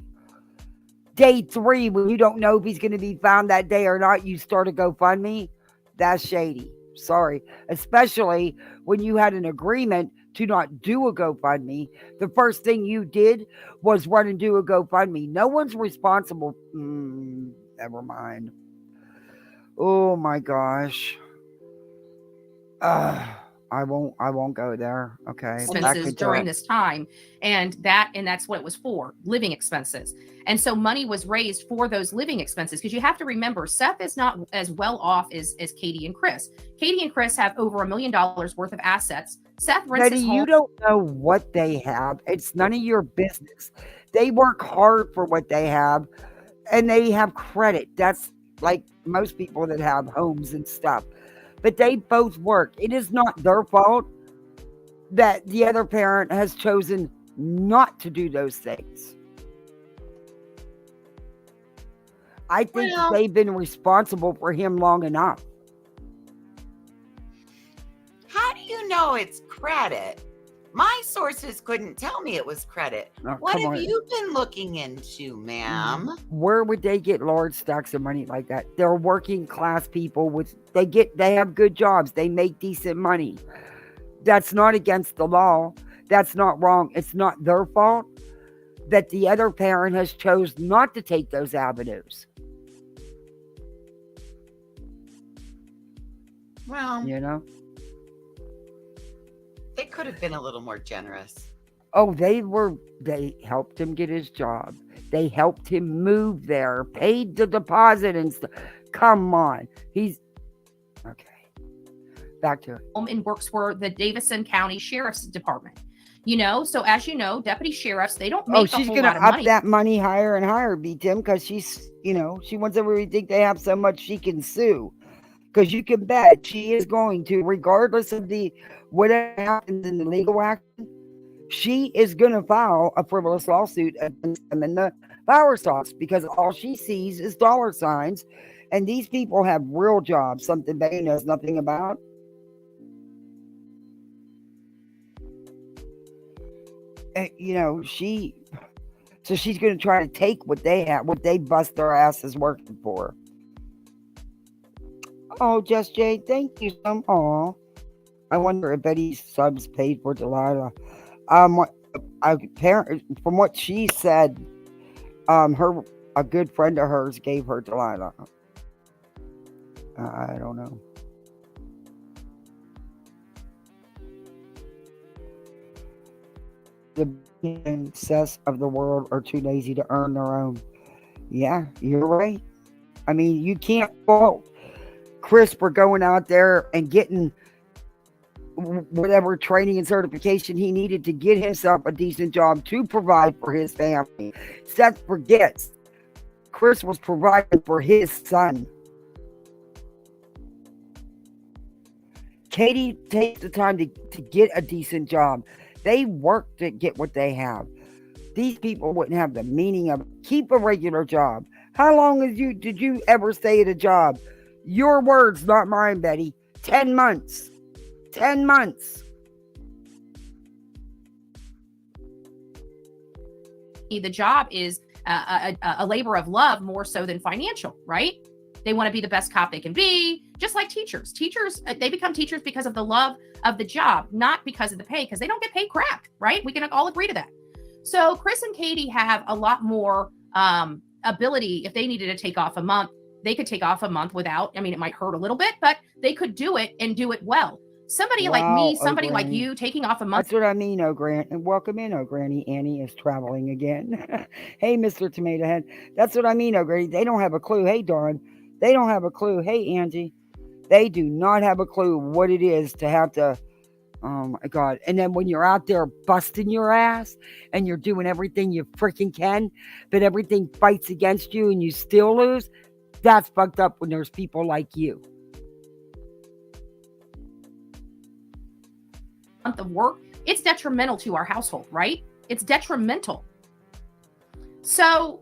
Day 3, when you don't know if he's going to be found that day or not, you start a GoFundMe. That's shady. Sorry. Especially when you had an agreement to not do a GoFundMe. The first thing you did was run and do a GoFundMe. No one's responsible. Never mind. Oh my gosh. I won't go there. Okay. Expenses during this time. And that's what it was for, living expenses. And so money was raised for those living expenses, because you have to remember, Seth is not as well off as Katie and Chris. Katie and Chris have over $1 million worth of assets. Seth rents his home. You don't know what they have. It's none of your business. They work hard for what they have, and they have credit. That's like most people that have homes and stuff. But they both work. It is not their fault that the other parent has chosen not to do those things. I think they've been responsible for him long enough. How do you know it's credit? My sources couldn't tell me it was credit. What have you been looking into, ma'am? Where would they get large stacks of money like that? They're working class people they have good jobs. They make decent money. That's not against the law. That's not wrong. It's not their fault that the other parent has chose not to take those avenues. Well, you know, they could have been a little more generous. Oh, they helped him get his job. They helped him move there, paid the deposit and stuff. Come on. He's okay. Back to it. And works for the Davison County Sheriff's Department. You know, so as you know, deputy sheriffs, they don't make she's going to up that money higher and higher, Tim, because she's, she wants everybody to think they have so much she can sue. Because you can bet she is going to, regardless of whatever happens in the legal action, she is going to file a frivolous lawsuit against them in the power stocks, because all she sees is dollar signs, and these people have real jobs, something Betty knows nothing about. And, so she's going to try to take what they have, what they bust their asses working for. Oh, Just Jay, thank you so much. I wonder if Betty's subs paid for Delilah. From what she said, a good friend of hers gave her Delilah. I don't know. The success of the world are too lazy to earn their own. Yeah, you're right. I mean, you can't fault Chris for going out there and getting whatever training and certification he needed to get himself a decent job to provide for his family. Seth forgets Chris was providing for his son. Katie takes the time to get a decent job. They work to get what they have. These people wouldn't have the meaning of keep a regular job. How long did you ever stay at a job? Your words, not mine, Betty. 10 months. 10 months. The job is a labor of love more so than financial, right? They want to be the best cop they can be, just like teachers. Teachers, they become teachers because of the love of the job, not because of the pay, because they don't get paid crap, right? We can all agree to that. So Chris and Katie have a lot more ability. If they needed to take off a month, they could take off a month without, I mean, it might hurt a little bit, but they could do it and do it well. Somebody like me, somebody like you taking off a month. That's what I mean, Granny. And welcome in, Granny. Annie is traveling again. Hey, Mr. Tomato Head. That's what I mean, Granny. They don't have a clue. Hey, Dawn. They don't have a clue. Hey, Angie. They do not have a clue what it is to have to, oh my God. And then when you're out there busting your ass and you're doing everything you freaking can, but everything fights against you and you still lose, that's fucked up when there's people like you. Month of work, it's detrimental to our household, right? It's detrimental. So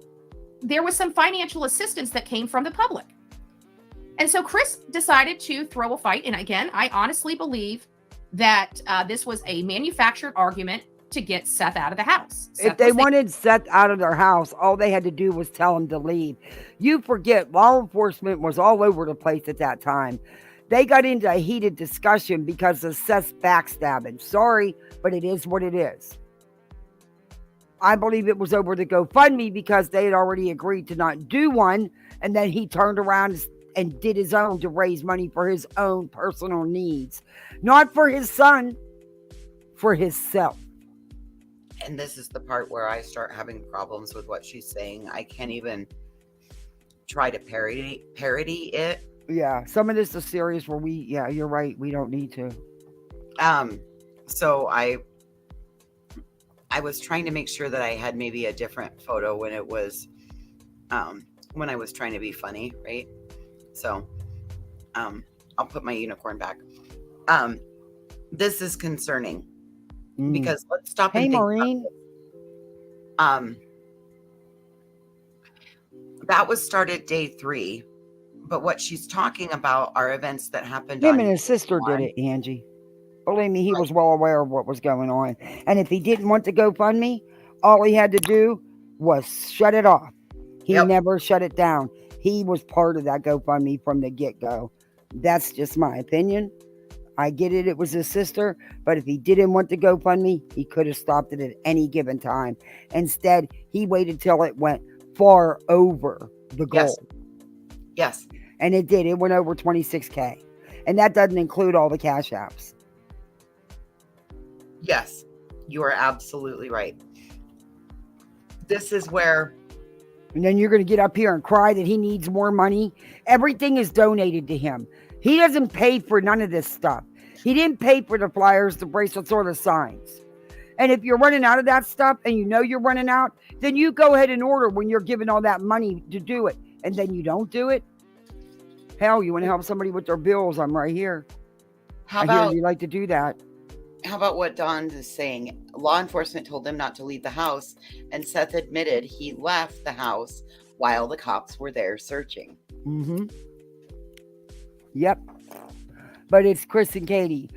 there was some financial assistance that came from the public. And so Chris decided to throw a fight. And again, I honestly believe that this was a manufactured argument to get Seth out of the house. If they wanted Seth out of their house, all they had to do was tell him to leave. You forget, law enforcement was all over the place at that time. They got into a heated discussion because of Seth's backstabbing. Sorry, but it is what it is. I believe it was over the GoFundMe because they had already agreed to not do one. And then he turned around and did his own to raise money for his own personal needs. Not for his son, for himself. And this is the part where I start having problems with what she's saying. I can't even try to parody it. Yeah, some of this is serious where you're right. We don't need to. So I was trying to make sure that I had maybe a different photo when it was, when I was trying to be funny, right? So, I'll put my unicorn back. This is concerning because let's stop and think. Hey, Maureen. That was started day 3. But what she's talking about are events that happened. Him and his sister did it, Angie. Believe me, he was well aware of what was going on. And if he didn't want to GoFundMe, all he had to do was shut it off. He never shut it down. He was part of that GoFundMe from the get-go. That's just my opinion. I get it. It was his sister. But if he didn't want to GoFundMe, he could have stopped it at any given time. Instead, he waited till it went far over the goal. Yes. And it did. It went over $26,000. And that doesn't include all the cash apps. Yes, you are absolutely right. This is where... And then you're going to get up here and cry that he needs more money. Everything is donated to him. He doesn't pay for none of this stuff. He didn't pay for the flyers, the bracelets, or the signs. And if you're running out of that stuff and you know you're running out, then you go ahead and order when you're given all that money to do it. And then you don't do it. Hell, you want to help somebody with their bills? I'm right here. I hear you like to do that. How about what Dawn is saying? Law enforcement told him not to leave the house, and Seth admitted he left the house while the cops were there searching. Mm-hmm. Yep. But it's Chris and Katie.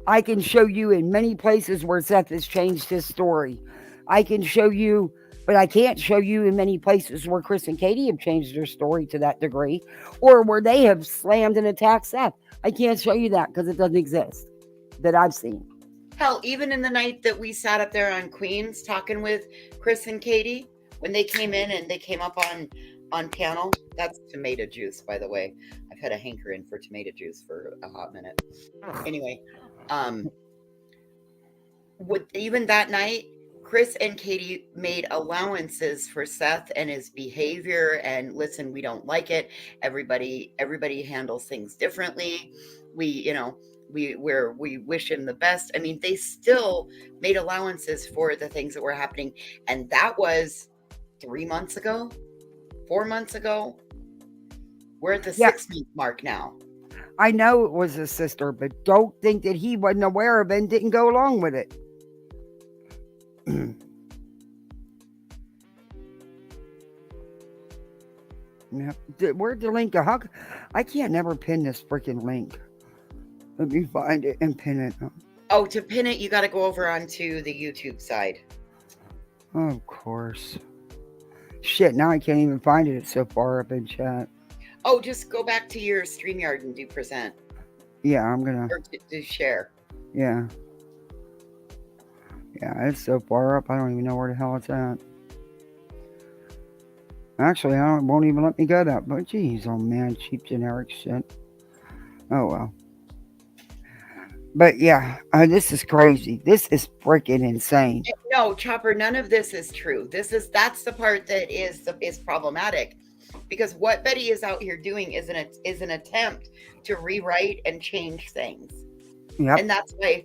I can show you in many places where Seth has changed his story. I can show you, but I can't show you in many places where Chris and Katie have changed their story to that degree, or where they have slammed and attacked Seth. I can't show you that because it doesn't exist that I've seen. Hell, even in the night that we sat up there on Queens talking with Chris and Katie, when they came in and they came up on panel, that's tomato juice, by the way. I've had a hankering for tomato juice for a hot minute. Anyway, even that night, Chris and Katie made allowances for Seth and his behavior. And listen, we don't like it. Everybody handles things differently. We wish him the best. I mean, they still made allowances for the things that were happening. And that was 3 months ago, 4 months ago. We're at the 6-month mark now. I know it was his sister, but don't think that he wasn't aware of it and didn't go along with it. Where'd the link go? I can't never pin this freaking link. Let me find it and pin it. Oh, to pin it, you got to go over onto the YouTube side. Of course. Shit, now I can't even find it. It's so far up in chat. Oh, just go back to your StreamYard and do present Yeah, I'm gonna. or do share. Yeah. Yeah, it's so far up. I don't even know where the hell it's at. Actually, it won't even let me go that. But geez, oh man, cheap generic shit. Oh well. But yeah, this is crazy. This is freaking insane. No, Chopper, none of this is true. That's the part that is problematic, because what Betty is out here doing is an attempt to rewrite and change things. Yep. And that's why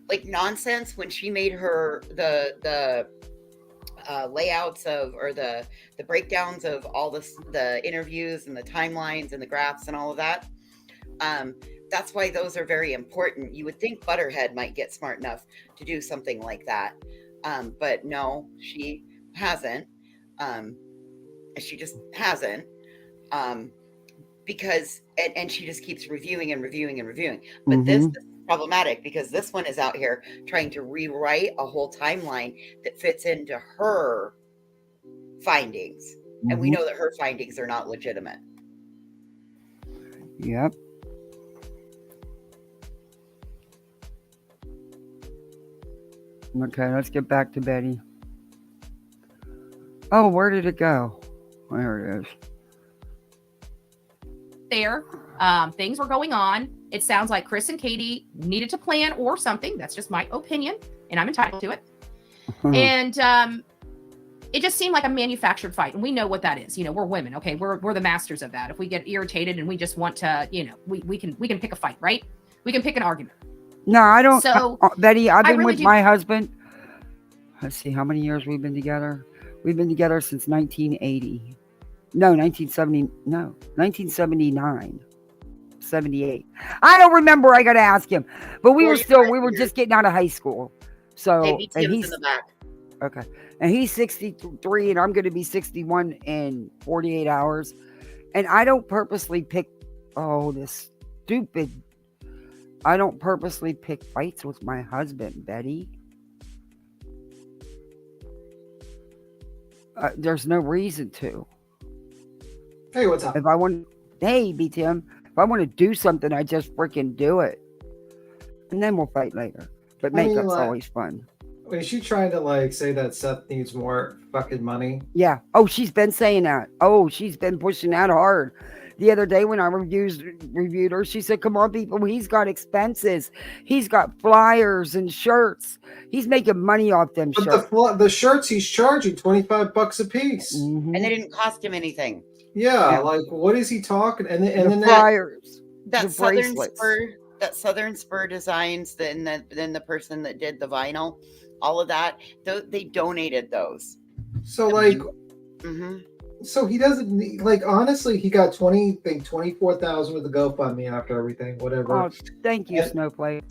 like Nonsense, when she made her the layouts of, or the breakdowns of all the interviews and the timelines and the graphs and all of that, that's why those are very important. You would think Butterhead might get smart enough to do something like that, but no, she hasn't. She just hasn't, because and she just keeps reviewing and reviewing and reviewing. But this is problematic, because this one is out here trying to rewrite a whole timeline that fits into her findings, and we know that her findings are not legitimate. Yep. Okay, let's get back to Betty. Oh, where did it go? There it is. There, things were going on. It sounds like Chris and Katie needed to plan or something. That's just my opinion, and I'm entitled to it. And it just seemed like a manufactured fight, and we know what that is. You know, we're women, okay? We're the masters of that. If we get irritated and we just want to, you know, we can pick a fight, right? We can pick an argument. No, I don't. So, Betty, I've been really with my husband. Let's see, how many years we've been together? We've been together since 1980. No, 1970. No, 1979. 78. I don't remember. I got to ask him. But we were just getting out of high school. So, Hey, BTM's in the back. Okay. And he's 63 and I'm going to be 61 in 48 hours. And I don't purposely pick, this stupid. I don't purposely pick fights with my husband, Betty. There's no reason to. Hey, what's up? Hey, BTM, if I want to do something, I just freaking do it. And then we'll fight later. But makeup's always fun. Is she trying to say that Seth needs more fucking money? Yeah. Oh, she's been saying that. Oh, she's been pushing that hard. The other day when I reviewed her, she said, come on, people, he's got expenses. He's got flyers and shirts. He's making money off them shirts. The shirts he's charging $25 a piece. And they didn't cost him anything. Yeah, what is he talking? And the flyers. That Southern Spur designs, then the person that did the vinyl, all of that, they donated those. So so he doesn't need, honestly, he got 24,000 with the GoFundMe after everything, whatever. Oh, thank you, Snowflake.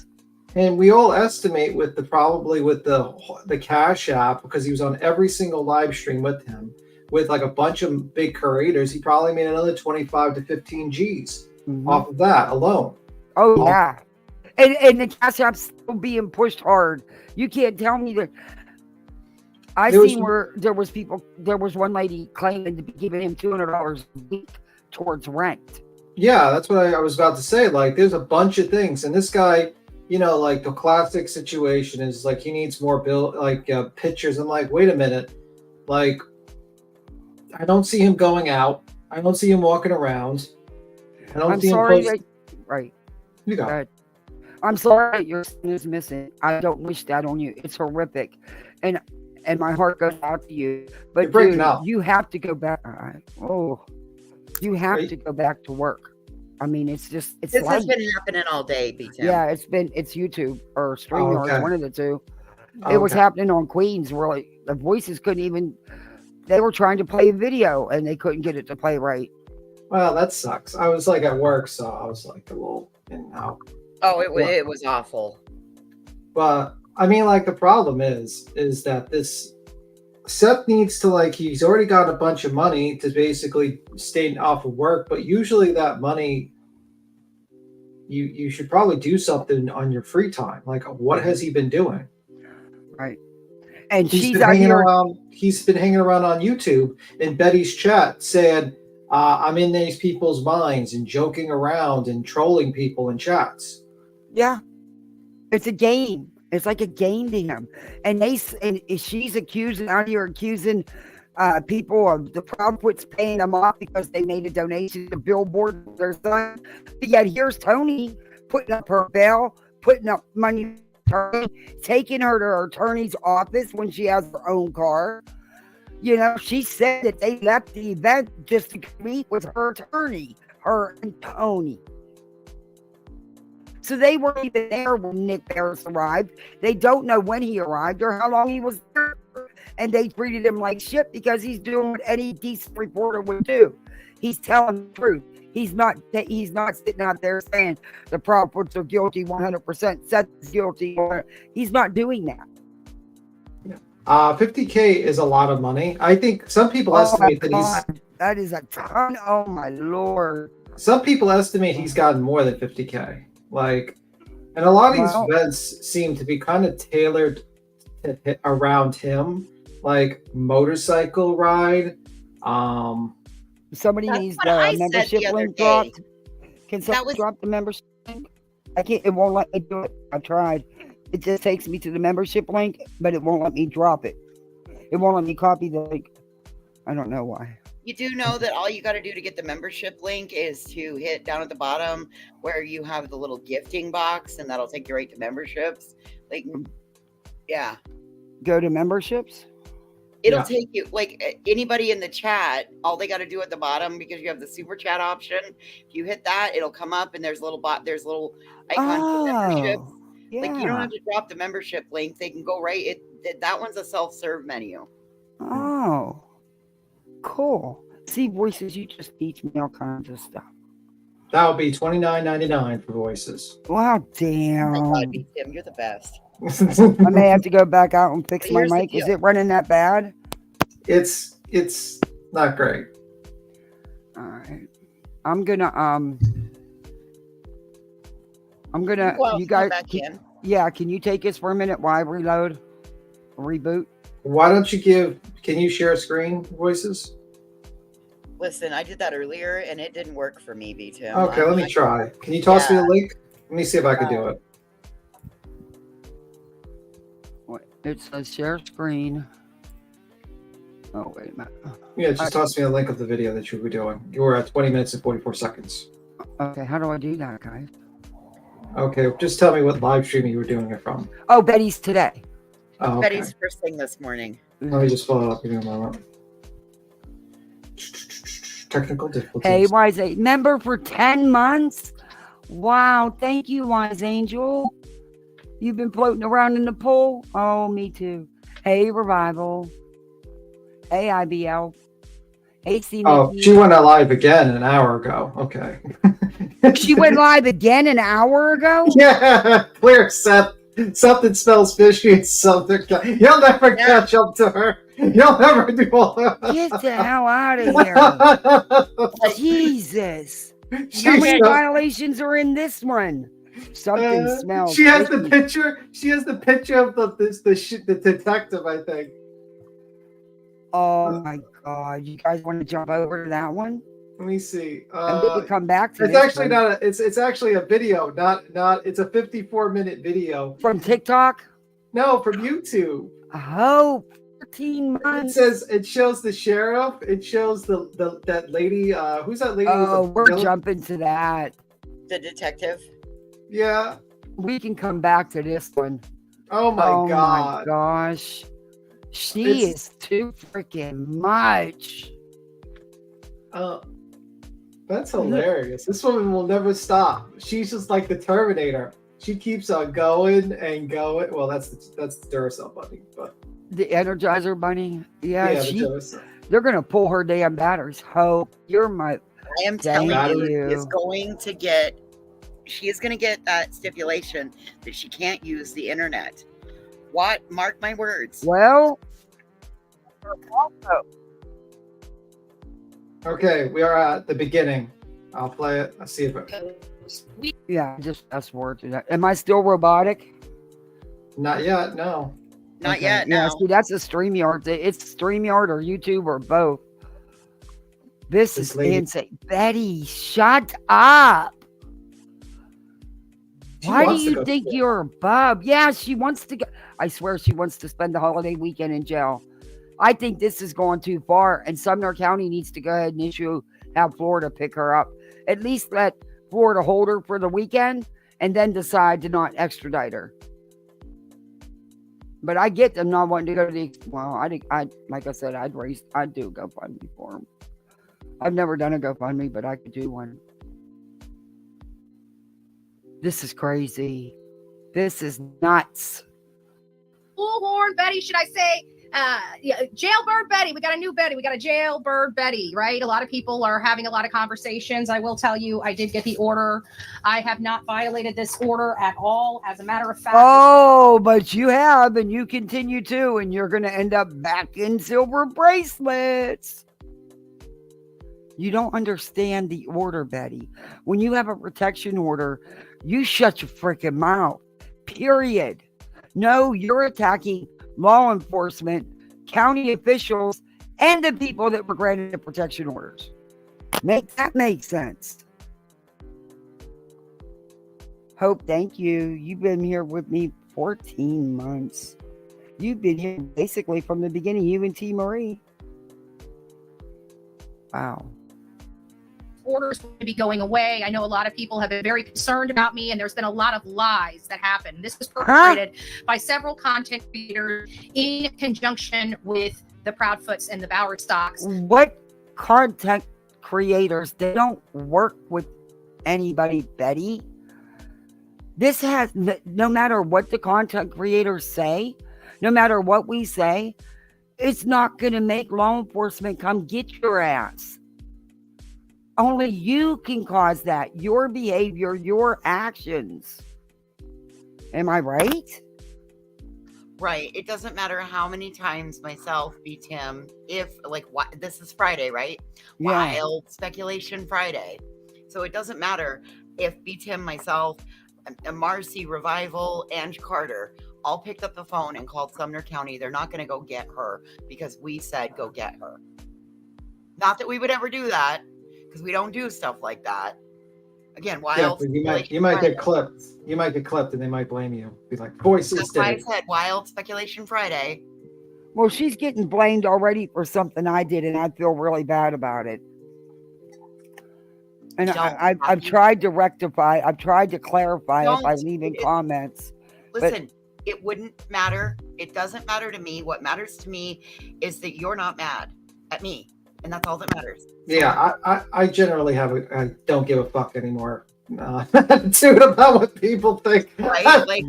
And we all estimate with the Cash App, because he was on every single live stream with him, with a bunch of big creators, he probably made another 25 to 15 G's off of that alone. Oh yeah, and the Cash App's still being pushed hard. You can't tell me that. Where there was one lady claiming to be giving him $200 a week towards rent. Yeah, that's what I was about to say. There's a bunch of things, and this guy, the classic situation is he needs more pictures. I'm like, wait a minute, I don't see him going out. I don't see him walking around. I'm sorry. Right. You go. Ahead. I'm sorry that your son is missing. I don't wish that on you. It's horrific, and my heart goes out to you. But dude, you have to go back. You have to go back to work. I mean, this has been happening all day, BTM. Yeah, it's YouTube or StreamYard, one of the two. It was happening on Queens where the voices couldn't even. They were trying to play a video and they couldn't get it to play right. Well, that sucks. I was at work, so I was a little in and out. Oh, it was awful. But I mean, the problem is that this Seth needs to he's already got a bunch of money to basically stay off of work, but usually that money you should probably do something on your free time. What has he been doing? Right. And He's she's been out hanging here. around. He's been hanging around on YouTube in Betty's chat, saying, "I'm in these people's minds and joking around and trolling people in chats." Yeah, it's a game. It's like a game to him. And she's accusing out here accusing people of the Proudfoots paying them off because they made a donation to Billboard for their son. But yet here's Tony putting up her bail, putting up money for her attorney, taking her to her attorney's office when she has her own car. You know, she said that they left the event just to meet with her attorney, her and Tony. So they weren't even there when Nick Barris arrived. They don't know when he arrived or how long he was there. And they treated him like shit because he's doing what any decent reporter would do. He's telling the truth. He's not sitting out there saying the Proudfoots are guilty 100%, Seth's guilty. He's not doing that. $50K is a lot of money. I think some people estimate that is a ton. Oh my Lord. Some people estimate he's gotten more than 50K. Like, and a lot of these events seem to be kind of tailored around him, like motorcycle ride. Somebody needs the membership link dropped. Can someone drop the membership link? I can't. It won't let me do it. I tried. It just takes me to the membership link, but it won't let me drop it. It won't let me copy the link. I don't know why. You do know that all you got to do to get the membership link is to hit down at the bottom where you have the little gifting box, and that'll take you right to memberships. Like, yeah. Go to memberships? It'll take you, like anybody in the chat, all they got to do at the bottom, because you have the super chat option. If you hit that, it'll come up and there's little icons for memberships. Yeah. Like, you don't have to drop the membership link. They can go right. That one's a self-serve menu. Oh. Cool. See, Voices, you just teach me all kinds of stuff. That would be $29.99 for Voices. Wow, damn. Oh my God, Tim, you're the best. I may have to go back out and fix my mic. Is it running that bad? It's not great. All right. I'm gonna you guys can you take this for a minute while I reload? Reboot? Why don't you can you share a screen, Voices? Listen, I did that earlier and it didn't work for me, Tim. Okay, let me try. Can you toss me the link? Let me see if I can do it. It says share screen. Oh, wait a minute. Yeah, just toss me a link of the video that you were doing. You were at 20 minutes and 44 seconds. Okay, how do I do that, guys? Okay, just tell me what live stream you were doing it from. Oh, Betty's today. Oh, okay. Betty's first thing this morning. Let me just pull it up. Give me a moment. Technical difficulties. Hey, Wise member for 10 months. Wow, thank you, Wise Angel. You've been floating around in the pool? Oh, me too. Hey, Revival. Hey, IBL. Hey, C. Oh, she went live again an hour ago. Okay. She went live again an hour ago? Yeah, clear, Seth. Something smells fishy. It's something. You'll never catch up to her. You'll never do all that. Get the hell out of here. Jesus. How many violations are in this one? Something smells. She has the picture. She has the picture of the detective, I think. Oh my God! You guys want to jump over to that one? Let me see. And we can come back to it's this actually one. not. It's actually a video. Not. It's a 54-minute video from TikTok. No, from YouTube. Oh, 14 months. It shows the sheriff. It shows that lady. Who's that lady? Oh, we're jumping to that. The detective. Yeah. We can come back to this one. Oh my God. Oh my gosh. She is too freaking much. That's hilarious. This woman will never stop. She's just like the Terminator. She keeps on going and going. Well, that's the Duracell bunny, but the Energizer bunny. Yeah, the they're gonna pull her damn batteries. Hope you're my. I am telling you, she is going to get that stipulation that she can't use the internet. What? Mark my words. Well, okay, we are at the beginning. I'll play it. I'll see if it. Yeah, just fast forward to that. Am I still robotic? Not yet. No. Not Okay. yet. Yeah, No. see, that's a StreamYard. It's StreamYard or YouTube or both. This This is lady- insane. Betty, shut up. She Why do wants to you go think to jail. you're a bub? Yeah, she wants to go. I swear she wants to spend the holiday weekend in jail. I think this is going too far, and Sumner County needs to go ahead and have Florida pick her up. At least let Florida hold her for the weekend and then decide to not extradite her. But I get them not wanting to go to the. Well, I like I said, I'd do a GoFundMe for them. I've never done a GoFundMe, but I could do one. This is crazy. This is nuts. Bullhorn Betty, should I say? Yeah, jailbird Betty. We got a new Betty. We got a jailbird Betty, right? A lot of people are having a lot of conversations. I will tell you, I did get the order. I have not violated this order at all. As a matter of fact, Oh, but you have, and you continue to, and you're going to end up back in silver bracelets. You don't understand the order, Betty. When you have a protection order, you shut your freaking mouth. Period. No, you're attacking law enforcement, county officials, and the people that were granted the protection orders. Make that make sense. Hope, thank you. You've been here with me 14 months. You've been here basically from the beginning, you and T. Marie. Wow. orders going to be going away. I know a lot of people have been very concerned about me, and there's been a lot of lies that happen. This was perpetrated by several content creators in conjunction with the Proudfoots and the Bower Stocks. What content creators? They don't work with anybody, Betty. This has, no matter what the content creators say, no matter what we say, it's not going to make law enforcement come get your ass. Only you can cause that. Your behavior, your actions. Am I right? Right. It doesn't matter how many times myself beat him. If this is Friday, right? Yeah. Wild Speculation Friday. So it doesn't matter if beat him, myself, Marcy, Revival, and Carter all picked up the phone and called Sumner County. They're not going to go get her because we said go get her. Not that we would ever do that, because we don't do stuff like that. Again, Wild. Yeah, but you might get clipped. You might get clipped, and they might blame you. Be like, voices That's did why I it. said Wild Speculation Friday. Well, she's getting blamed already for something I did, and I feel really bad about it. And I've tried to rectify. I've tried to clarify if I leave in comments. Listen, it wouldn't matter. It doesn't matter to me. What matters to me is that you're not mad at me. And that's all that matters. Yeah, I generally I don't give a fuck anymore. Attitude about what people think. Right? Like,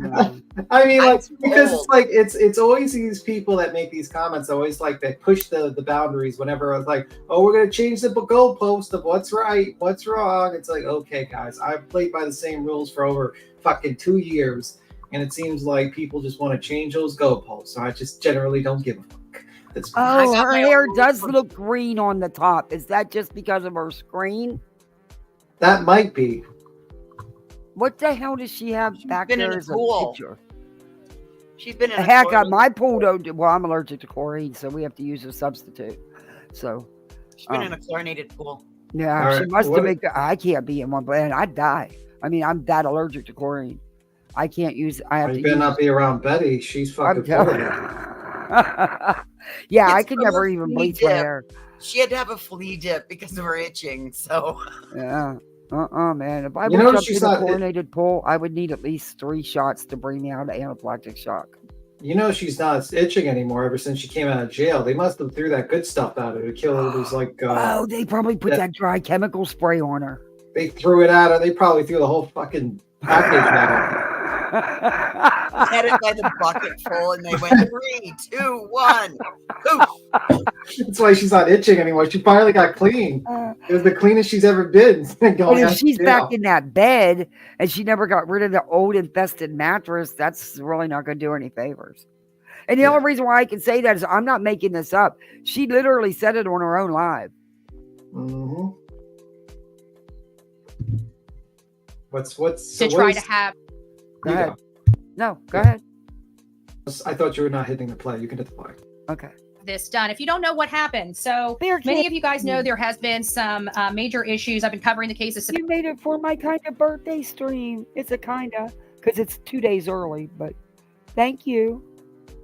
I mean, like, I'm because old. it's always these people that make these comments. Always like they push the boundaries. Whenever I was like, oh, we're gonna change the goalpost of what's right, what's wrong. It's like, okay, guys, I've played by the same rules for over fucking 2 years, and it seems like people just want to change those goalposts. So I just generally don't give a fuck. Oh, her hair does look green on the top. Is that just because of her screen? That might be. What the hell does she have back been in there a as a pool. picture? She's been in a Heck, chlorine- my pool don't. Well, I'm allergic to chlorine, so we have to use a substitute. So, She's been in a chlorinated pool. yeah, All she right, must what- have made. I can't be in one, but I'd die. I mean, I'm that allergic to chlorine. I can't use. I have You to better use. not be around Betty. She's fucking. Yeah, I It's could from never her even flea bleach my dip. hair. She had to have a flea dip because of her itching. So Yeah. Man. If I You went know, up she's in a not- chlorinated pool, I would need at least 3 shots to bring me out of anaphylactic shock. You know she's not itching anymore ever since she came out of jail. They must have threw that good stuff out of her to kill all those Oh, they probably put that dry chemical spray on her. They threw it at her. They probably threw the whole fucking package at her. had it by the bucket full, and they went 3, 2, 1. Poof. That's why she's not itching anymore. She finally got clean. It was the cleanest she's ever been. But Going if out she's to jail. back in that bed and she never got rid of the old infested mattress, that's really not going to do any favors. And the only reason why I can say that is I'm not making this up. She literally said it on her own live. Mm-hmm. What's To try to have. Go ahead. No, go ahead. I thought you were not hitting the play. You can hit the play. Okay. This done. If you don't know what happened, so Bear many King. of you guys know there has been some major issues. I've been covering the case of You made it for my kind of birthday stream. It's a kind of, because it's 2 days early, but thank you.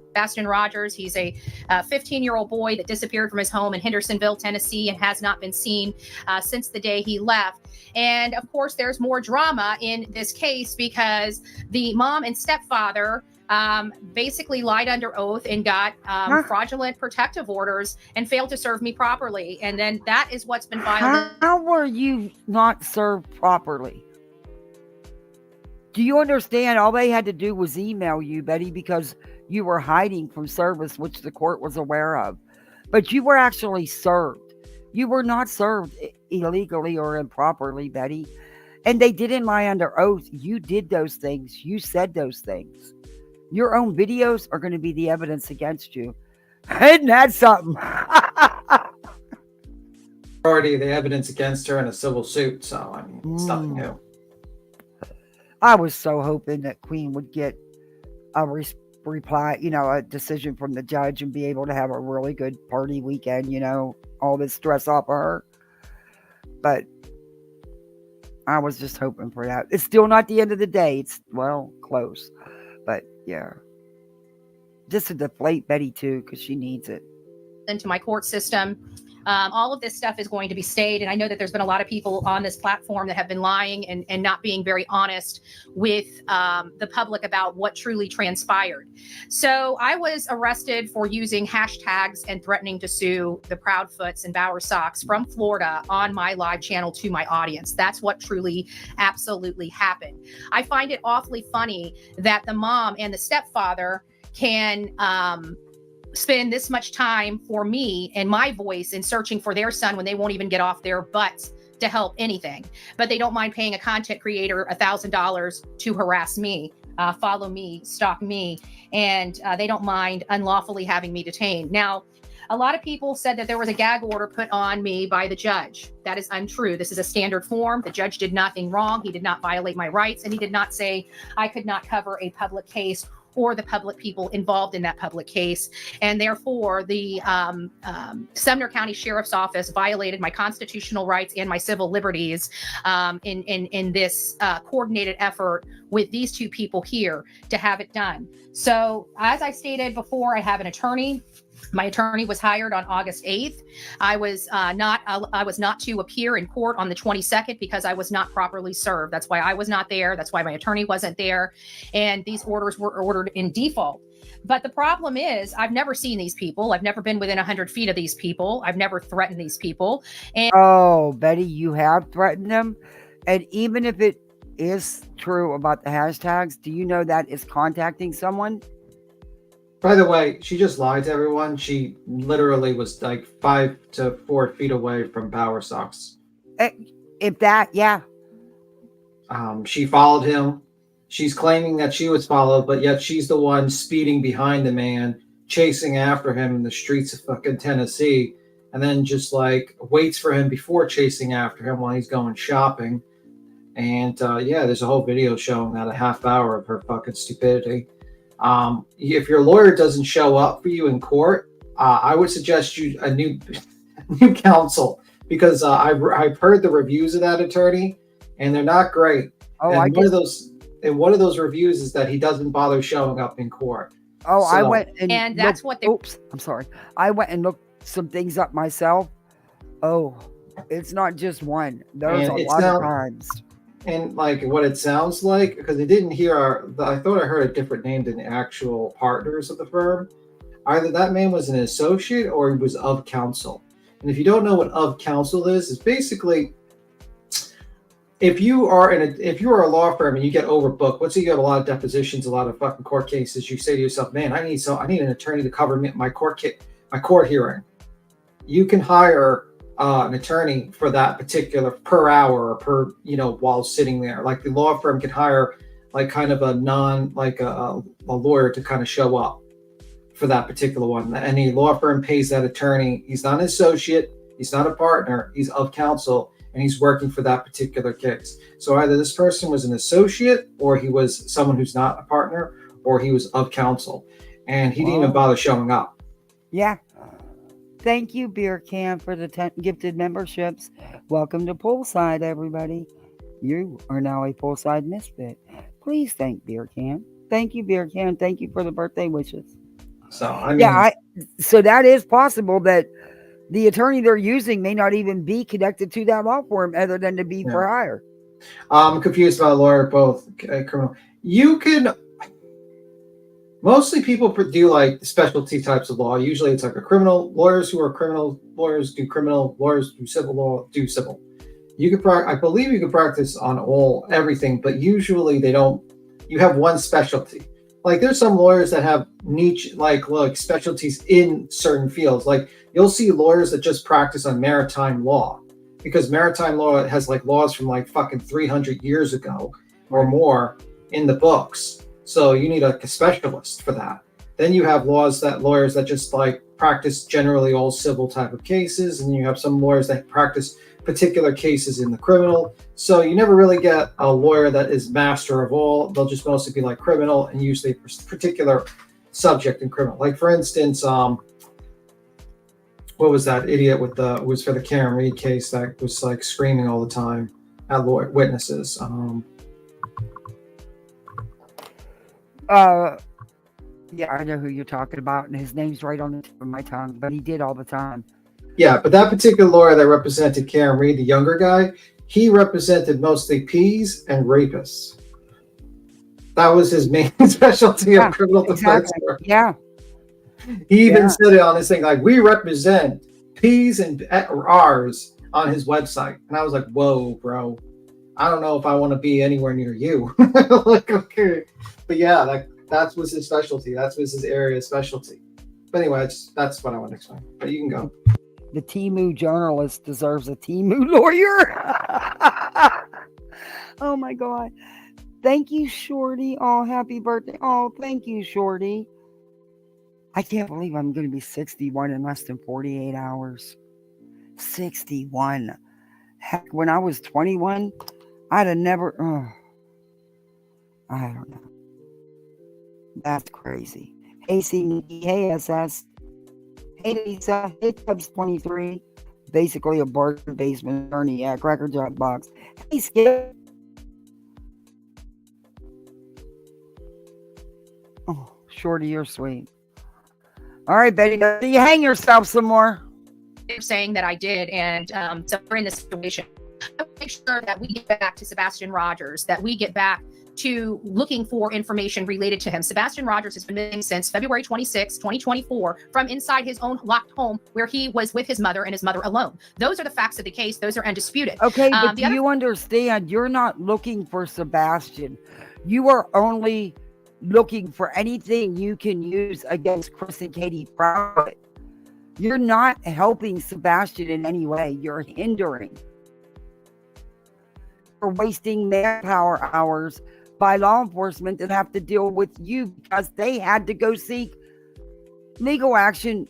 Sebastian Rogers. He's a 15-year-old boy that disappeared from his home in Hendersonville, Tennessee, and has not been seen since the day he left. And of course, there's more drama in this case because the mom and stepfather basically lied under oath and got fraudulent protective orders and failed to serve me properly. And then that is what's been filed. How were you not served properly? Do you understand? All they had to do was email you, Betty, because you were hiding from service, which the court was aware of. But you were actually served. You were not served illegally or improperly, Betty. And they didn't lie under oath. You did those things. You said those things. Your own videos are going to be the evidence against you. Isn't that something? Already the evidence against her in a civil suit, so I mean, it's nothing new. I was so hoping that Queen would get a reply, a decision from the judge and be able to have a really good party weekend, all this stress off of her. But I was just hoping for that. It's still not the end of the day. It's, well, close. But yeah. Just to deflate Betty too, because she needs it. Into my court system. All of this stuff is going to be stayed. And I know that there's been a lot of people on this platform that have been lying and not being very honest with the public about what truly transpired. So I was arrested for using hashtags and threatening to sue the Proudfoots and Bowersox from Florida on my live channel to my audience. That's what truly, absolutely happened. I find it awfully funny that the mom and the stepfather can spend this much time for me and my voice in searching for their son when they won't even get off their butts to help anything. But they don't mind paying a content creator $1,000 to harass me, follow me, stalk me, and they don't mind unlawfully having me detained. Now, a lot of people said that there was a gag order put on me by the judge. That is untrue. This is a standard form. The judge did nothing wrong. He did not violate my rights, and he did not say I could not cover a public case or the public people involved in that public case. And therefore, the Sumner County Sheriff's Office violated my constitutional rights and my civil liberties in this coordinated effort with these two people here to have it done. So as I stated before, I have an attorney. My attorney was hired on August 8th. I was not to appear in court on the 22nd because I was not properly served. That's why I was not there. That's why my attorney wasn't there. And these orders were ordered in default. But the problem is I've never seen these people. I've never been within 100 feet of these people. I've never threatened these people. And oh, Betty, you have threatened them. And even if it is true about the hashtags, do you know that is contacting someone? By the way, she just lied to everyone. She literally was like 5 to 4 feet away from Bowersox. If that, yeah. She followed him. She's claiming that she was followed, but yet she's the one speeding behind the man, chasing after him in the streets of fucking Tennessee, and then just like waits for him before chasing after him while he's going shopping. And yeah, there's a whole video showing that, a half hour of her fucking stupidity. If your lawyer doesn't show up for you in court, I would suggest you a new counsel, because I've heard the reviews of that attorney, and they're not great. Oh, and one of those reviews is that he doesn't bother showing up in court. Oh, so, I went and that's what they. Oops, I'm sorry. I went and looked some things up myself. Oh, it's not just one. There's a lot of times. And like what it sounds like, because I didn't hear I thought I heard a different name than the actual partners of the firm. Either that man was an associate or he was of counsel. And if you don't know what of counsel is, it's basically if you are a law firm and you get overbooked, let's say you have a lot of depositions, a lot of fucking court cases, you say to yourself, man, I need an attorney to cover my court hearing. You can hire an attorney for that particular per hour or per, while sitting there. Like the law firm can hire like kind of a lawyer to kind of show up for that particular one. And the law firm pays that attorney. He's not an associate. He's not a partner. He's of counsel, and he's working for that particular case. So either this person was an associate, or he was someone who's not a partner, or he was of counsel. and he didn't even Wow. bother showing up. Yeah. Thank you, Beer Can, for the 10 gifted memberships. Welcome to Poolside, everybody. You are now a Poolside misfit. Please thank Beer Can. Thank you, Beer Can. Thank you for the birthday wishes. So I mean, Yeah, so that is possible that the attorney they're using may not even be connected to that law firm other than to be for hire. I'm confused about lawyer, both criminal. You can. Mostly people do like specialty types of law. Usually it's like a criminal. Lawyers who are criminal lawyers do criminal. Lawyers do civil law do civil. You could I believe you could practice on everything, but usually they don't. You have one specialty. Like there's some lawyers that have niche like specialties in certain fields. Like you'll see lawyers that just practice on maritime law because maritime law has like laws from like fucking 300 years ago or more in the books. So you need a specialist for that. Then you have lawyers that just like practice generally all civil type of cases, and you have some lawyers that practice particular cases in the criminal. So you never really get a lawyer that is master of all. They'll just mostly be like criminal and usually a particular subject in criminal. Like for instance, what was that idiot with it was for the Karen Reed case that was like screaming all the time at witnesses. Yeah, I know who you're talking about, and his name's right on the tip of my tongue, but he did all the time. Yeah, but that particular lawyer that represented Karen Reed, the younger guy, he represented mostly P's and rapists. That was his main specialty of criminal defense work. Yeah. He even said it on his thing, like, we represent P's and R's on his website. And I was like, whoa, bro. I don't know if I want to be anywhere near you. Like, okay. But yeah, that was his specialty. That was his area of specialty. But anyway, that's what I want to explain. But you can go. The Temu journalist deserves a Temu lawyer. Oh my God. Thank you, Shorty. Oh, happy birthday. Oh, thank you, Shorty. I can't believe I'm going to be 61 in less than 48 hours. 61. Heck, when I was 21, I'd have never. I don't know. That's crazy. Hey, C. Hey, SS. Hey, Lisa. Hey, Tubbs 23. Basically a bargain basement attorney. Yeah, Cracker Jack Box. Hey, Skip. Oh, Shorty, you're sweet. All right, Betty, you hang yourself some more. They're saying that I did, and so we're in this situation. I want to make sure that we get back to Sebastian Rogers, that we get back to looking for information related to him. Sebastian Rogers has been missing since February 26, 2024, from inside his own locked home where he was with his mother and his mother alone. Those are the facts of the case. Those are undisputed. Okay, but do you understand? You're not looking for Sebastian. You are only looking for anything you can use against Chris and Katie Prowett. You're not helping Sebastian in any way. You're hindering. You're wasting manpower hours by law enforcement that have to deal with you because they had to go seek legal action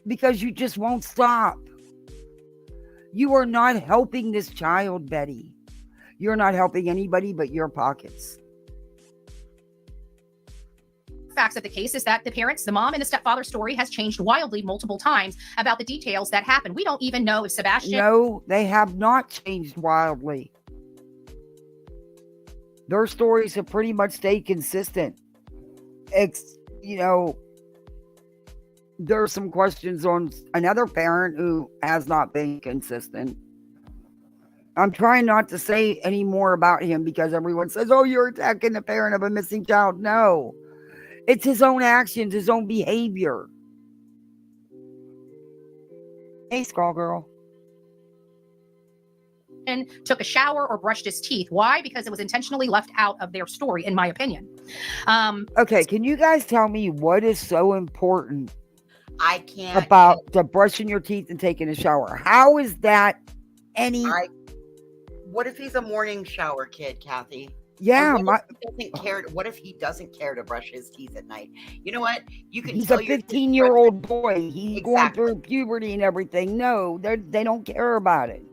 because you just won't stop. You are not helping this child, Betty. You're not helping anybody but your pockets. Facts of the case is that the parents, the mom and the stepfather story has changed wildly multiple times about the details that happened. We don't even know if Sebastian... No, they have not changed wildly. Their stories have pretty much stayed consistent. There are some questions on another parent who has not been consistent. I'm trying not to say any more about him because everyone says, oh, you're attacking the parent of a missing child. No. It's his own actions, his own behavior. Hey, Skull Girl. And took a shower or brushed his teeth. Why? Because it was intentionally left out of their story, in my opinion. Okay, can you guys tell me what is so important I can't about the brushing your teeth and taking a shower? How is that any? What if he's a morning shower kid, Kathy? Yeah, what if he doesn't care to brush his teeth at night? You know what? He's a 15-year-old boy. He's going through puberty and everything. No, they don't care about it.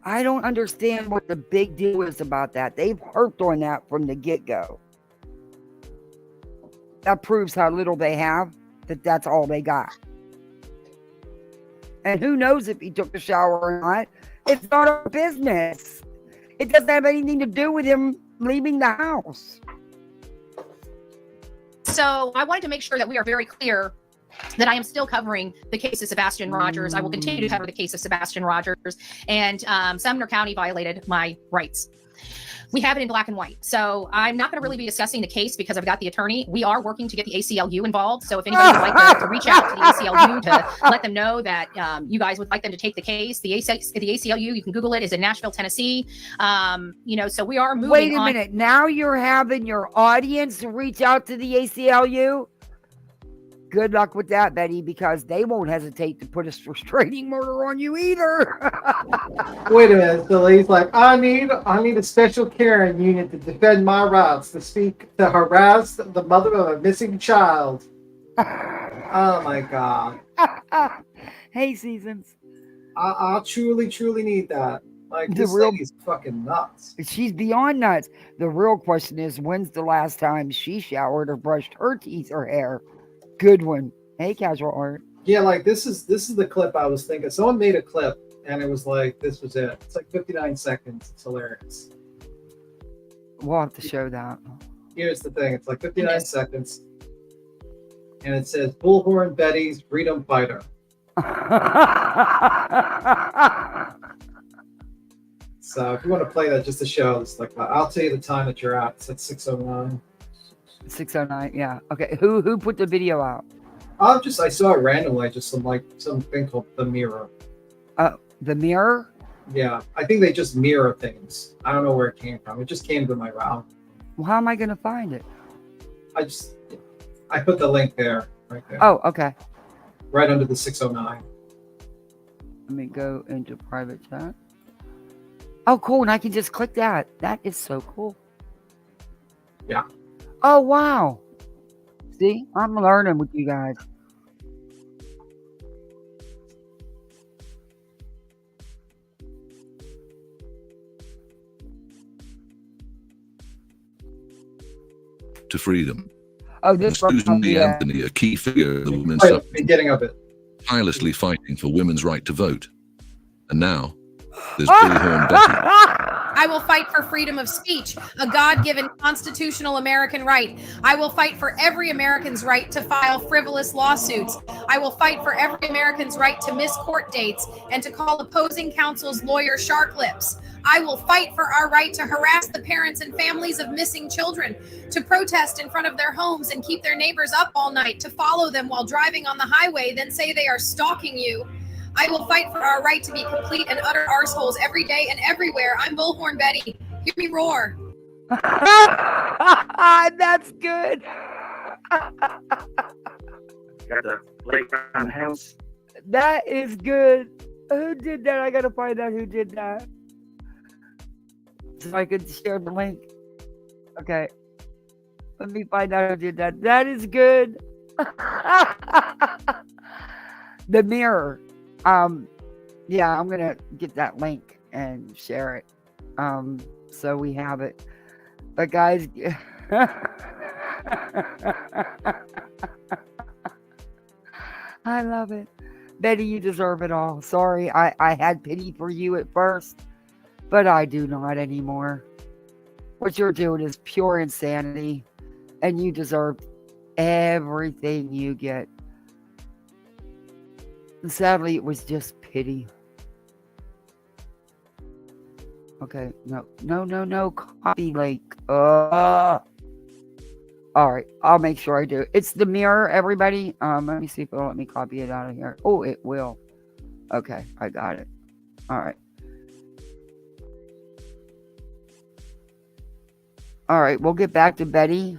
I don't understand what the big deal is about that. They've harped on that from the get-go. That proves how little they have, that's all they got. And who knows if he took a shower or not? It's not our business. It doesn't have anything to do with him leaving the house. So I wanted to make sure that we are very clear that I am still covering the case of Sebastian Rogers. I will continue to cover the case of Sebastian Rogers. And Sumner County violated my rights. We have it in black and white. So I'm not going to really be discussing the case because I've got the attorney. We are working to get the ACLU involved. So if anybody would like to reach out to the ACLU to let them know that you guys would like them to take the case, the ACLU, you can Google it, is in Nashville, Tennessee. So we are moving on. Wait a minute. Now you're having your audience reach out to the ACLU? Good luck with that, Betty, because they won't hesitate to put a restraining order on you either. Wait a minute. So he's like, I need a special caring unit to defend my rights, to harass the mother of a missing child. Oh my God. Hey, Seasons. I truly need that. Like, this lady's fucking nuts. She's beyond nuts. The real question is, when's the last time she showered or brushed her teeth or hair? Good one. Hey, Casual Art. Yeah, like this is the clip I was thinking. Someone made a clip and it was like, this was it. It's like 59 seconds. It's hilarious. We'll have to show that. Here's the thing. It's like 59 seconds. And it says, Bullhorn Betty's freedom fighter. So if you want to play that just to show, it's like, I'll tell you the time that you're at. It's at 6:09. 6:09, yeah. Okay, who put the video out? I saw it randomly, just something called The Mirror. The Mirror? Yeah, I think they just mirror things. I don't know where it came from. It just came to my route. Well, how am I going to find it? I put the link there, right there. Oh, okay. Right under the 6:09. Let me go into private chat. Oh, cool, and I can just click that. That is so cool. Yeah. Oh, wow. See, I'm learning with you guys. To freedom. Oh, this Susan B. Anthony, a key figure of the women's Right, beginning of it. tirelessly fighting for women's right to vote. And now, there's Bullhorn Betty. I will fight for freedom of speech, a God-given constitutional American right. I will fight for every American's right to file frivolous lawsuits. I will fight for every American's right to miss court dates and to call opposing counsel's lawyer shark lips. I will fight for our right to harass the parents and families of missing children, to protest in front of their homes and keep their neighbors up all night, to follow them while driving on the highway, then say they are stalking you. I will fight for our right to be complete and utter arseholes every day and everywhere. I'm Bullhorn Betty. Hear me roar. That's good. Got the playground house. That is good. Who did that? I gotta find out who did that. So I could share the link. Okay. Let me find out who did that. That is good. The Mirror. Yeah, I'm gonna get that link and share it. So we have it. But guys, I love it. Betty, you deserve it all. Sorry, I had pity for you at first, but I do not anymore. What you're doing is pure insanity, and you deserve everything you get. And sadly, it was just pity. Okay, no, copy link. All right, I'll make sure I do. It's The Mirror, everybody. Let me see if it'll let me copy it out of here. Oh, it will. Okay, I got it. All right. All right, we'll get back to Betty.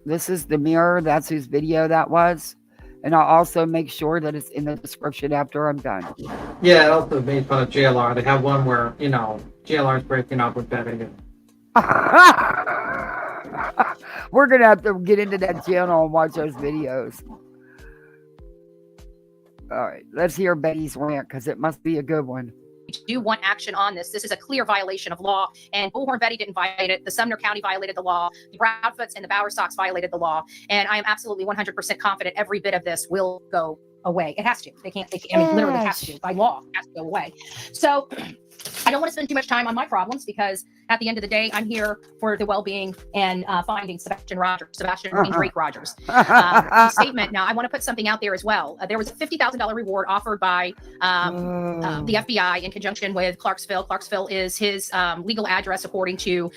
This is The Mirror. That's whose video that was. And I'll also make sure that it's in the description after I'm done. Yeah, it also made fun of JLR. They have one where, JLR's breaking up with Betty. We're going to have to get into that channel and watch those videos. All right, let's hear Betty's rant because it must be a good one. do want action on this. This is a clear violation of law, and Bullhorn Betty didn't violate it. The Sumner County violated the law. The Proudfoots and the Bower Sox violated the law, and I am absolutely 100% confident every bit of this will go away. It has to. They can't. I mean, literally has to by law. It has to go away. So I don't want to spend too much time on my problems because at the end of the day, I'm here for the well-being and finding Sebastian Rogers, Sebastian Drake Rogers. Statement. Now, I want to put something out there as well. There was a $50,000 reward offered by the FBI in conjunction with Clarksville. Clarksville is his legal address according to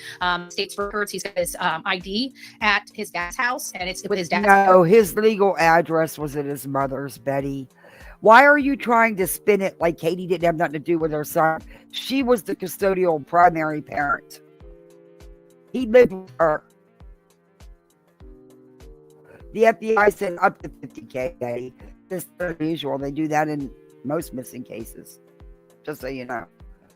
state's records. He's got his ID at his dad's house, and it's with his dad. No, his legal address was at his mother's, Betty. Why are you trying to spin it like Katie didn't have nothing to do with her son? She was the custodial primary parent. He lived with her. The FBI said up to $50K, Betty. This is unusual. They do that in most missing cases. Just so you know.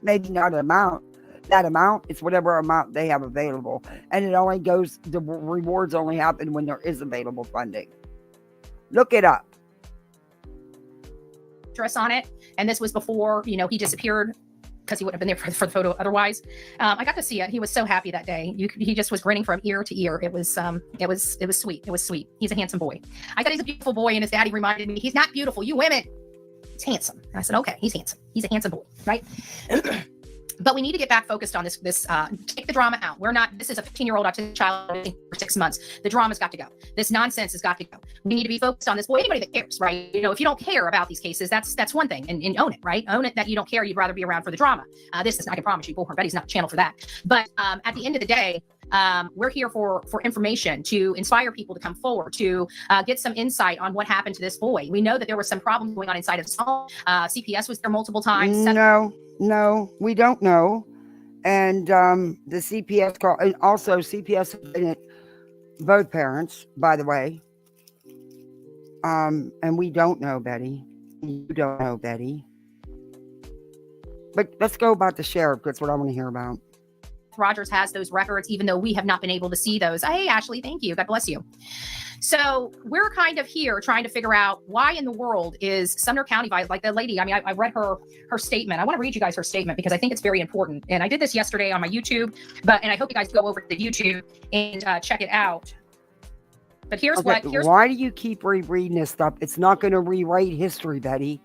Maybe not an amount. That amount is whatever amount they have available. And it only goes, the rewards only happen when there is available funding. Look it up. Dress on it, and this was before he disappeared because he wouldn't have been there for the photo otherwise. I got to see it. He was so happy that day. He just was grinning from ear to ear. It was sweet. It was sweet. He's a handsome boy. I thought he's a beautiful boy, and his daddy reminded me, he's not beautiful, you women. He's handsome. And I said, okay, he's handsome. He's a handsome boy, right? But we need to get back focused on this. Take the drama out. This is a 15-year-old autistic child for 6 months. The drama's got to go. This nonsense has got to go. We need to be focused on this. Well, anybody that cares, right? If you don't care about these cases, that's one thing. And own it, right? Own it that you don't care. You'd rather be around for the drama. I can promise you, Bullhorn Betty's not a channel for that. But at the end of the day, we're here for information, to inspire people to come forward, to get some insight on what happened to this boy. We know that there was some problems going on inside of the home. CPS was there multiple times. No, we don't know. And the CPS call, and also CPS admitted both parents, by the way. And we don't know, Betty. You don't know, Betty. But let's go about the sheriff. That's what I want to hear about. Rogers has those records, even though we have not been able to see those. Hey, Ashley, thank you. God bless you. So we're kind of here trying to figure out why in the world is Sumner County, like the lady, I read her statement. I want to read you guys her statement because I think it's very important. And I did this yesterday on my YouTube, and I hope you guys go over to the YouTube and check it out. But here's why do you keep rereading this stuff? It's not going to rewrite history, Betty.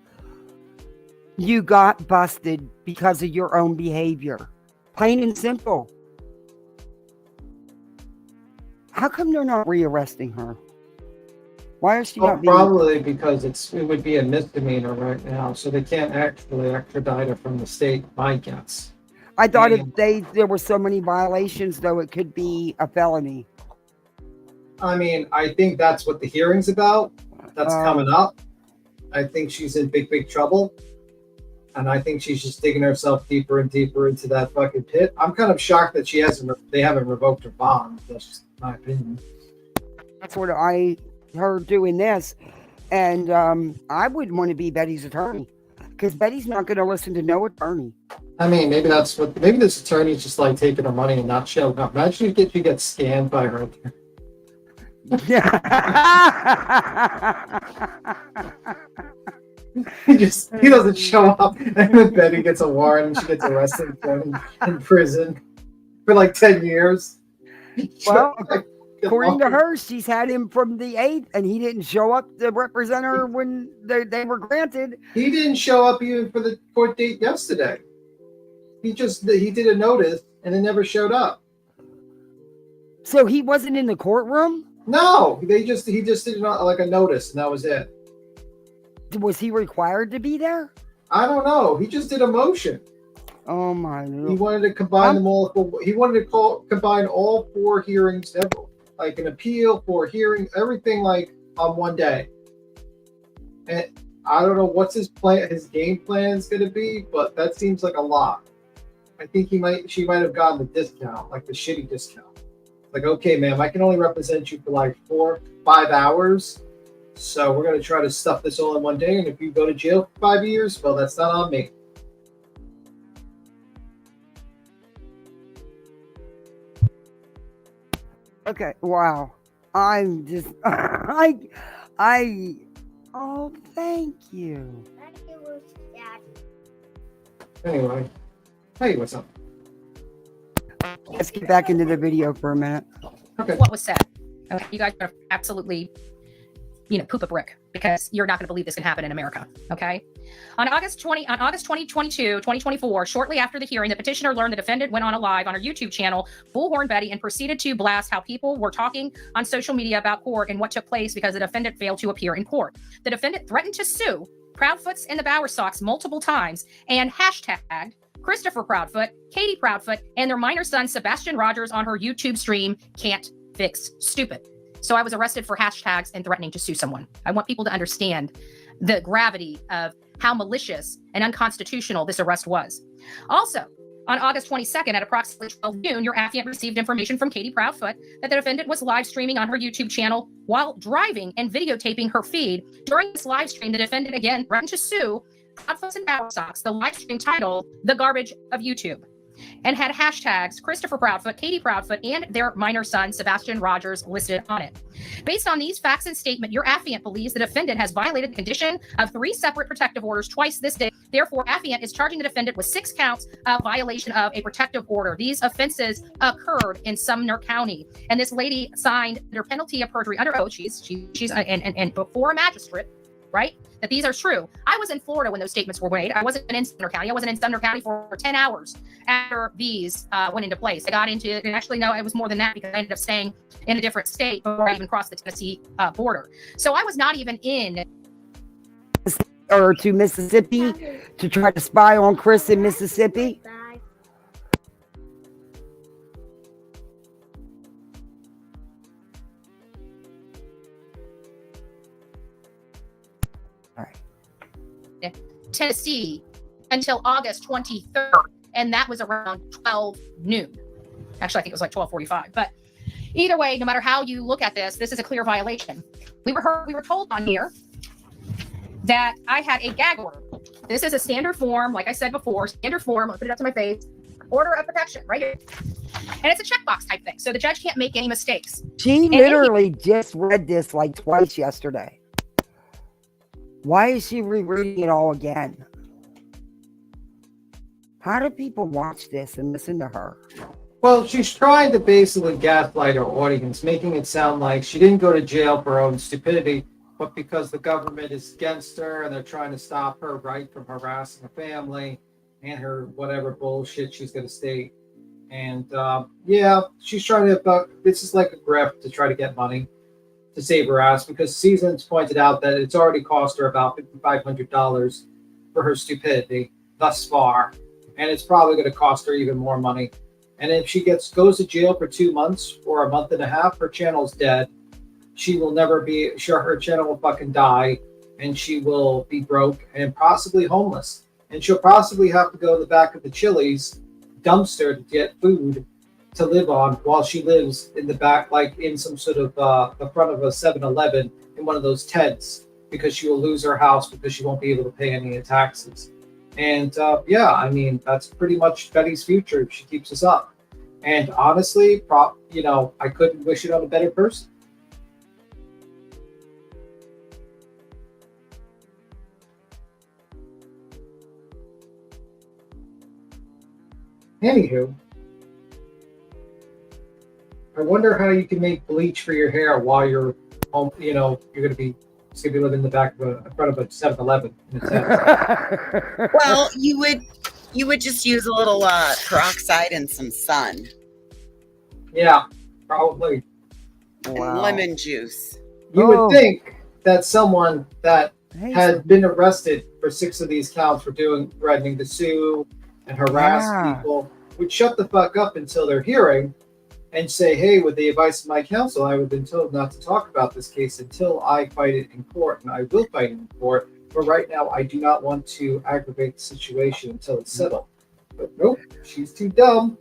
You got busted because of your own behavior. Plain and simple. How come they're not rearresting her? Why is she not being... Probably because it would be a misdemeanor right now, so they can't actually extradite her from the state, my guess. I thought if there were so many violations, though, it could be a felony. I mean, I think that's what the hearing's about. That's coming up. I think she's in big trouble. And I think she's just digging herself deeper and deeper into that fucking pit. I'm kind of shocked that they haven't revoked her bond. That's just my opinion. That's what I heard doing this. And I wouldn't want to be Betty's attorney. Because Betty's not going to listen to no attorney. I mean, maybe this attorney's just like taking her money and not showing up. Imagine you get scammed by her. He doesn't show up, and then Betty gets a warrant and she gets arrested in prison for like 10 years. Well, according to her, she's had him from the 8th, and he didn't show up to represent her when they were granted. He didn't show up even for the court date yesterday. He did a notice and it never showed up. So he wasn't in the courtroom? No, he just did like a notice, and that was it. Was he required to be there? I don't know. He just did a motion. Oh my Lord. He wanted to combine them all. He wanted to combine all 4 hearings, like an appeal, 4 hearings, everything like on one day. And I don't know what's his game plan is going to be, but that seems like a lot. I think she might have gotten the discount, like the shitty discount. Like, okay, ma'am, I can only represent you for like 4-5 hours. So we're going to try to stuff this all in one day. And if you go to jail for 5 years, well, that's not on me. Okay. Wow. I'm just, oh, thank you. Anyway, hey, what's up? Let's get back into the video for a minute. Okay. What was said. Okay, you guys are absolutely, poop a brick, because you're not going to believe this can happen in America. Okay. On August 2022, 2024, shortly after the hearing, the petitioner learned the defendant went on a live on her YouTube channel, Bullhorn Betty, and proceeded to blast how people were talking on social media about court and what took place because the defendant failed to appear in court. The defendant threatened to sue Proudfoots and the Bowersocks multiple times and hashtagged Christopher Proudfoot, Katie Proudfoot, and their minor son, Sebastian Rogers, on her YouTube stream, Can't Fix Stupid. So I was arrested for hashtags and threatening to sue someone. I want people to understand the gravity of how malicious and unconstitutional this arrest was. Also, on August 22nd at approximately 12 noon, your affiant received information from Katie Proudfoot that the defendant was live streaming on her YouTube channel while driving and videotaping her feed. During this live stream, the defendant again threatened to sue Proudfoots and Bowersocks, the live stream titled The Garbage of YouTube, and had hashtags Christopher Proudfoot, Katie Proudfoot, and their minor son, Sebastian Rogers, listed on it. Based on these facts and statement, your affiant believes the defendant has violated the condition of 3 separate protective orders twice this day. Therefore, affiant is charging the defendant with 6 counts of violation of a protective order. These offenses occurred in Sumner County, and this lady signed under penalty of perjury under oath. She's and before a magistrate, right? That these are true. I was in Florida when those statements were made. I wasn't in Sumner County. I wasn't in Sumner County for 10 hours after these went into place. I got into, and actually, no, it was more than that because I ended up staying in a different state before I even crossed the Tennessee border. So I was not even in. Or to Mississippi to try to spy on Chris in Mississippi. Tennessee until August 23rd, and that was around 12 noon. Actually, I think it was like 12:45. But either way, no matter how you look at this, this is a clear violation. We were told on here that I had a gag order. This is a standard form, like I said before, standard form. I'll put it up to my face. Order of protection, right here. And it's a checkbox type thing, so the judge can't make any mistakes. She literally just read this like twice yesterday. Why is she rereading it all again? How do people watch this and listen to her? Well, she's trying to basically gaslight her audience, making it sound like she didn't go to jail for her own stupidity, but because the government is against her and they're trying to stop her right from harassing her family and her whatever bullshit she's going to state. And yeah, she's trying to, this is like a grift to try to get money to save her ass, because Seasons pointed out that it's already cost her about $5,500 for her stupidity thus far, and it's probably going to cost her even more money. And if she goes to jail for 2 months or a month and a half, her channel's dead. She will never be sure. Her channel will fucking die, and she will be broke and possibly homeless. And she'll possibly have to go to the back of the Chili's dumpster to get food to live on while she lives in the back, like in some sort of the front of a 7-Eleven in one of those tents, because she will lose her house because she won't be able to pay any taxes. And yeah, I mean, that's pretty much Betty's future if she keeps us up. And honestly, I couldn't wish it on a better person. Anywho, I wonder how you can make bleach for your hair while you're home. You're going to be living in the back of in front of a 7-Eleven. Well, you would just use a little peroxide and some sun. Yeah, probably. And lemon juice. You would think that someone that had been arrested for 6 of these counts for threatening to sue and harass people would shut the fuck up until their hearing and say, hey, with the advice of my counsel, I would have been told not to talk about this case until I fight it in court, and I will fight it in court. But right now, I do not want to aggravate the situation until it's settled. But nope, she's too dumb.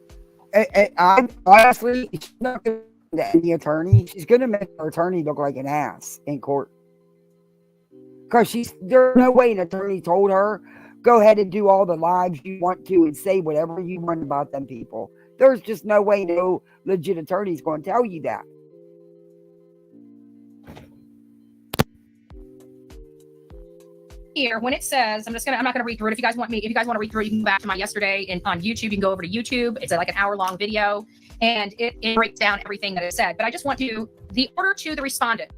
I honestly, she's not going to any attorney. She's going to make her attorney look like an ass in court. Because there's no way an attorney told her, go ahead and do all the lives you want to and say whatever you want about them people. There's just no way no legit attorney is going to tell you that. here, when it says, I'm not gonna read through it. If you guys want to read through it, you can go back to my yesterday and on YouTube. You can go over to YouTube. It's like an hour-long video, and it breaks down everything that is said. But I just want the order to the respondent.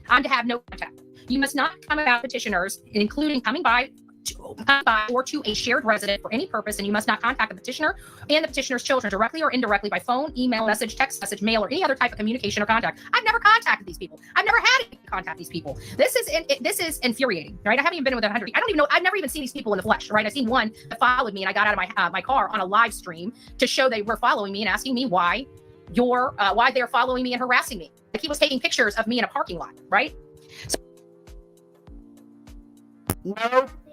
I'm to have no contact. You must not come about petitioners, including coming by or to a shared resident for any purpose, and you must not contact the petitioner and the petitioner's children directly or indirectly by phone, email, message, text message, mail, or any other type of communication or contact. I've never contacted these people. I've never had to contact these people. This is infuriating, right? I haven't even been with 100. I don't even know. I've never even seen these people in the flesh, right? I've seen one that followed me, and I got out of my car on a live stream to show they were following me and asking me why they're following me and harassing me. Like he was taking pictures of me in a parking lot, right? So,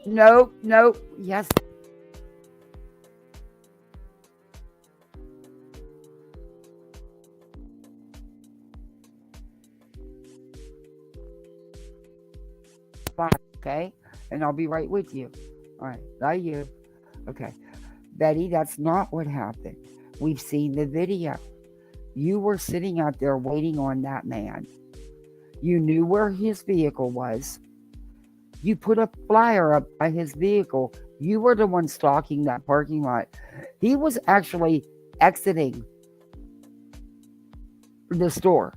No. Yes. Okay. And I'll be right with you. All right. Not you. Okay. Betty, that's not what happened. We've seen the video. You were sitting out there waiting on that man. You knew where his vehicle was. You put a flyer up by his vehicle. You were the one stalking that parking lot. He was actually exiting the store.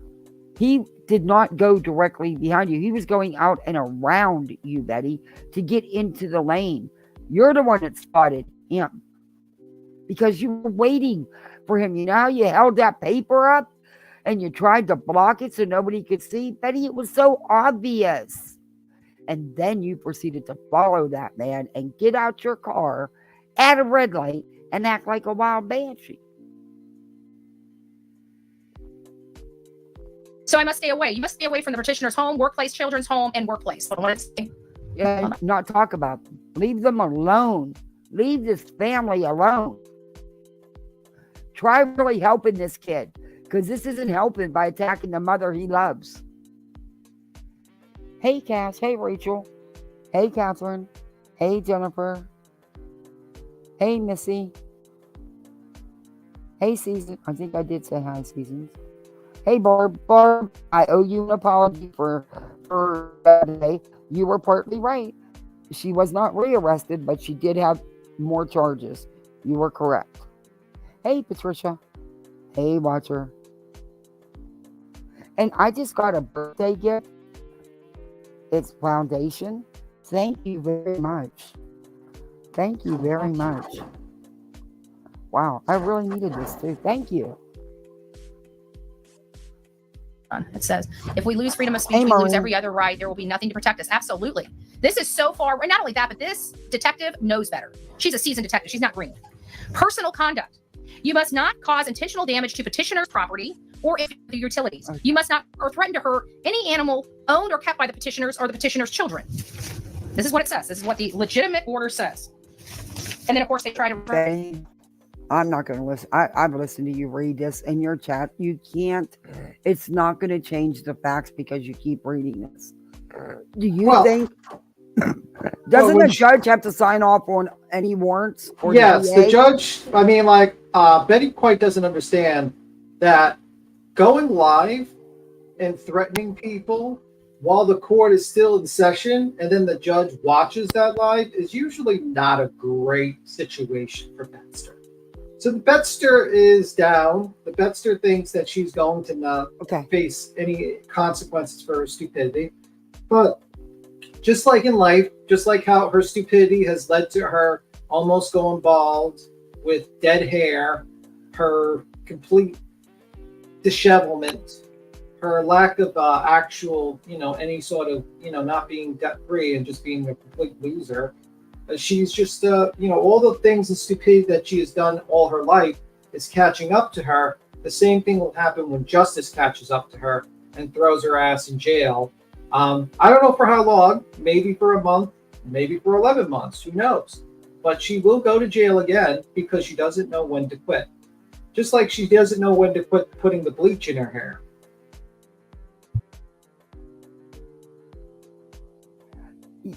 He did not go directly behind you. He was going out and around you, Betty, to get into the lane. You're the one that spotted him because you were waiting for him. You know how you held that paper up and you tried to block it so nobody could see? Betty, it was so obvious. And then you proceeded to follow that man and get out your car at a red light and act like a wild banshee. So I must stay away. You must stay away from the petitioner's home, workplace, children's home, and workplace. Yeah, not talk about them. Leave them alone. Leave this family alone. Try really helping this kid, because this isn't helping by attacking the mother he loves. Hey, Cass. Hey, Rachel. Hey, Catherine. Hey, Jennifer. Hey, Missy. Hey, Season. I think I did say hi, Seasons. Hey, Barb. Barb, I owe you an apology for today. You were partly right. She was not rearrested, but she did have more charges. You were correct. Hey, Patricia. Hey, Watcher. And I just got a birthday gift. It's foundation. Thank you very much. Thank you very much. Wow, I really needed this too. Thank you. It says, if we lose freedom of speech, we lose every other right. There will be nothing to protect us. Absolutely. This is so far, and not only that, but this detective knows better. She's a seasoned detective. She's not green. Personal conduct. You must not cause intentional damage to petitioner's property or the utilities. You must not or threaten to hurt any animal owned or kept by the petitioners or the petitioner's children. This is what it says. This is what the legitimate order says. And then, of course, they try to... I'm not going to listen. I've listened to you read this in your chat. You can't. It's not going to change the facts because you keep reading this. Do you think... Doesn't the judge have to sign off on any warrants? Or yes, the judge... I mean, like, Betty quite doesn't understand that going live and threatening people while the court is still in session and then the judge watches that live is usually not a great situation for Betster. So the Betster is down. The Betster thinks that she's going to not face any consequences for her stupidity. But just like in life, just like how her stupidity has led to her almost going bald with dead hair, her complete dishevelment, her lack of actual, any sort of, not being debt-free and just being a complete loser. She's just, all the things and stupidity that she has done all her life is catching up to her. The same thing will happen when justice catches up to her and throws her ass in jail. I don't know for how long, maybe for a month, maybe for 11 months, who knows? But she will go to jail again because she doesn't know when to quit. Just like she doesn't know when to quit putting the bleach in her hair.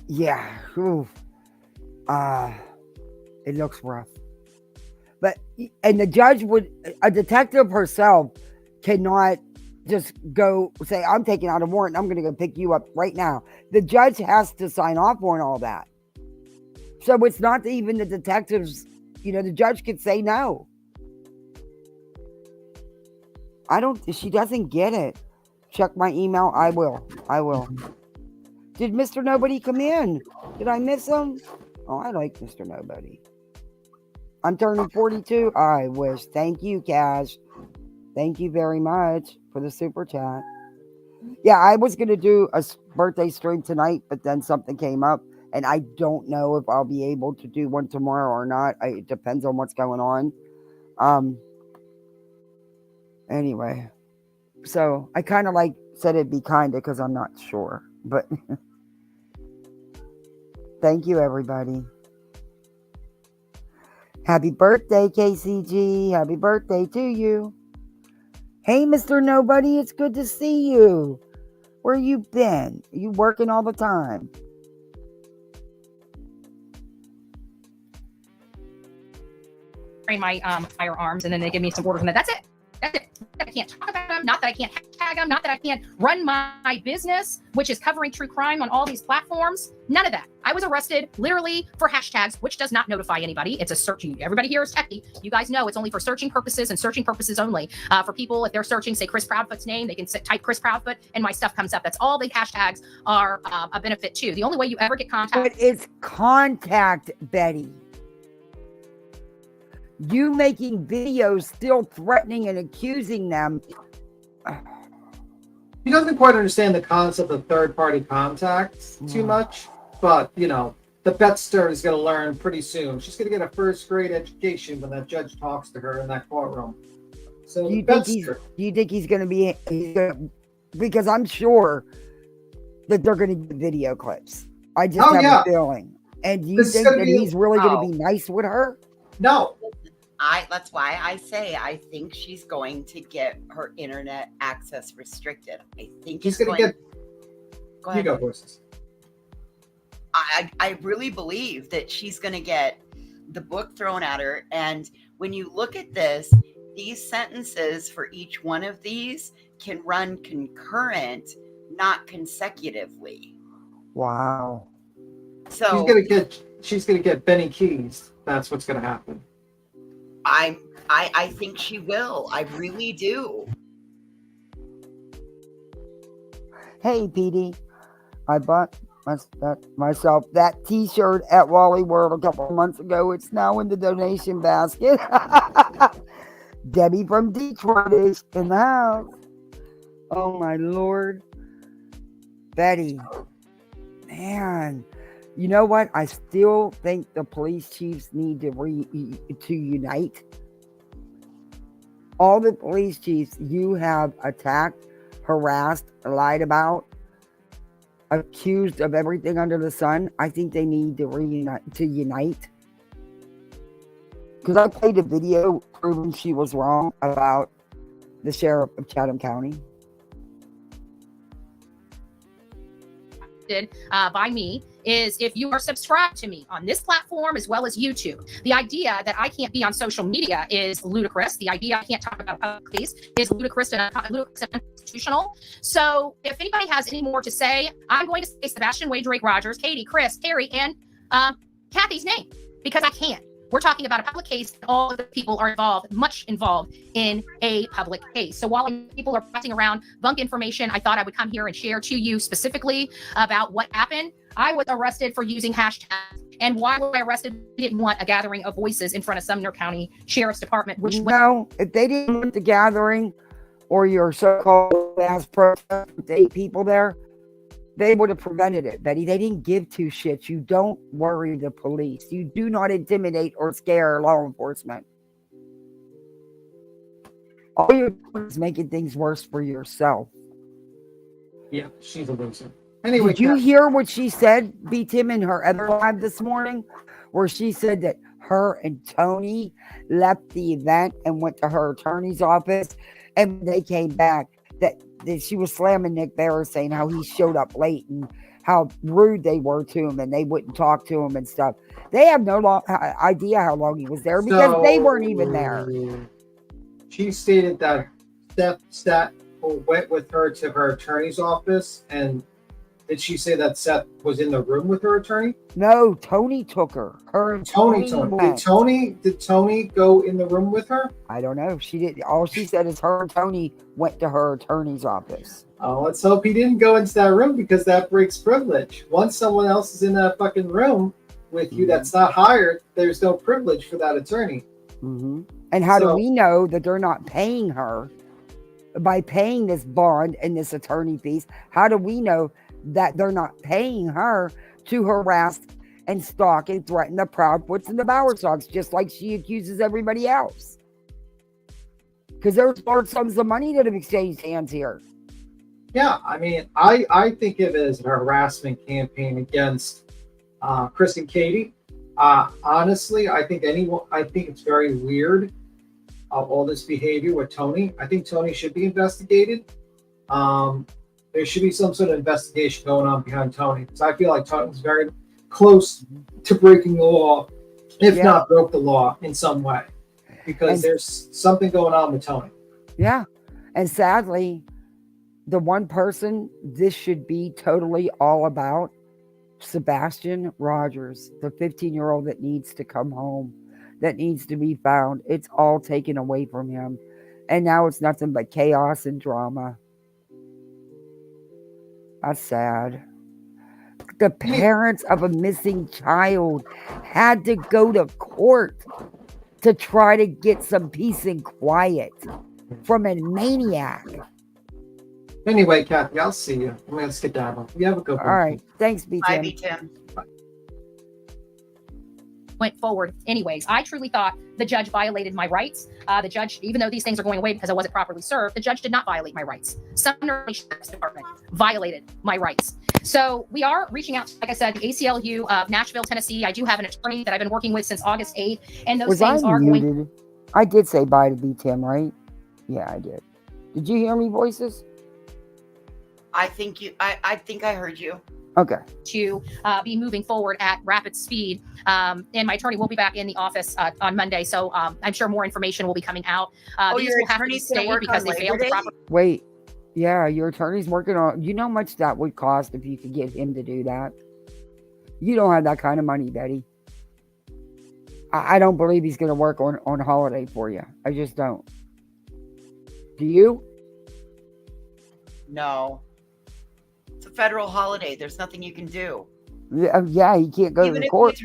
Yeah. Ooh. It looks rough. But, and the judge a detective herself cannot just go say, I'm taking out a warrant. I'm going to go pick you up right now. The judge has to sign off on all that. So it's not even the detectives, the judge could say no. She doesn't get it. Check my email. I will. Did Mr. Nobody come in? Did I miss him? Oh, I like Mr. Nobody. I'm turning 42. I wish. Thank you, Cash. Thank you very much for the super chat. Yeah, I was going to do a birthday stream tonight, but then something came up, and I don't know if I'll be able to do one tomorrow or not. It depends on what's going on. Anyway, so I kind of said it'd be kind of because I'm not sure, but thank you, everybody. Happy birthday, KCG. Happy birthday to you. Hey, Mr. Nobody, it's good to see you. Where you been? Are you working all the time? Train my firearms, and then they give me some orders, and that's it. That's it. I can't talk about them. Not that I can't hashtag them. Not that I can't run my business, which is covering true crime on all these platforms. None of that. I was arrested literally for hashtags, which does not notify anybody. It's a search. Everybody here is techie. You guys know it's only for searching purposes and searching purposes only. For people, if they're searching, say Chris Proudfoot's name, they can type Chris Proudfoot, and my stuff comes up. That's all the hashtags are a benefit to. The only way you ever get contact. But it's contact, Betty. You making videos still threatening and accusing them. He doesn't quite understand the concept of third-party contacts too much, but, the Betster is going to learn pretty soon. She's going to get a first-grade education when that judge talks to her in that courtroom. So do you think he's going to be... because I'm sure that they're going to get video clips. I just have a feeling. And do you think that he's really going to be nice with her? No. That's why I say I think she's going to get her internet access restricted. I think she's going to get. Go ahead. You go, horses. I really believe that she's going to get the book thrown at her. And when you look at this, these sentences for each one of these can run concurrent, not consecutively. Wow. So she's gonna get Benny Keys. That's what's gonna happen. I think she will. I really do. Hey, Petey. I bought myself that t-shirt at Wally World a couple of months ago. It's now in the donation basket. Debbie from Detroit is in the house. Oh, my Lord. Betty. Man. You know what? I still think the police chiefs need to unite. All the police chiefs you have attacked, harassed, lied about, accused of everything under the sun, I think they need to unite. Because I played a video proving she was wrong about the sheriff of Chatham County. By me is if you are subscribed to me on this platform as well as YouTube. The idea that I can't be on social media is ludicrous. The idea I can't talk about a public case is ludicrous and unconstitutional. So if anybody has any more to say, I'm going to say Sebastian, Wade, Drake, Rogers, Katie, Chris, Terry, and Kathy's name because I can't. We're talking about a public case, and all of the people are much involved in a public case. So while people are passing around bunk information, I thought I would come here and share to you specifically about what happened. I was arrested for using hashtags. And why was I arrested? We didn't want a gathering of voices in front of Sumner County Sheriff's Department. No, if they didn't want the gathering or your so-called mass protest with 8 people there, they would have prevented it, Betty. They didn't give 2 shits. You don't worry the police. You do not intimidate or scare law enforcement. All you're doing is making things worse for yourself. Yeah, she's a loser. Anyway, did you hear what she said, B. Tim, in her other live this morning, where she said that her and Tony left the event and went to her attorney's office, and when they came back, that she was slamming Nick Barris, saying how he showed up late and how rude they were to him and they wouldn't talk to him and stuff. They have no idea how long he was there because they weren't even there. She stated that went with her to her attorney's office, and did she say that Seth was in the room with her attorney? No, Tony took her. Her and Tony. went. Did Tony go in the room with her? I don't know. She did. All she said is her and Tony went to her attorney's office. Oh, let's hope he didn't go into that room, because that breaks privilege. Once someone else is in that fucking room with you that's not hired, there's no privilege for that attorney. Mm-hmm. And how do we know that they're not paying her by paying this bond and this attorney fees? How do we know that they're not paying her to harass and stalk and threaten the Proudfoots and the Bowersogs, just like she accuses everybody else? Because there's large sums of money that have exchanged hands here. Yeah, I mean, I think of it as a harassment campaign against Chris and Katie. Honestly, I think it's very weird all this behavior with Tony. I think Tony should be investigated. There should be some sort of investigation going on behind Tony, because I feel like Tony's very close to breaking the law, if not broke the law in some way, because there's something going on with Tony. Yeah. And sadly, the one person this should be totally all about, Sebastian Rogers, the 15-year-old that needs to come home, that needs to be found. It's all taken away from him. And now it's nothing but chaos and drama. That's sad. The parents of a missing child had to go to court to try to get some peace and quiet from a maniac. Anyway, Kathy, I'll see you. I'm going to skip down. You have a good one. All right. Thanks, B. Bye, Tim. B. Tim. Went forward. Anyways, I truly thought the judge violated my rights. The judge, even though these things are going away because I wasn't properly served, the judge did not violate my rights. Sumner Sheriff's Department violated my rights. So we are reaching out, like I said, the ACLU of Nashville, Tennessee. I do have an attorney that I've been working with since August 8th, and those things are going. I did say bye to B. Tim, right? Yeah, I did. Did you hear me, voices? I think I heard you. Okay. To be moving forward at rapid speed. And my attorney will be back in the office on Monday. So I'm sure more information will be coming out. These your will have to be attorney's gonna stayed work because on they failed Labor to Day? properly. Wait. Yeah, your attorney's working on. You know how much that would cost if you could get him to do that? You don't have that kind of money, Betty. I don't believe he's going to work on holiday for you. I just don't. Do you? No. It's a federal holiday. There's nothing you can do. Yeah, he can't go to the court.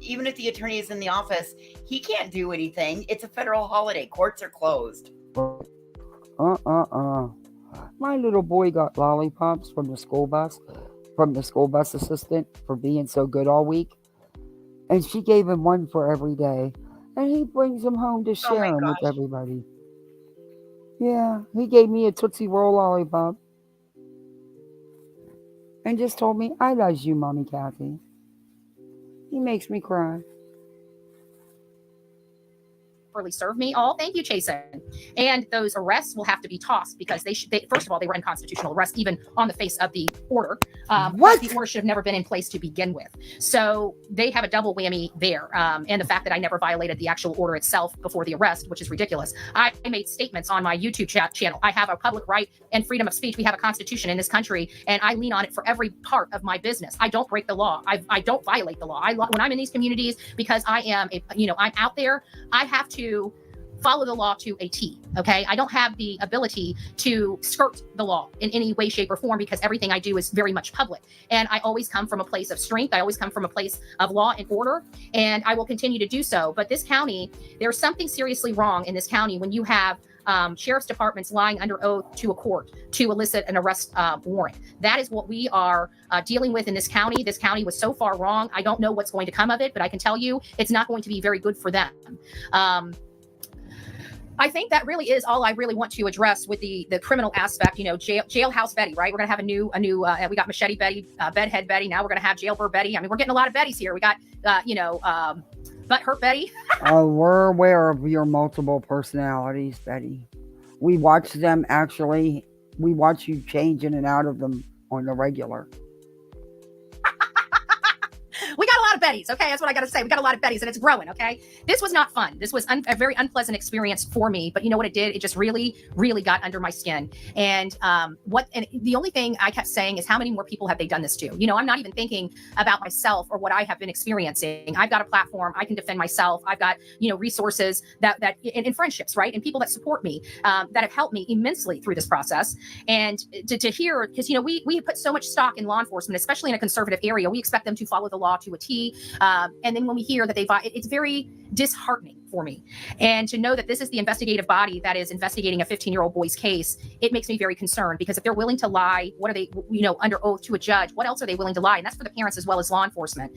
Even if the attorney is in the office, he can't do anything. It's a federal holiday. Courts are closed. My little boy got lollipops from the school bus assistant for being so good all week. And she gave him one for every day. And he brings them home to share them with everybody. Yeah, he gave me a Tootsie Roll lollipop. And just told me, I love you, Mommy Kathy. He makes me cry. Serve me all. Thank you, Chasen. And those arrests will have to be tossed because they first of all, they were unconstitutional arrests, even on the face of the order. What? The order should have never been in place to begin with. So they have a double whammy there. And the fact that I never violated the actual order itself before the arrest, which is ridiculous. I made statements on my YouTube channel. I have a public right and freedom of speech. We have a constitution in this country, and I lean on it for every part of my business. I don't break the law. I don't violate the law. When I'm in these communities, because I am I'm out there, I have to follow the law to a T. Okay. I don't have the ability to skirt the law in any way, shape, or form because everything I do is very much public. And I always come from a place of strength. I always come from a place of law and order, and I will continue to do so. But this county, there's something seriously wrong in this county when you have sheriff's departments lying under oath to a court to elicit an arrest warrant. That is what we are dealing with in this county. This county was so far wrong. I don't know what's going to come of it, but I can tell you it's not going to be very good for them. I think that really is all I really want to address with the criminal aspect. Jailhouse Betty, right? We're gonna have a new. We got Machete Betty, Bedhead Betty. Now we're gonna have Jailbird Betty. I mean, we're getting a lot of Bettys here. We got, Butthurt Betty. We're aware of your multiple personalities, Betty. We watch them actually. We watch you change in and out of them on the regular. We got a lot of Bettys. Okay, that's what I got to say. We got a lot of Bettys, and it's growing. Okay, this was not fun. This was a very unpleasant experience for me. But you know what it did? It just really, really got under my skin. And and the only thing I kept saying is, how many more people have they done this to? You know, I'm not even thinking about myself or what I have been experiencing. I've got a platform. I can defend myself. I've got, you know, resources that and friendships, right, and people that support me, that have helped me immensely through this process. And to hear, because you know, we put so much stock in law enforcement, especially in a conservative area. We expect them to follow the law to a T. And then when we hear that it's very disheartening for me. And to know that this is the investigative body that is investigating a 15-year-old boy's case, it makes me very concerned, because if they're willing to lie, what are they, you know, under oath to a judge, what else are they willing to lie? And that's for the parents as well as law enforcement.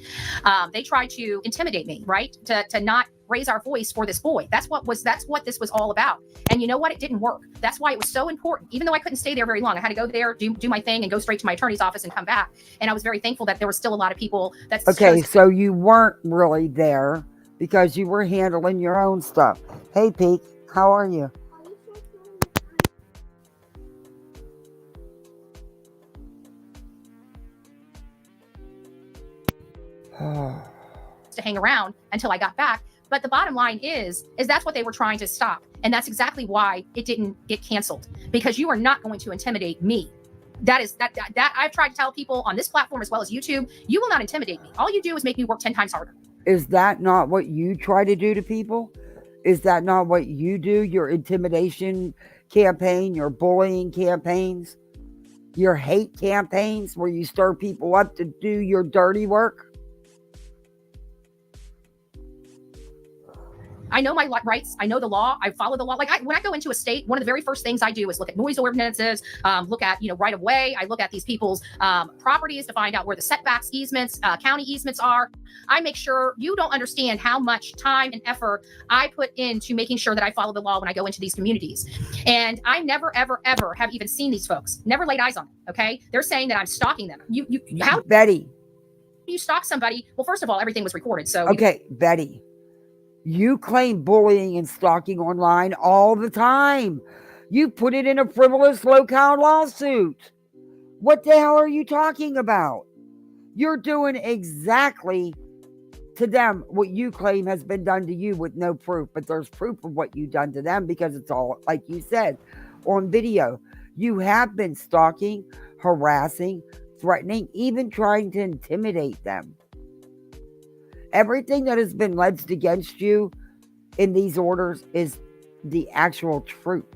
They try to intimidate me, right? To not raise our voice for this boy. That's what this was all about. And you know what? It didn't work. That's why it was so important. Even though I couldn't stay there very long, I had to go there, do my thing, and go straight to my attorney's office and come back. And I was very thankful that there were still a lot of people that Okay, so you weren't really there because you were handling your own stuff. Hey, Pete, how are you? to hang around until I got back. But the bottom line is that's what they were trying to stop. And that's exactly why it didn't get canceled, because you are not going to intimidate me. That I've tried to tell people on this platform as well as YouTube, you will not intimidate me. All you do is make me work 10 times harder. Is that not what you try to do to people? Is that not what you do? Your intimidation campaign, your bullying campaigns, your hate campaigns where you stir people up to do your dirty work? I know my rights. I know the law. I follow the law. Like when I go into a state, one of the very first things I do is look at noise ordinances, look at, you know, right of way. I look at these people's properties to find out where the setbacks, easements, county easements are. I make sure you don't understand how much time and effort I put into making sure that I follow the law when I go into these communities. And I never, ever, ever have even seen these folks. Never laid eyes on them. Okay, they're saying that I'm stalking them. How Betty? Do you stalk somebody? Well, first of all, everything was recorded. So okay, Betty. You claim bullying and stalking online all the time. You put it in a frivolous low-count lawsuit. What the hell are you talking about? You're doing exactly to them what you claim has been done to you with no proof. But there's proof of what you've done to them because it's all, like you said, on video. You have been stalking, harassing, threatening, even trying to intimidate them. Everything that has been alleged against you in these orders is the actual truth.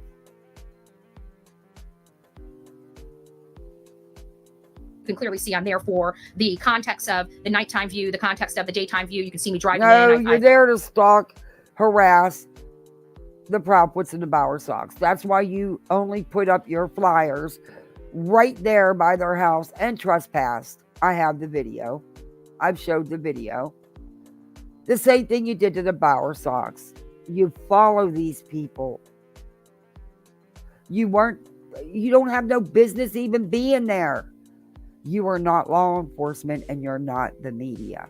You can clearly see I'm there for the context of the nighttime view, the context of the daytime view. You can see me driving in. You're there to stalk, harass the Proudfoots and the Bower Sox. That's why you only put up your flyers right there by their house and trespassed. I have the video. I've showed the video. The same thing you did to the Bower Sox. You follow these people. You don't have no business even being there. You are not law enforcement and you're not the media.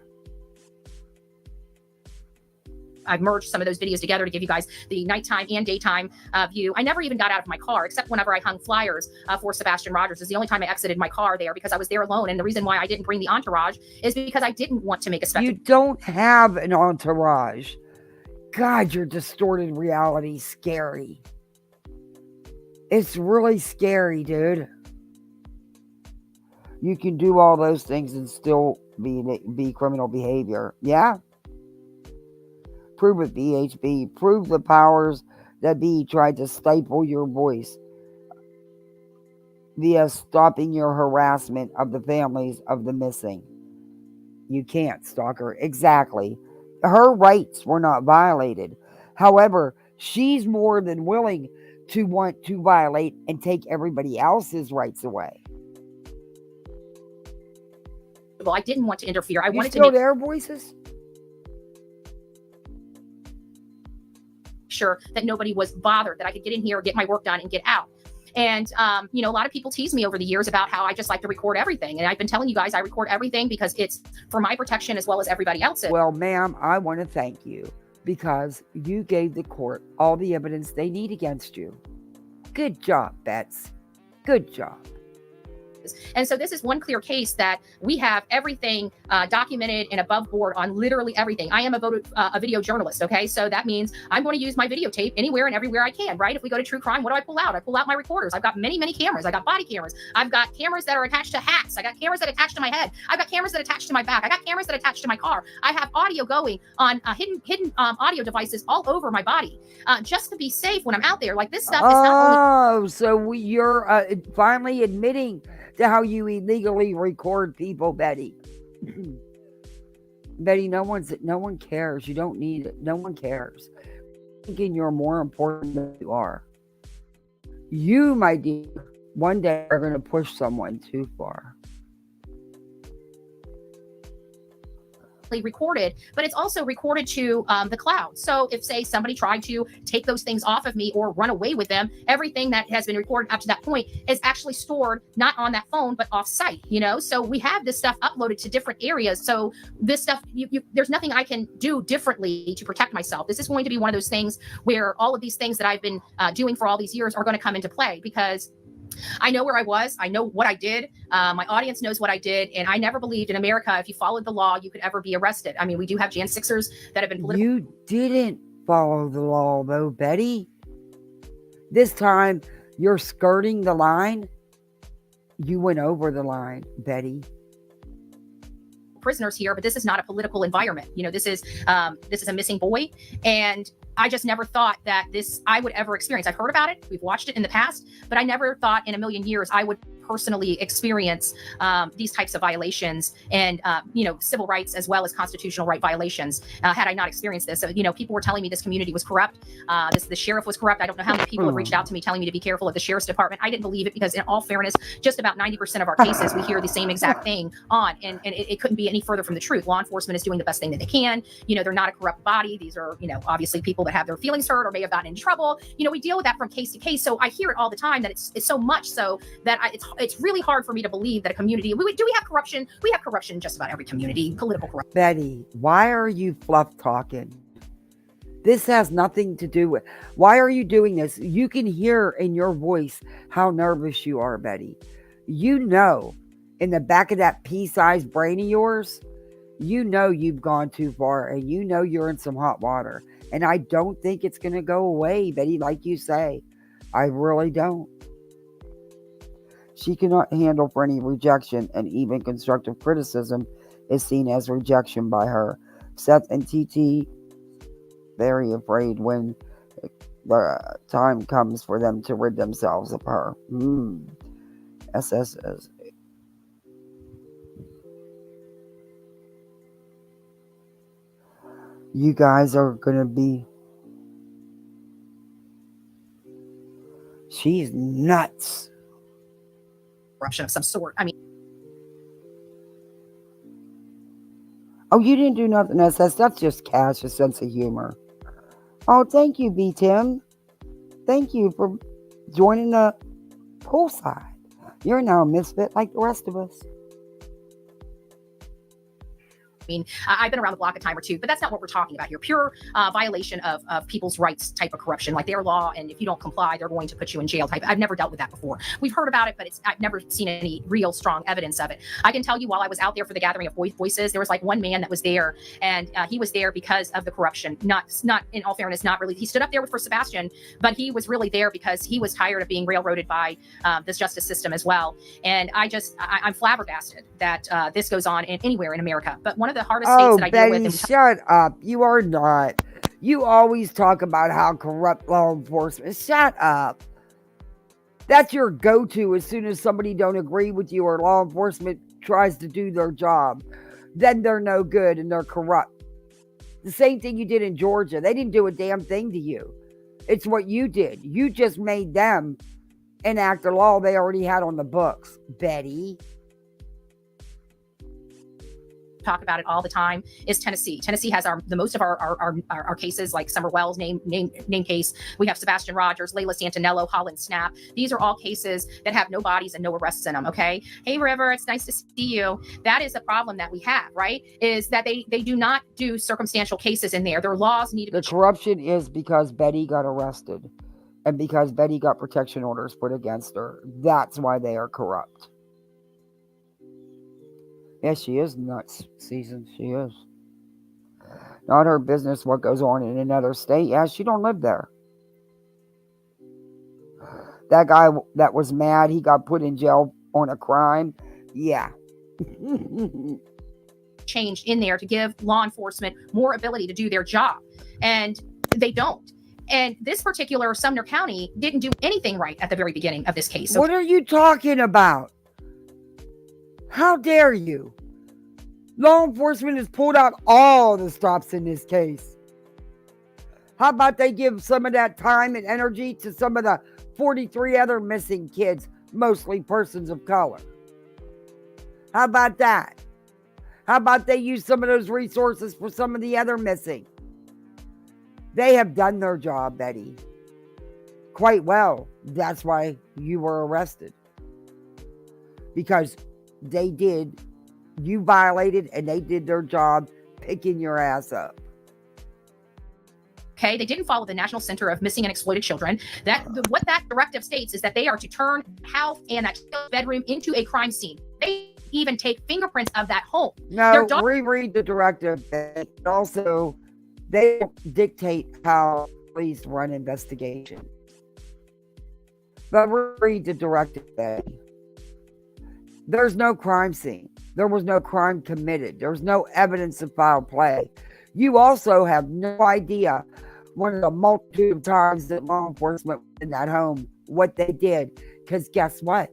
I've merged some of those videos together to give you guys the nighttime and daytime view. I never even got out of my car, except whenever I hung flyers for Sebastian Rogers. It's the only time I exited my car there because I was there alone. And the reason why I didn't bring the entourage is because I didn't want to make a spectacle. You don't have an entourage. God, your distorted reality is scary. It's really scary, dude. You can do all those things and still be criminal behavior. Yeah. Prove it, BHB. Prove the powers that be tried to stifle your voice via stopping your harassment of the families of the missing. You can't, stalker. Exactly. Her rights were not violated. However, she's more than willing to want to violate and take everybody else's rights away. Well, I didn't want to interfere. I wanted to make their voices. Sure that nobody was bothered, that I could get in here, get my work done, and get out. And, you know, a lot of people tease me over the years about how I just like to record everything. And I've been telling you guys I record everything because it's for my protection as well as everybody else's. Well, ma'am, I want to thank you because you gave the court all the evidence they need against you. Good job, Bets. Good job. And so this is one clear case that we have everything documented and above board on literally everything. I am a video journalist, okay? So that means I'm going to use my videotape anywhere and everywhere I can, right? If we go to true crime, what do I pull out? I pull out my recorders. I've got many, many cameras. I got body cameras. I've got cameras that are attached to hats. I got cameras that attach to my head. I've got cameras that attach to my back. I got cameras that attach to my car. I have audio going on hidden audio devices all over my body, just to be safe when I'm out there. Like, this stuff is not only... So you're finally admitting to how you illegally record people, Betty. Betty, no one cares. You don't need it. No one cares. Thinking you're more important than you are. You, my dear, one day are going to push someone too far. recorded, but it's also recorded to the cloud. So if, say, somebody tried to take those things off of me or run away with them, everything that has been recorded up to that point is actually stored not on that phone, but off site, you know? So we have this stuff uploaded to different areas. So this stuff, there's nothing I can do differently to protect myself. This is going to be one of those things where all of these things that I've been doing for all these years are going to come into play, because I know where I was. I know what I did. My audience knows what I did. And I never believed in America, if you followed the law, you could ever be arrested. I mean, we do have Jan 6ers that have been political. You didn't follow the law, though, Betty. This time, you're skirting the line. You went over the line, Betty. Prisoners here, but this is not a political environment. You know, this is a missing boy. And I just never thought that I would ever experience. I've heard about it. We've watched it in the past, but I never thought in a million years I would personally experience these types of violations and, civil rights as well as constitutional right violations. Had I not experienced this, so, people were telling me this community was corrupt. The sheriff was corrupt. I don't know how many people have reached out to me telling me to be careful of the sheriff's department. I didn't believe it, because in all fairness, just about 90% of our cases, we hear the same exact thing on, and it couldn't be any further from the truth. Law enforcement is doing the best thing that they can. They're not a corrupt body. These are, obviously people that have their feelings hurt or may have gotten in trouble. We deal with that from case to case. So I hear it all the time, that it's so much so that it's really hard for me to believe that a community, do we have corruption? We have corruption in just about every community, political corruption. Betty, why are you fluff talking? This has nothing to do with, why are you doing this? You can hear in your voice how nervous you are, Betty. In the back of that pea-sized brain of yours, you've gone too far, and you're in some hot water. And I don't think it's going to go away, Betty, like you say. I really don't. She cannot handle for any rejection, and even constructive criticism is seen as rejection by her. Seth and TT, very afraid when the time comes for them to rid themselves of her. SSS. You guys are gonna be... She's nuts. Corruption of some sort. I mean... Oh, you didn't do nothing, SS. That's just Cash's sense of humor. Oh, thank you, B. Tim. Thank you for joining the poolside. You're now a misfit like the rest of us. I mean, I've been around the block a time or two, but that's not what we're talking about here. Pure violation of people's rights type of corruption, like their law, and if you don't comply, they're going to put you in jail type. I've never dealt with that before. We've heard about it, but I've never seen any real strong evidence of it. I can tell you, while I was out there for the gathering of voices, there was like one man that was there, and he was there because of the corruption. Not in all fairness, not really. He stood up there for Sebastian, but he was really there because he was tired of being railroaded by this justice system as well. And I'm flabbergasted that this goes on anywhere in America. But one of the hardest states that I deal with. Shut up. You are not. You always talk about how corrupt law enforcement. Shut up. That's your go-to as soon as somebody don't agree with you or law enforcement tries to do their job. Then they're no good and they're corrupt. The same thing you did in Georgia. They didn't do a damn thing to you. It's what you did. You just made them enact a law they already had on the books, Betty. Talk about it all the time is Tennessee. Tennessee has the most of our cases, like Summer Wells name case. We have Sebastian Rogers, Layla Santinello, Holland Snap. These are all cases that have no bodies and no arrests in them. Okay. Hey, River, it's nice to see you. That is a problem that we have, right? Is that they do not do circumstantial cases in there. Their laws need to be... The corruption is because Betty got arrested and because Betty got protection orders put against her. That's why they are corrupt. Yeah, she is nuts season. She is. Not her business what goes on in another state. Yeah, she don't live there. That guy that was mad, he got put in jail on a crime. Yeah. Changed in there to give law enforcement more ability to do their job. And they don't. And this particular Sumner County didn't do anything right at the very beginning of this case. So what are you talking about? How dare you? Law enforcement has pulled out all the stops in this case. How about they give some of that time and energy to some of the 43 other missing kids, mostly persons of color? How about that? How about they use some of those resources for some of the other missing? They have done their job, Betty. Quite well. That's why you were arrested. Because you violated and they did their job picking your ass up. okay, they didn't follow the National Center of Missing and Exploited Children. What that directive states is that they are to turn house and that bedroom into a crime scene. They even take fingerprints of that home. No, reread the directive. And also, they don't dictate how police run investigation. But reread the directive, Betty. There's no crime scene. There was no crime committed. There was no evidence of foul play. You also have no idea one of the multitude of times that law enforcement was in that home, what they did. Because guess what?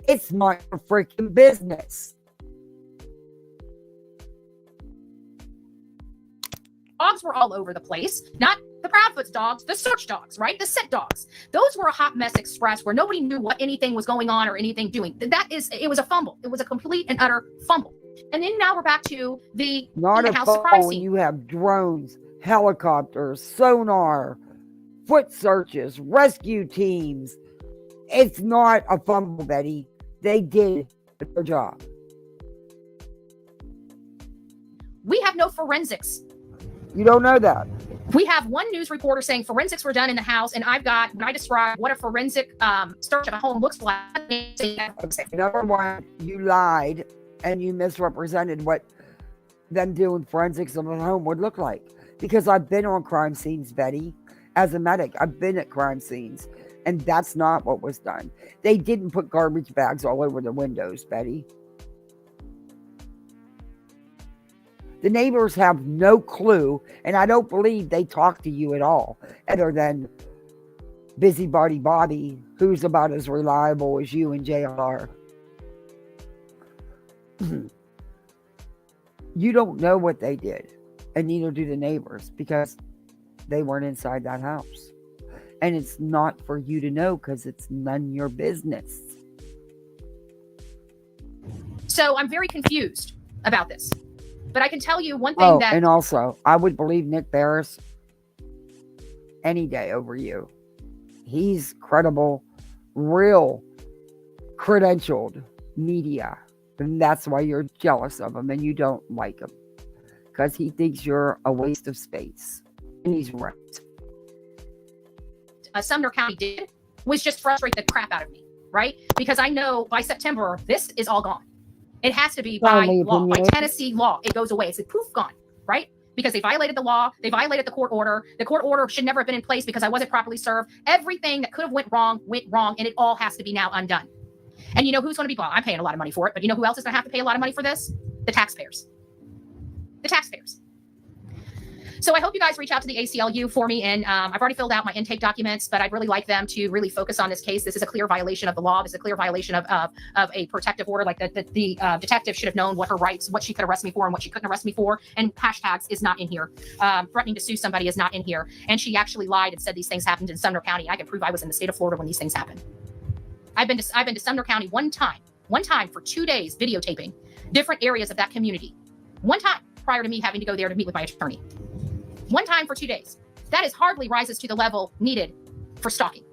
It's not your freaking business. Dogs were all over the place. Not the Proudfoot's dogs, the search dogs, right? The scent dogs. Those were a hot mess express where nobody knew what anything was going on or anything doing. It was a fumble. It was a complete and utter fumble. And then now we're back to the house crime scene. You have drones, helicopters, sonar, foot searches, rescue teams. It's not a fumble, Betty. They did their job. We have no forensics. You don't know that. We have one news reporter saying forensics were done in the house, and when I describe what a forensic search of a home looks like. Okay. Number one, you lied and you misrepresented what them doing forensics of a home would look like. Because I've been on crime scenes, Betty. As a medic, I've been at crime scenes. And that's not what was done. They didn't put garbage bags all over the windows, Betty. The neighbors have no clue, and I don't believe they talk to you at all, other than Busybody Bobby, who's about as reliable as you and JR. You don't know what they did, and neither do the neighbors, because they weren't inside that house. And it's not for you to know, because it's none of your business. So I'm very confused about this. But I can tell you one thing and also, I would believe Nick Barris any day over you. He's credible, real, credentialed media. And that's why you're jealous of him and you don't like him. Because he thinks you're a waste of space. And he's right. Sumner County did was just frustrate the crap out of me, right? Because I know by September, this is all gone. It has to be by law, by Tennessee law. It goes away. It's a poof gone, right? Because they violated the law. They violated the court order. The court order should never have been in place because I wasn't properly served. Everything that could have went wrong, and it all has to be now undone. And you know who's going to be, I'm paying a lot of money for it, but you know who else is going to have to pay a lot of money for this? The taxpayers. The taxpayers. So I hope you guys reach out to the ACLU for me. And I've already filled out my intake documents, but I'd really like them to really focus on this case. This is a clear violation of the law. This is a clear violation of a protective order. Like the detective should have known what her rights, what she could arrest me for and what she couldn't arrest me for. And hashtags is not in here. Threatening to sue somebody is not in here. And she actually lied and said these things happened in Sumner County. I can prove I was in the state of Florida when these things happened. I've been to Sumner County one time for 2 days videotaping different areas of that community. One time prior to me having to go there to meet with my attorney. One time for 2 days. That is hardly rises to the level needed for stalking.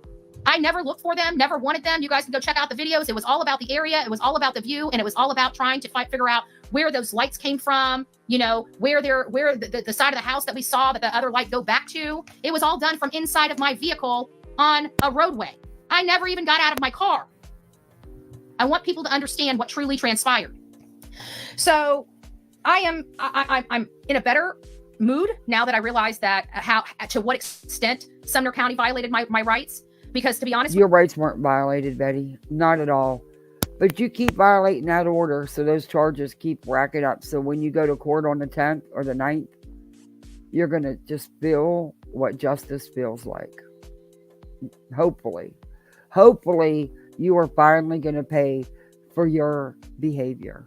I never looked for them, never wanted them. You guys can go check out the videos. It was all about the area. It was all about the view. And it was all about trying to figure out where those lights came from, you know, where the side of the house that we saw that the other light go back to. It was all done from inside of my vehicle on a roadway. I never even got out of my car. I want people to understand what truly transpired. So I'm in a better mood now that I realize that to what extent Sumner County violated my rights. Because to be honest, your rights weren't violated, Betty. Not at all. But you keep violating that order, so those charges keep racking up. So when you go to court on the 10th or the 9th, you're going to just feel what justice feels like. Hopefully. Hopefully, you are finally going to pay for your behavior.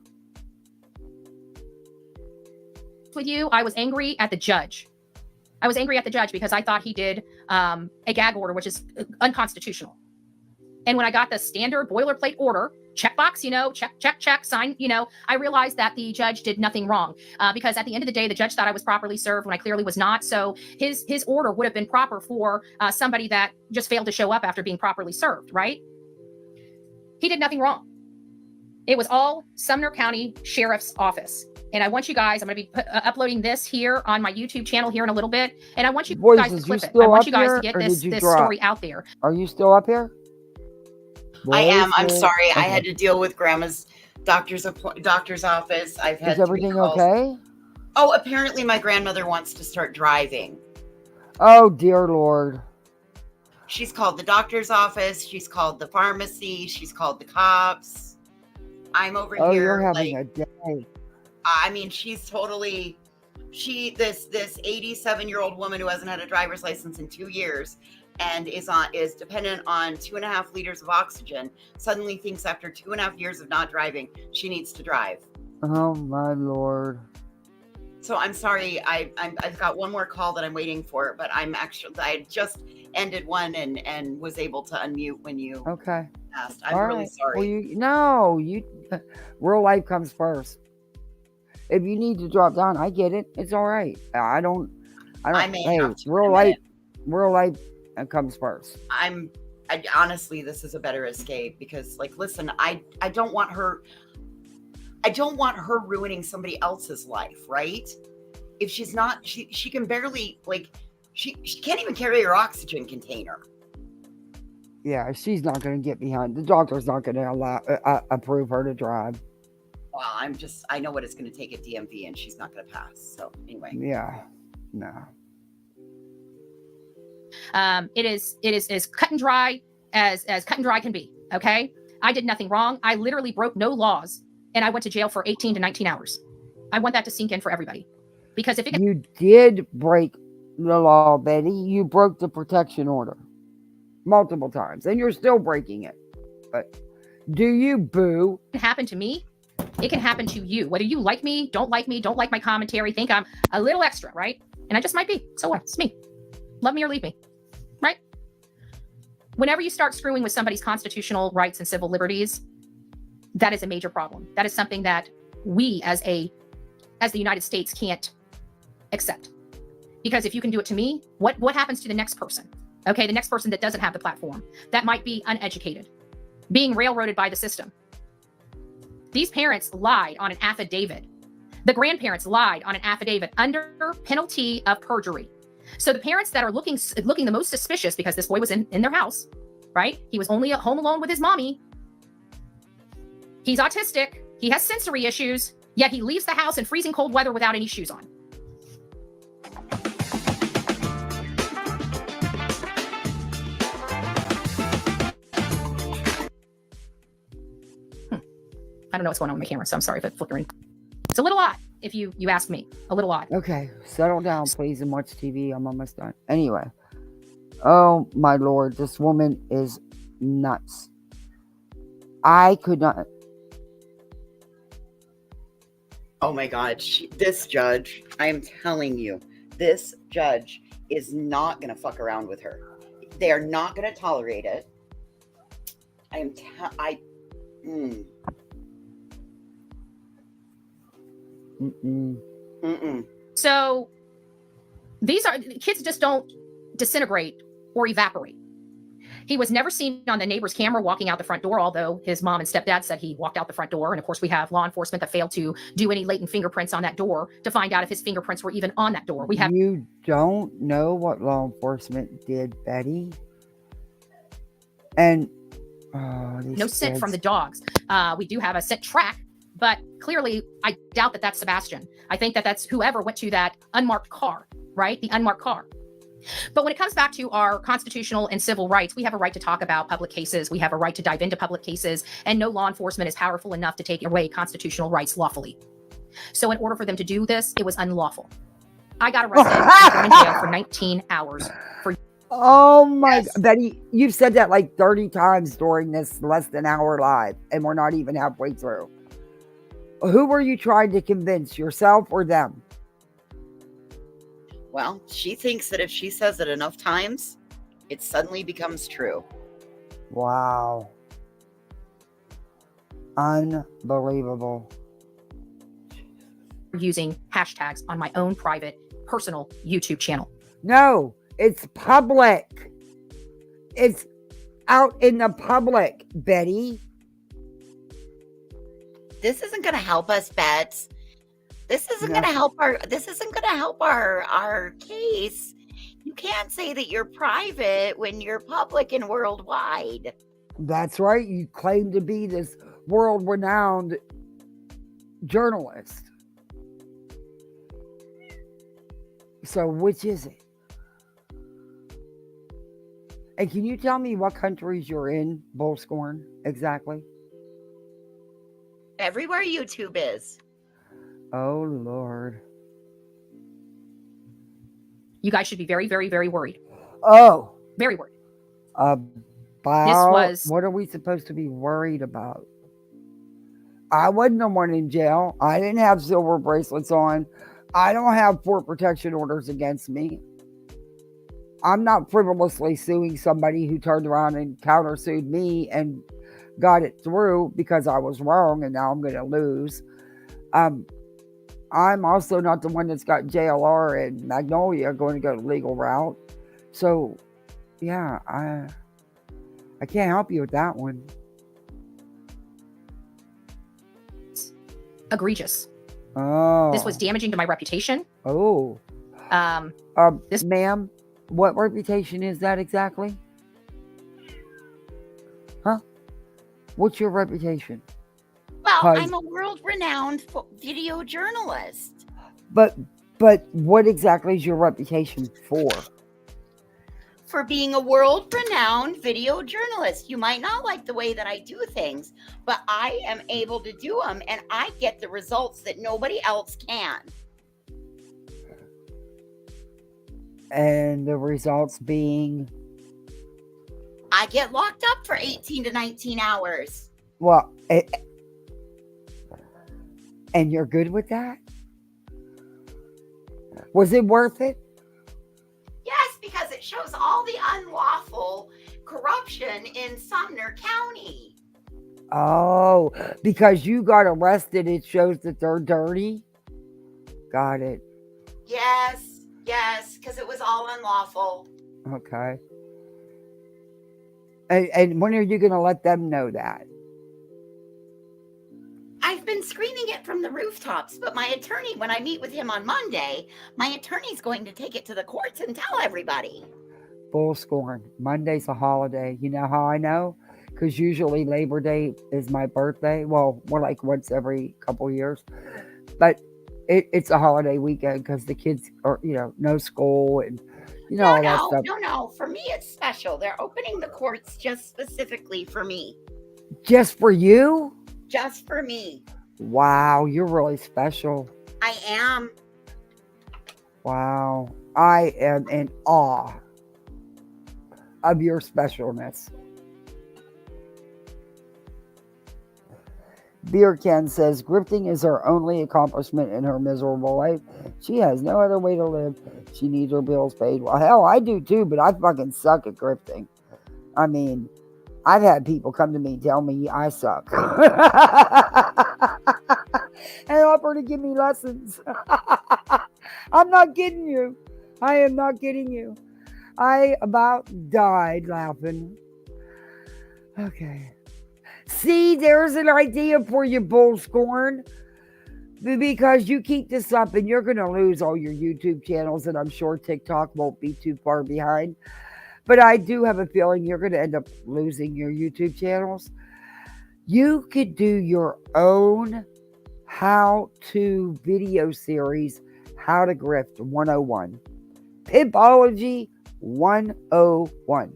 with you, I was angry at the judge. I was angry at the judge because I thought he did a gag order, which is unconstitutional. And when I got the standard boilerplate order, checkbox, check, sign, I realized that the judge did nothing wrong because at the end of the day, the judge thought I was properly served when I clearly was not. So his order would have been proper for somebody that just failed to show up after being properly served, right? He did nothing wrong. It was all Sumner County Sheriff's Office. And I want you guys, I'm going to be uploading this here on my YouTube channel here in a little bit. And I want you guys to clip it. I want you guys to get this story out there. Are you still up here? I am. I'm sorry. Okay. I had to deal with Grandma's doctor's office. I've had. Is everything okay? Oh, apparently my grandmother wants to start driving. Oh, dear Lord. She's called the doctor's office. She's called the pharmacy. She's called the cops. I'm over here. You're having a day. I mean, she's totally. This 87-year-old woman who hasn't had a driver's license in 2 years and is dependent on 2.5 liters of oxygen, suddenly thinks after 2.5 years of not driving, she needs to drive. Oh my Lord. So I'm sorry, I've got one more call that I'm waiting for, but I just ended one and was able to unmute when you asked. I'm really sorry. Well, real life comes first. If you need to drop down, I get it. It's all right. I don't. Hey, real life comes first. Honestly, this is a better escape because, listen, I don't want her. I don't want her ruining somebody else's life, right? If she's not, she can barely, she can't even carry her oxygen container. Yeah, she's not going to get behind. The doctor's not going to approve her to drive. Well, I know what it's going to take at DMV and she's not going to pass. So anyway. Yeah, no. It is as cut and dry as cut and dry can be. Okay. I did nothing wrong. I literally broke no laws and I went to jail for 18 to 19 hours. I want that to sink in for everybody because if you did break the law, Betty, you broke the protection order multiple times and you're still breaking it. But do you boo? It happened to me. It can happen to you. Whether you like me, don't like my commentary, think I'm a little extra, right? And I just might be. So what? It's me. Love me or leave me, right? Whenever you start screwing with somebody's constitutional rights and civil liberties, that is a major problem. That is something that we as the United States can't accept. Because if you can do it to me, what happens to the next person? Okay, the next person that doesn't have the platform, that might be uneducated, being railroaded by the system. These parents lied on an affidavit. The grandparents lied on an affidavit under penalty of perjury. So the parents that are looking the most suspicious because this boy was in their house, right? He was only at home alone with his mommy. He's autistic. He has sensory issues, yet he leaves the house in freezing cold weather without any shoes on. I don't know what's going on with my camera, so I'm sorry if it's flickering. It's a little odd, if you ask me. A little odd. Okay, settle down, please, and watch TV. I'm almost done. Anyway. Oh, my Lord. This woman is nuts. I could not... Oh, my God. This judge, I am telling you, this judge is not going to fuck around with her. They are not going to tolerate it. So these kids just don't disintegrate or evaporate. He was never seen on the neighbor's camera walking out the front door, although his mom and stepdad said he walked out the front door. And of course, we have law enforcement that failed to do any latent fingerprints on that door to find out if his fingerprints were even on that door. You don't know what law enforcement did, Betty. And no scent from the dogs. We do have a scent track, But clearly, I doubt that that's Sebastian. I think that that's whoever went to that unmarked car, right? The unmarked car. But when it comes back to our constitutional and civil rights, we have a right to talk about public cases. We have a right to dive into public cases, and no law enforcement is powerful enough to take away constitutional rights lawfully. So in order for them to do this, it was unlawful. I got arrested and thrown in jail for 19 hours. Oh my Yes. Betty, you've said that like 30 times during this less than hour live, and we're not even halfway through. Who were you trying to convince, yourself or them? Well, she thinks that if she says it enough times, it suddenly becomes true. Wow. Unbelievable. Using hashtags on my own private, personal YouTube channel. No, it's public. It's out in the public, Betty. This isn't going to help us, Bets. This isn't No. going to help our case. You can't say that you're private when you're public and worldwide. That's right. You claim to be this world-renowned journalist. So which is it? And can you tell me what countries you're in, Bullscorn, exactly? Everywhere YouTube is. Oh, Lord. You guys should be very, very, very worried. Oh, Very worried. about what are we supposed to be worried about? I wasn't the one in jail. I didn't have silver bracelets on. I don't have 4 protection orders against me. I'm not frivolously suing somebody who turned around and countersued me and got it through because I was wrong and now I'm going to lose. I'm also not the one that's got JLR and Magnolia going to go the legal route. So, yeah, I can't help you with that one. Egregious. Oh. This was damaging to my reputation. Oh. This- Ma'am, what reputation is that exactly? Huh? What's your reputation? Well, 'Cause- I'm a world-renowned video journalist. But what exactly is your reputation for? For being a world-renowned video journalist. You might not like the way that I do things, but I am able to do them, and I get the results that nobody else can. And the results being, I get locked up for 18 to 19 hours. well, and you're good with that? Was it worth it? Yes, because it shows all the unlawful corruption in Sumner County. Oh, because you got arrested, it shows that they're dirty? Got it. Yes, because it was all unlawful. Okay. And when are you going to let them know that? I've been screaming it from the rooftops, but my attorney, when I meet with him on Monday, my attorney's going to take it to the courts and tell everybody. Bullscorn. Monday's a holiday. You know how I know? Because usually Labor Day is my birthday. Well, more like once every couple years. But it's a holiday weekend because the kids are, no school and, all that stuff. No. For me, it's special. They're opening the courts just specifically for me. Just for you? Just for me. Wow, you're really special. I am. Wow. I am in awe of your specialness. Beer Can says, grifting is her only accomplishment in her miserable life. She has no other way to live. She needs her bills paid. Well, hell, I do too, but I fucking suck at grifting. I mean, I've had people come to me and tell me I suck. And offer to give me lessons. I'm not kidding you. I am not kidding you. I about died laughing. Okay. See, there's an idea for you, Bullscorn. Because you keep this up and you're going to lose all your YouTube channels, and I'm sure TikTok won't be too far behind. But I do have a feeling you're going to end up losing your YouTube channels. You could do your own how-to video series, How to Grift 101. Pimpology 101.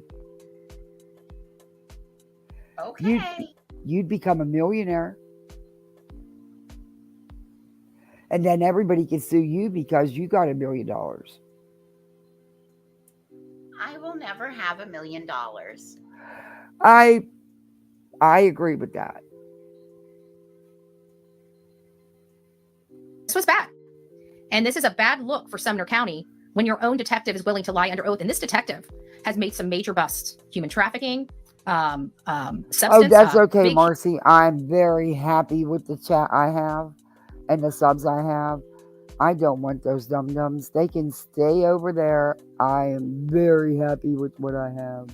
Okay. You'd become a millionaire. And then everybody can sue you because you got $1 million. I will never have $1 million. I agree with that. This was bad. And this is a bad look for Sumner County when your own detective is willing to lie under oath. And this detective has made some major busts: human trafficking, substance. Oh, that's okay, big- Marcy. I'm very happy with the chat I have and the subs I have. I don't want those dum-dums. They can stay over there. I am very happy with what I have.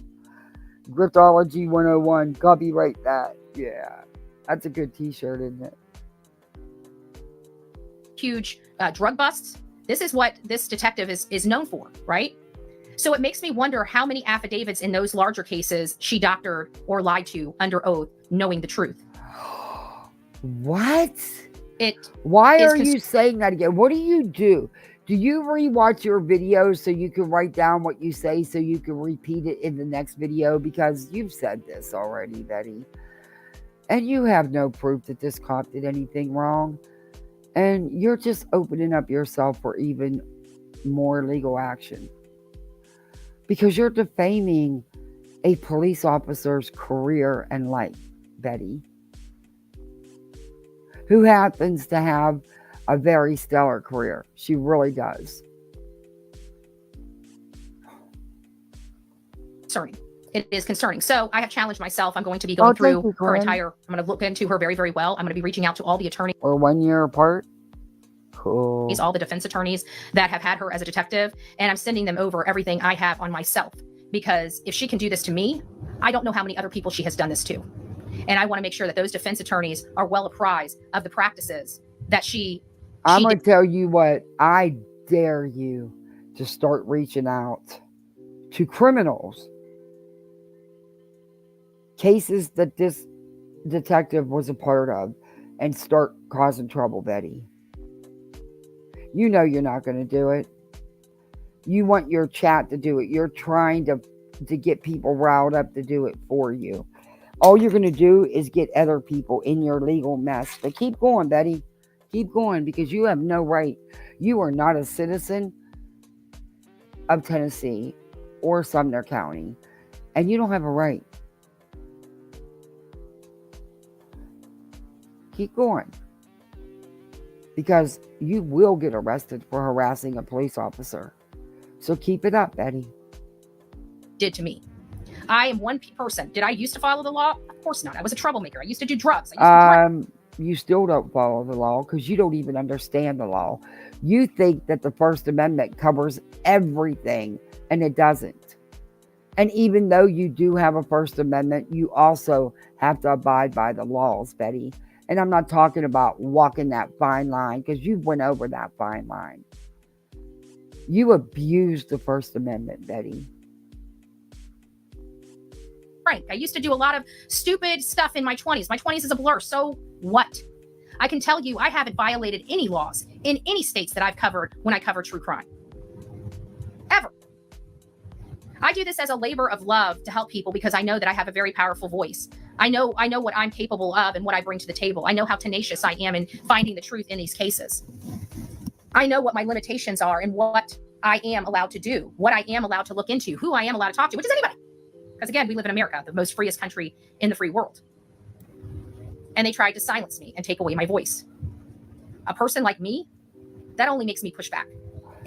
Griftology 101. Copyright that. Yeah. That's a good t-shirt, isn't it? Huge drug busts. This is what this detective is known for, right? So it makes me wonder how many affidavits in those larger cases she doctored or lied to under oath, knowing the truth. What? Why are you saying that again? What do? Do you rewatch your videos so you can write down what you say so you can repeat it in the next video? Because you've said this already, Betty. And you have no proof that this cop did anything wrong. And you're just opening up yourself for even more legal action. Because you're defaming a police officer's career and life, Betty. Who happens to have a very stellar career. She really does. Concerning. It is concerning. So I have challenged myself. I'm going to be going through her entire, I'm going to look into her very, very well. I'm going to be reaching out to all the attorneys. Or 1 year apart. Cool. All the defense attorneys that have had her as a detective. And I'm sending them over everything I have on myself. Because if she can do this to me, I don't know how many other people she has done this to. And I want to make sure that those defense attorneys are well apprised of the practices that I'm going to tell you what, I dare you to start reaching out to criminals. Cases that this detective was a part of and start causing trouble, Betty. You know you're not going to do it. You want your chat to do it. You're trying to get people riled up to do it for you. All you're going to do is get other people in your legal mess. But keep going, Betty. Keep going, because you have no right. You are not a citizen of Tennessee or Sumner County. And you don't have a right. Keep going. Because you will get arrested for harassing a police officer. So keep it up, Betty. Did to me. I am one person. Did I used to follow the law? Of course not. I was a troublemaker. I used to do drugs. You still don't follow the law because you don't even understand the law. You think that the First Amendment covers everything, and it doesn't. And even though you do have a First Amendment, you also have to abide by the laws, Betty. And I'm not talking about walking that fine line, because you went over that fine line. You abused the First Amendment, Betty. Frank, I used to do a lot of stupid stuff in my 20s. My 20s is a blur. So what? I can tell you I haven't violated any laws in any states that I've covered when I cover true crime. Ever. I do this as a labor of love to help people because I know that I have a very powerful voice. I know what I'm capable of and what I bring to the table. I know how tenacious I am in finding the truth in these cases. I know what my limitations are and what I am allowed to do, what I am allowed to look into, who I am allowed to talk to, which is anybody. Because again, we live in America, the most freest country in the free world. And they tried to silence me and take away my voice. A person like me, that only makes me push back.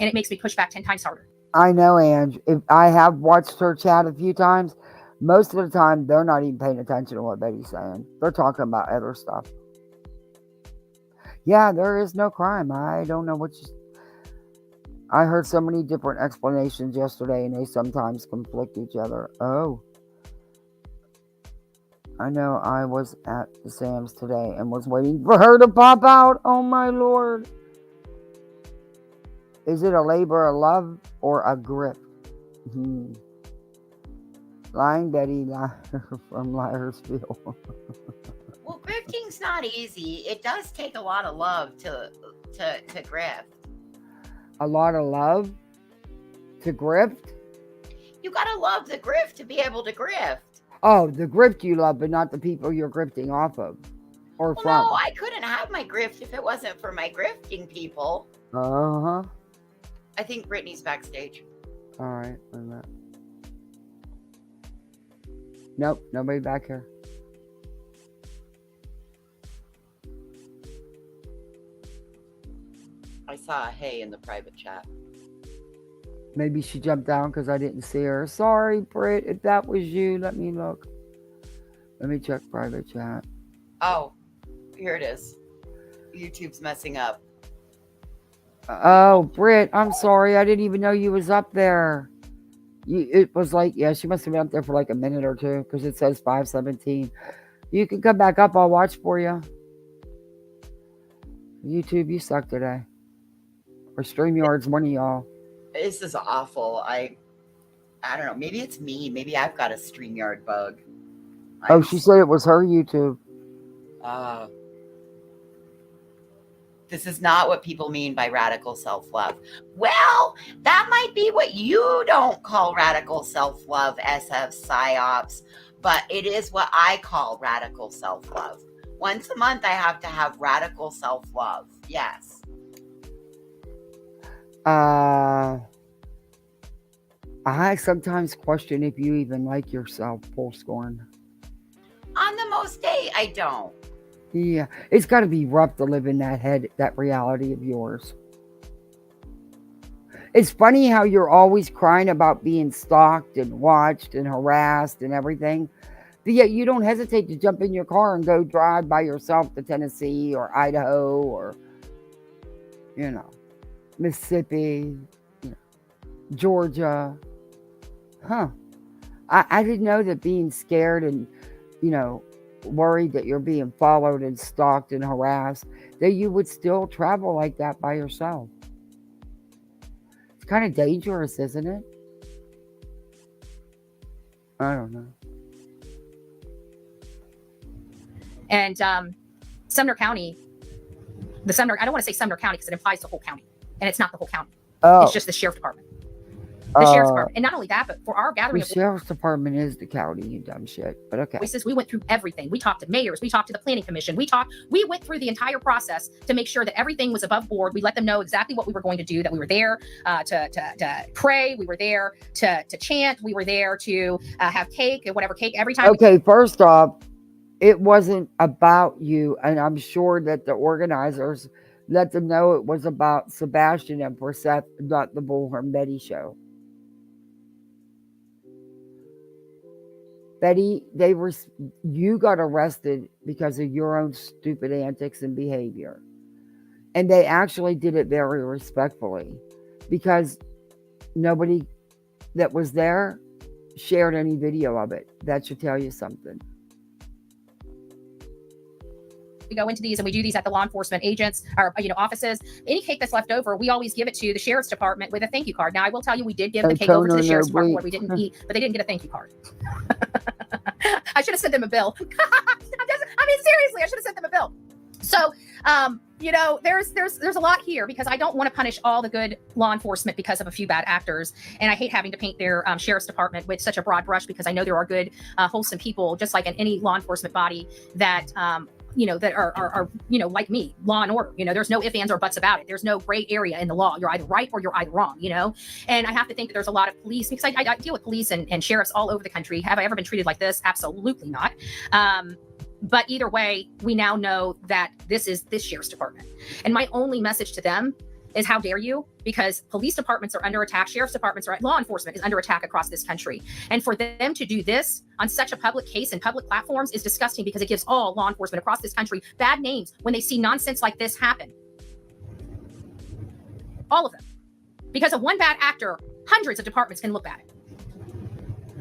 And it makes me push back 10 times harder. I know, Ange. If I have watched her chat a few times, most of the time, they're not even paying attention to what Betty's saying. They're talking about other stuff. Yeah, there is no crime. I don't know what you... I heard so many different explanations yesterday, and they sometimes conflict each other. Oh. I know I was at the Sam's today and was waiting for her to pop out. Oh, my Lord. Is it a labor of love or a grip? Lying Betty from Liarsville. Well, good grifting's not easy. It does take a lot of love to grift. A lot of love to grift? You gotta love the grift to be able to grift. Oh, the grift you love, but not the people you're grifting off of or Well, from. no, I couldn't have my grift if it wasn't for my grifting people. Uh-huh. I think Brittany's backstage. All right. Wait a minute. Nope, nobody back here. I saw a hey in the private chat. Maybe she jumped down because I didn't see her. Sorry, Britt. If that was you, let me look. Let me check private chat. Oh, here it is. YouTube's messing up. Oh, Britt, I'm sorry. I didn't even know you was up there. It was like, yeah, she must have been up there for like a minute or two because it says 5:17. You can come back up. I'll watch for you. YouTube, you suck today. Or StreamYard's one of y'all. This is awful. I don't know. Maybe it's me. Maybe I've got a StreamYard bug. Oh, she said it was her YouTube. This is not what people mean by radical self-love. Well, that might be what you don't call radical self-love, SF PsyOps, but it is what I call radical self-love. Once a month, I have to have radical self-love. Yes. I sometimes question if you even like yourself, full scorn. On the most day, I don't. Yeah, it's got to be rough to live in that reality of yours. It's funny how you're always crying about being stalked and watched and harassed and everything, but yet you don't hesitate to jump in your car and go drive by yourself to Tennessee or Idaho or, Mississippi, Georgia. Huh. I didn't know that being scared and, worried that you're being followed and stalked and harassed, that you would still travel like that by yourself. It's kind of dangerous, isn't it? I don't know. And Sumner County, I don't want to say Sumner County because it implies the whole county, and it's not the whole county. Oh. It's just the sheriff's department. The sheriff's department. And not only that, but for our gathering The sheriff's department is the county, you dumb shit. But okay. voices, we went through everything. We talked to mayors, we talked to the planning commission, we went through the entire process to make sure that everything was above board. We let them know exactly what we were going to do, that we were there to pray, we were there to chant, we were there to have cake and whatever cake every time. Okay, first off, it wasn't about you, and I'm sure that the organizers let them know it was about Sebastian and Perseth, not the Bullhorn Betty show. Betty, you got arrested because of your own stupid antics and behavior. And they actually did it very respectfully because nobody that was there shared any video of it. That should tell you something. We go into these and we do these at the law enforcement agents or offices. Any cake that's left over, we always give it to the sheriff's department with a thank you card. Now, I will tell you, we did give the cake over to the sheriff's department where we didn't eat, but they didn't get a thank you card. I should have sent them a bill. Seriously, I should have sent them a bill. So, there's a lot here because I don't want to punish all the good law enforcement because of a few bad actors. And I hate having to paint their sheriff's department with such a broad brush because I know there are good, wholesome people, just like in any law enforcement body that, that are like me, law and order. There's no ifs, ands, or buts about it. There's no gray area in the law. You're either right or you're either wrong, And I have to think that there's a lot of police, because I deal with police and sheriffs all over the country. Have I ever been treated like this? Absolutely not. But either way, we now know that this is this sheriff's department. And my only message to them is, how dare you? Because police departments are under attack, sheriff's departments are, law enforcement is under attack across this country. And for them to do this on such a public case and public platforms is disgusting because it gives all law enforcement across this country bad names when they see nonsense like this happen. All of them. Because of one bad actor, hundreds of departments can look bad.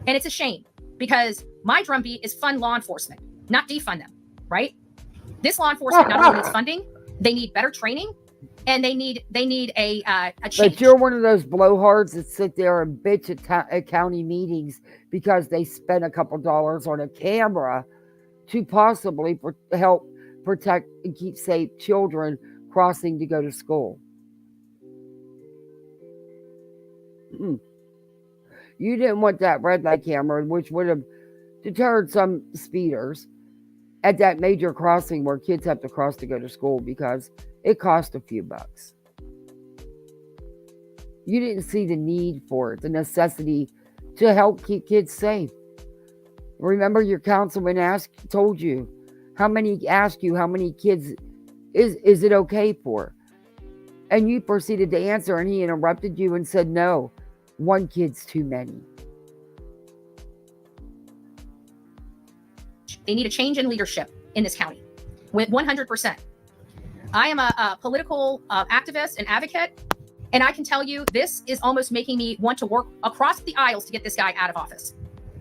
And it's a shame because my drumbeat is fund law enforcement, not defund them, right? This law enforcement not only needs funding, they need better training, and they need a change. But you're one of those blowhards that sit there and bitch at county meetings because they spent a couple dollars on a camera to possibly help protect and keep safe children crossing to go to school. You didn't want that red light camera, which would have deterred some speeders at that major crossing where kids have to cross to go to school because it cost a few bucks. You didn't see the need for it, the necessity to help keep kids safe. Remember, your councilman told you how many kids is it okay for? And you proceeded to answer, and he interrupted you and said, no, one kid's too many. They need a change in leadership in this county, with 100%. I am a political activist and advocate, and I can tell you this is almost making me want to work across the aisles to get this guy out of office.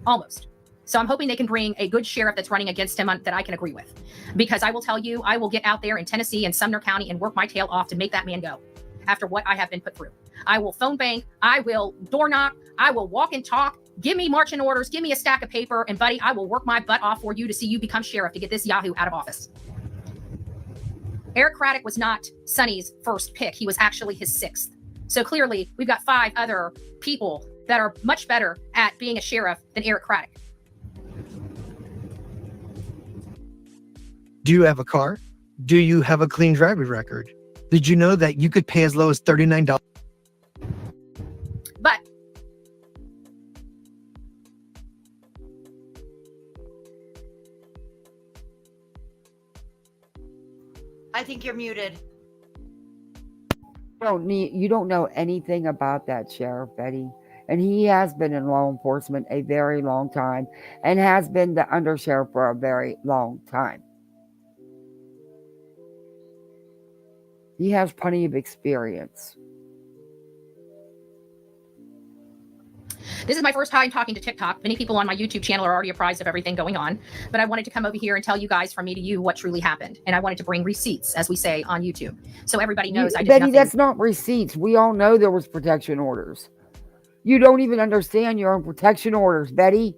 Almost. So I'm hoping they can bring a good sheriff that's running against him that I can agree with. Because I will tell you, I will get out there in Tennessee and Sumner County and work my tail off to make that man go after what I have been put through. I will phone bank, I will door knock, I will walk and talk. Give me marching orders, give me a stack of paper, and buddy, I will work my butt off for you to see you become sheriff to get this Yahoo out of office. Eric Craddock was not Sonny's first pick. He was actually his 6th. So clearly, we've got 5 other people that are much better at being a sheriff than Eric Craddock. Do you have a car? Do you have a clean driving record? Did you know that you could pay as low as $39? But I think you're muted. You don't know anything about that, Sheriff Betty. And he has been in law enforcement a very long time and has been the undersheriff for a very long time. He has plenty of experience. this is my first time talking to TikTok. Many people on my YouTube channel are already apprised of everything going on, but I wanted to come over here and tell you guys from me to you what truly happened. And I wanted to bring receipts, as we say on YouTube, so everybody knows I did Betty, nothing. that's not receipts. We all know there was protection orders. You don't even understand your own protection orders, Betty.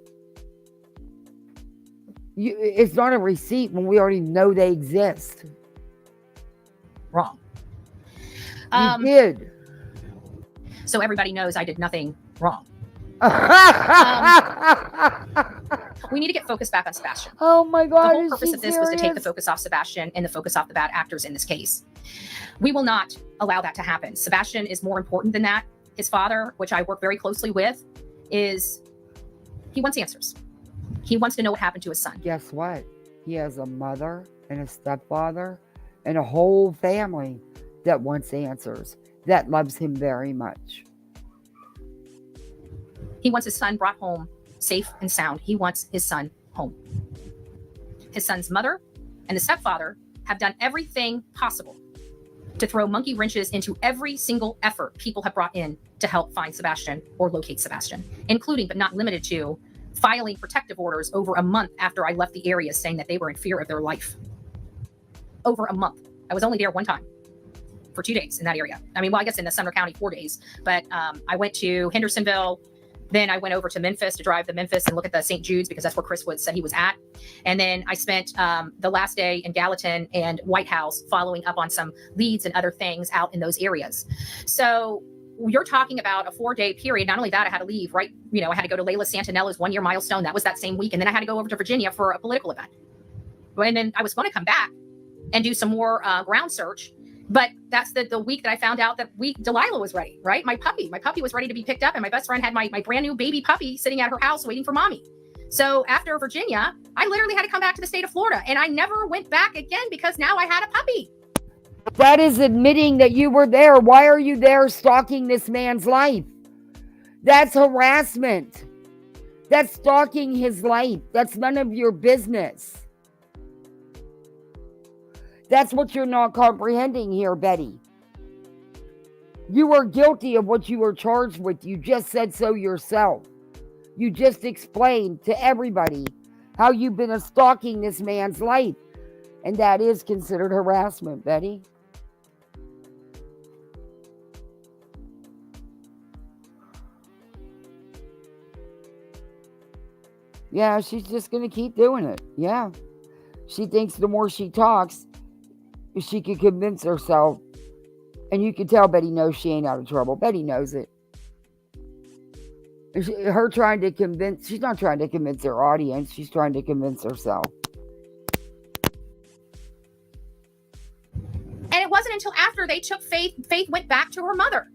It's not a receipt when we already know they exist. Wrong. You did. So everybody knows I did nothing wrong. We need to get focused back on Sebastian. Oh my God. The whole purpose of this was to take the focus off Sebastian and the focus off the bad actors in this case. We will not allow that to happen. Sebastian is more important than that. His father, which I work very closely with, he wants answers. He wants to know what happened to his son. Guess what? He has a mother and a stepfather and a whole family that wants answers, that loves him very much. He wants his son brought home safe and sound. He wants his son home. His son's mother and the stepfather have done everything possible to throw monkey wrenches into every single effort people have brought in to help find Sebastian or locate Sebastian, including but not limited to filing protective orders over a month after I left the area, saying that they were in fear of their life. Over a month. I was only there one time for 2 days in that area. I mean, well, I guess in the Sumner County, 4 days, but I went to Hendersonville. Then I went over to Memphis to drive to Memphis and look at the St. Jude's because that's where Chris Wood said he was at. And then I spent the last day in Gallatin and White House following up on some leads and other things out in those areas. So you're talking about a 4-day period. Not only that, I had to leave, right? You know, I had to go to Layla Santinella's 1-year milestone. That was that same week. And then I had to go over to Virginia for a political event. And then I was going to come back and do some more ground search. But that's the week that I found out that Delilah was ready, right? My puppy was ready to be picked up. And my best friend had my brand new baby puppy sitting at her house waiting for mommy. So after Virginia, I literally had to come back to the state of Florida. And I never went back again because now I had a puppy. That is admitting that you were there. Why are you there stalking this man's life? That's harassment. That's stalking his life. That's none of your business. That's what you're not comprehending here, Betty. You are guilty of what you were charged with. You just said so yourself. You just explained to everybody how you've been stalking this man's life. And that is considered harassment, Betty. Yeah, she's just going to keep doing it. Yeah. She thinks the more she talks, she can convince herself. And you can tell Betty knows she ain't out of trouble. Betty knows it. Her trying to convince, she's not trying to convince her audience. She's trying to convince herself. And it wasn't until after they took Faith went back to her mother.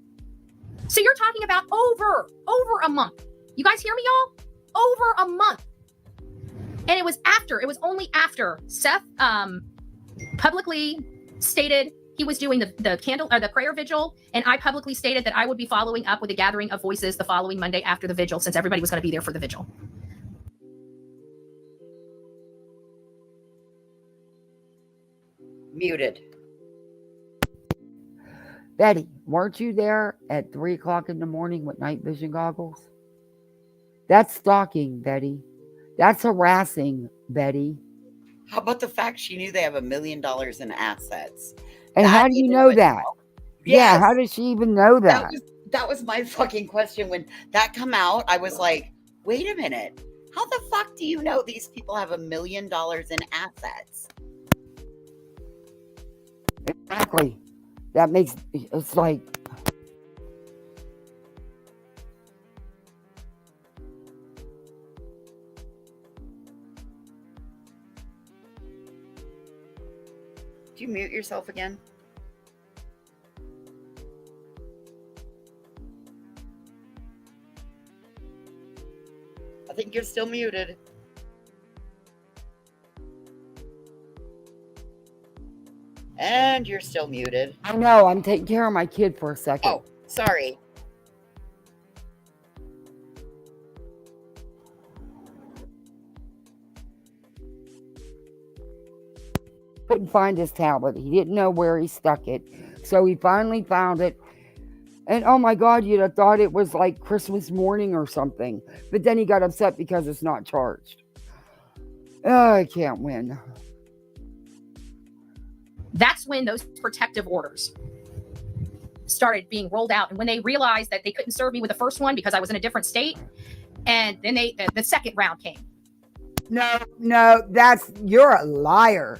So you're talking about over a month. You guys hear me, y'all? Over a month. And it was only after Seth publicly stated he was doing the candle or the prayer vigil, and I publicly stated that I would be following up with a gathering of voices the following Monday after the vigil, since everybody was going to be there for the vigil. Muted. Betty, weren't you there at 3 o'clock in the morning with night vision goggles? That's stalking, Betty. That's harassing, Betty. How about the fact she knew they have $1 million in assets? And how do you know that? Yeah, Yes. how did she even know that? That was my fucking question. When that come out, I was like, wait a minute. How the fuck do you know these people have $1 million in assets? Exactly. That makes, it's like, Do you mute yourself again? I think you're still muted. And you're still muted. I know, I'm taking care of my kid for a second. Oh, sorry. Couldn't find his tablet. He didn't know where he stuck it. So he finally found it. And oh my God, you'd have thought it was like Christmas morning or something. But then he got upset because it's not charged. Oh, I can't win. That's when those protective orders started being rolled out. And when they realized that they couldn't serve me with the first one because I was in a different state, and then the second round came. No, you're a liar.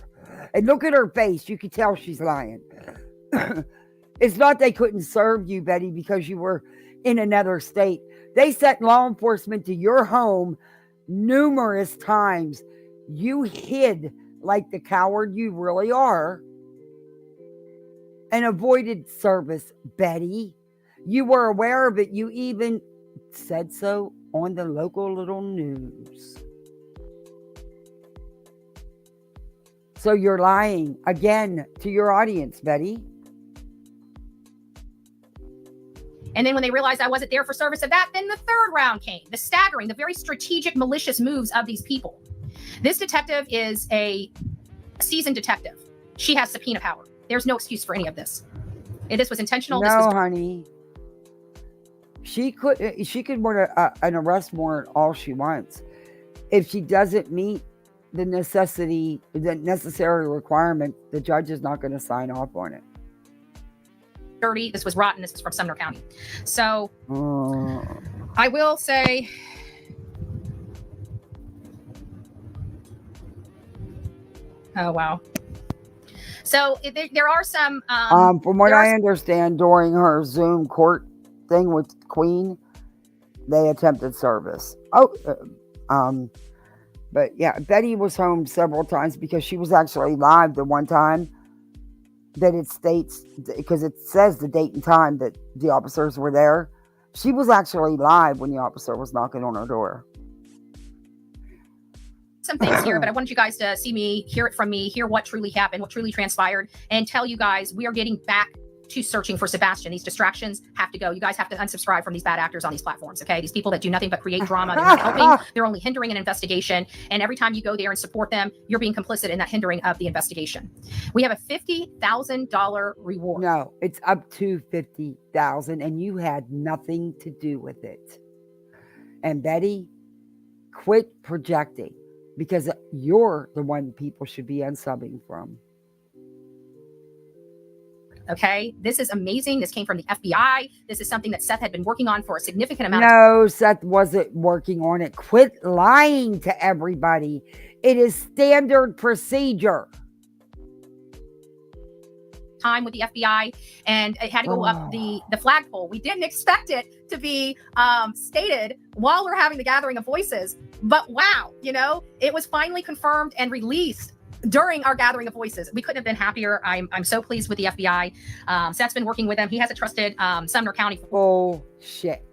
And look at her face. You can tell she's lying. It's not they couldn't serve you, Betty, because you were in another state. They sent law enforcement to your home numerous times. You hid like the coward you really are and avoided service, Betty. You were aware of it. You even said so on the local little news. So you're lying again to your audience, Betty. And then when they realized I wasn't there for service of that, then the third round came. The staggering, the very strategic, malicious moves of these people. This detective is a seasoned detective. She has subpoena power. There's no excuse for any of this. This was intentional. No, honey. She could want an arrest warrant all she wants. If she doesn't meet the necessary requirement, the judge is not going to sign off on it. Dirty. This was rotten. This is from Sumner County. So I will say, oh wow. So there are some. From what I understand, during her Zoom court thing with Queen, they attempted service. But yeah, Betty was home several times because she was actually live the one time that it states, because it says the date and time that the officers were there. She was actually live when the officer was knocking on her door. Some things here, but I wanted you guys to see me, hear it from me, hear what truly happened, what truly transpired, and tell you guys we are getting back to searching for Sebastian. These distractions have to go. You guys have to unsubscribe from these bad actors on these platforms, okay? These people that do nothing but create drama. They're not helping. They're only hindering an investigation. And every time you go there and support them, you're being complicit in that hindering of the investigation. We have a $50,000 reward. No, it's up to $50,000, and you had nothing to do with it. And Betty, quit projecting, because you're the one people should be unsubbing from. Okay, this is amazing. This came from the FBI. This is something that Seth had been working on for a significant amount of time. No, Seth wasn't working on it. Quit lying to everybody. It is standard procedure. Time with the FBI, and it had to go up the flagpole. We didn't expect it to be stated while we're having the gathering of voices, but wow, you know, it was finally confirmed and released during our gathering of voices. We couldn't have been happier. I'm so pleased with the FBI. Seth's been working with them. He has a trusted Sumner County Bullshit.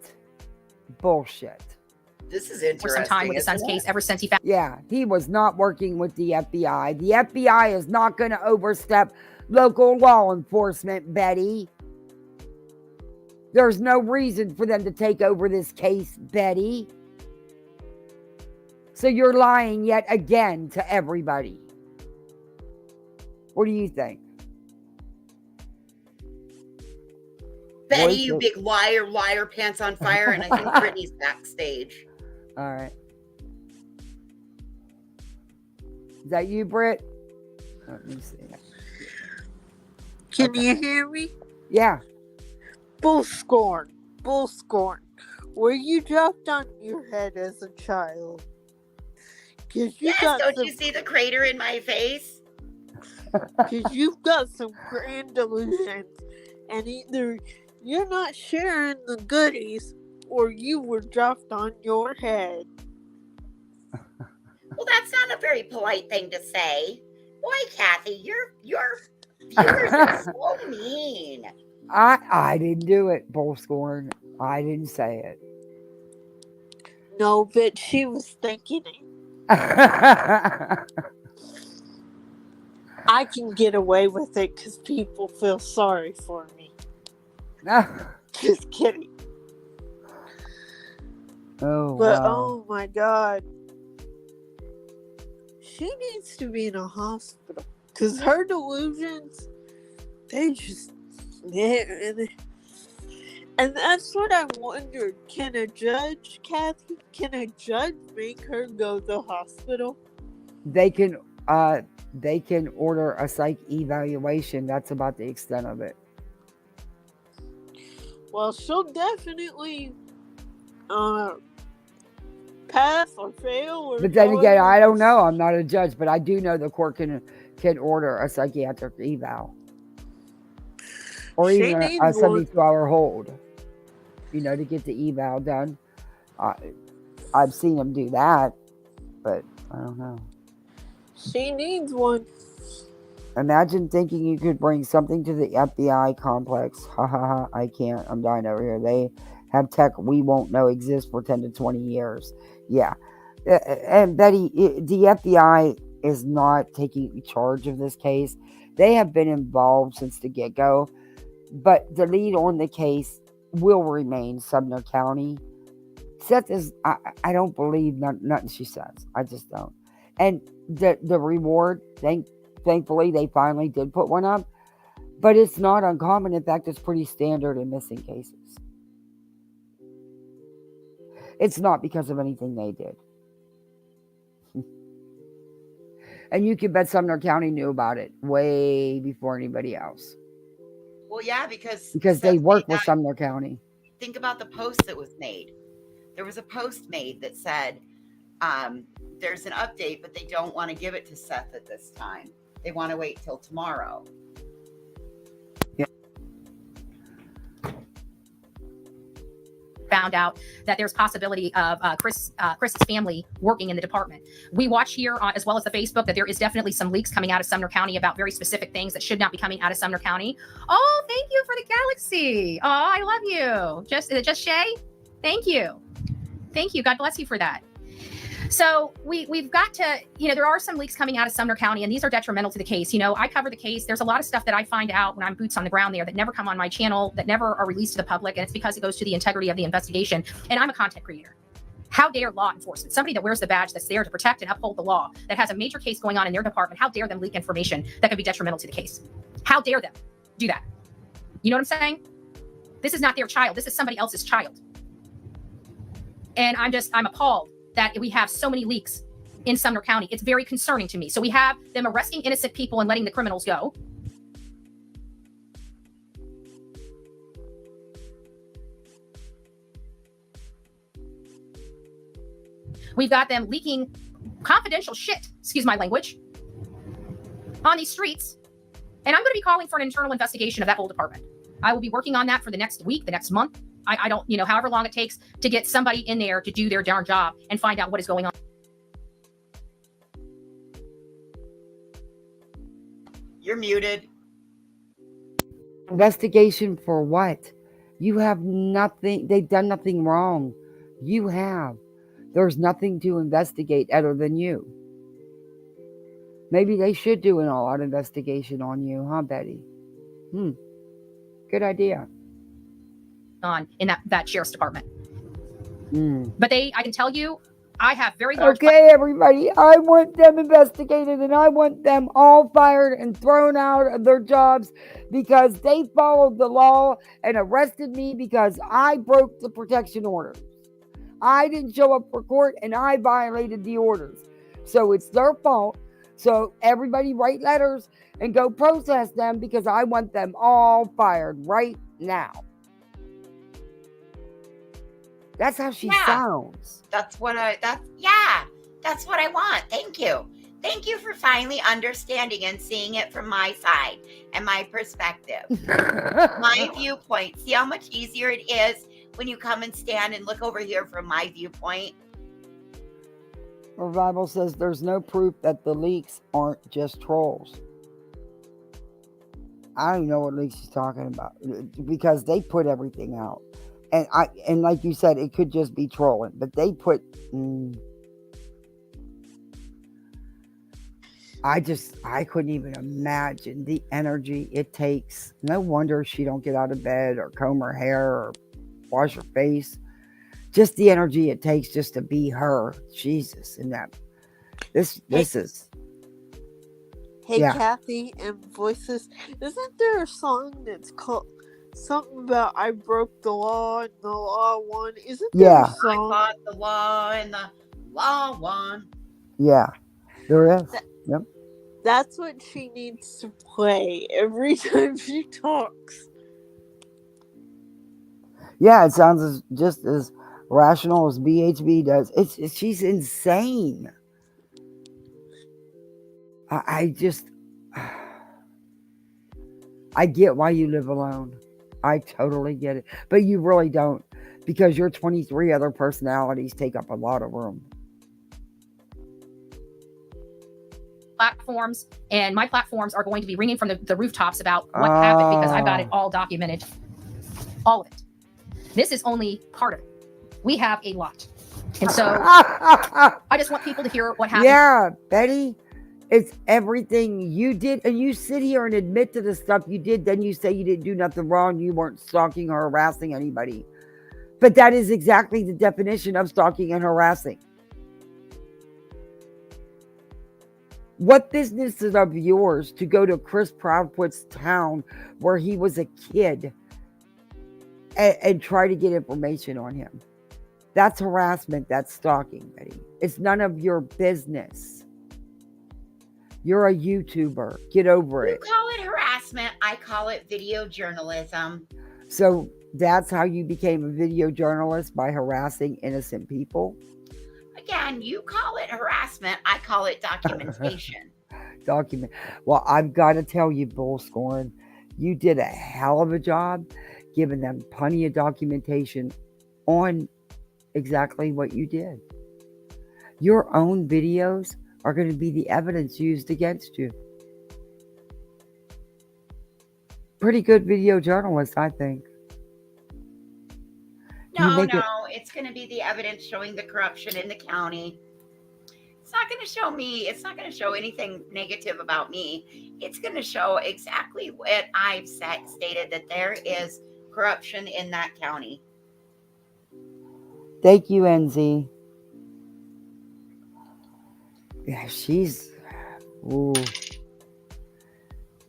This is for some time with his son's case ever since he found. Yeah, he was not working with the FBI. The FBI is not going to overstep local law enforcement, Betty. There's no reason for them to take over this case, Betty. So you're lying yet again to everybody. What do you think? Betty, you big liar, pants on fire, and I think Brittany's backstage. All right. Is that you, Britt? Let me see. Can you hear me? Yeah. Bull scorn. Were you dropped on your head as a child? Don't you see the crater in my face? Because you've got some grand delusions, and either you're not sharing the goodies, or you were dropped on your head. Well, that's not a very polite thing to say. Boy, Kathy, your viewers are so mean. I didn't do it, Bull Scorn. I didn't say it. No, but she was thinking it. I can get away with it because people feel sorry for me. Just kidding. Oh, but wow. oh my God, she needs to be in a hospital because her delusions, and that's what I wondered. Can a judge, Kathy, make her go to the hospital? They can order a psych evaluation. That's about the extent of it. Well, she'll definitely pass or fail. But then again, I don't know. I'm not a judge, but I do know the court can order a psychiatric eval. Or even a 72-hour hold. You know, to get the eval done. I've seen them do that, but I don't know. She needs one. Imagine thinking you could bring something to the FBI complex. Ha ha ha. I can't. I'm dying over here. They have tech we won't know exists for 10 to 20 years. Yeah. And Betty, the FBI is not taking charge of this case. They have been involved since the get-go. But the lead on the case will remain Sumner County. Seth is, I don't believe nothing she says. I just don't. And the reward, thankfully, they finally did put one up. But it's not uncommon. In fact, it's pretty standard in missing cases. It's not because of anything they did. And you can bet Sumner County knew about it way before anybody else. Well, yeah, because they work with Sumner County. Think about the post that was made. There was a post made that said, there's an update, but they don't want to give it to Seth at this time. They want to wait till tomorrow. Found out that there's possibility of Chris's family working in the department. We watch here, as well as the Facebook, that there is definitely some leaks coming out of Sumner County about very specific things that should not be coming out of Sumner County. Oh, thank you for the galaxy. Oh, I love you. Is it just Shay? Thank you. God bless you for that. So we've got to, there are some leaks coming out of Sumner County, and these are detrimental to the case. I cover the case. There's a lot of stuff that I find out when I'm boots on the ground there that never come on my channel, that never are released to the public, and it's because it goes to the integrity of the investigation. And I'm a content creator. How dare law enforcement, somebody that wears the badge that's there to protect and uphold the law, that has a major case going on in their department, how dare them leak information that could be detrimental to the case? How dare them do that? You know what I'm saying? This is not their child. This is somebody else's child. And I'm appalled that we have so many leaks in Sumner County. It's very concerning to me. So we have them arresting innocent people and letting the criminals go. We've got them leaking confidential shit, excuse my language, on these streets. And I'm going to be calling for an internal investigation of that whole department. I will be working on that for the next week, the next month. I don't, however long it takes to get somebody in there to do their darn job and find out what is going on. You're muted. Investigation for what? You have nothing. They've done nothing wrong. You have. There's nothing to investigate other than you. Maybe they should do an all-out investigation on you, huh, Betty? Good idea. On in that sheriff's department. Mm. But I can tell you, I have very large. Okay, everybody, I want them investigated and I want them all fired and thrown out of their jobs because they followed the law and arrested me because I broke the protection orders. I didn't show up for court and I violated the orders. So it's their fault. So everybody write letters and go protest them because I want them all fired right now. That's how she sounds. That's what I want. Thank you. Thank you for finally understanding and seeing it from my side and my perspective. My viewpoint. See how much easier it is when you come and stand and look over here from my viewpoint? Revival says there's no proof that the leaks aren't just trolls. I don't know what leaks she's talking about because they put everything out. And like you said, it could just be trolling, but they put. I couldn't even imagine the energy it takes. No wonder she don't get out of bed or comb her hair or wash her face. Just the energy it takes just to be her. Jesus, and this is. Hey, Yeah. Kathy and Voices, isn't there a song that's called something about I broke the law and the law won? Isn't there Yeah. a song? I fought the law and the law won. Yeah, there is. Yep. That's what she needs to play every time she talks. Yeah, it sounds just as rational as BHB does. She's insane. I get why you live alone. I totally get it. But you really don't, because your 23 other personalities take up a lot of room. Platforms, and my platforms are going to be ringing from the rooftops about what happened because I've got it all documented. All of it. This is only part of it. We have a lot. And so I just want people to hear what happened. Yeah, Betty, it's everything you did. And you sit here and admit to the stuff you did. Then you say you didn't do nothing wrong. You weren't stalking or harassing anybody. But that is exactly the definition of stalking and harassing. What business is of yours to go to Chris Proudfoot's town where he was a kid and try to get information on him? That's harassment. That's stalking, Betty. It's none of your business. You're a YouTuber. Get over it. You call it harassment. I call it video journalism. So that's how you became a video journalist, by harassing innocent people? Again, you call it harassment. I call it documentation. Well, I've got to tell you, Bullhorn, you did a hell of a job giving them plenty of documentation on exactly what you did. Your own videos are going to be the evidence used against you. Pretty good video journalist, I think. No, it's going to be the evidence showing the corruption in the county. It's not going to show me. It's not going to show anything negative about me. It's going to show exactly what I've stated, that there is corruption in that county. Thank you, NZ. Yeah, she's... Ooh.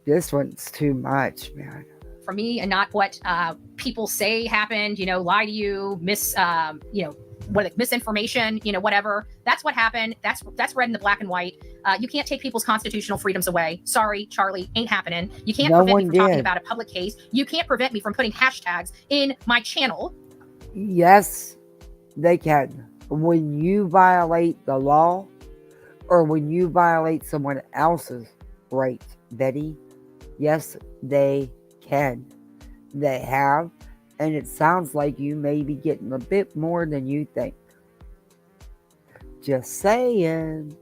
This one's too much, man. For me, and not what people say happened, lie to you, misinformation, whatever. That's what happened. That's read in the black and white. You can't take people's constitutional freedoms away. Sorry, Charlie, ain't happening. You can't prevent me from talking about a public case. You can't prevent me from putting hashtags in my channel. Yes, they can. When you violate the law, or when you violate someone else's right, Betty, yes, they can. They have, and it sounds like you may be getting a bit more than you think. Just saying.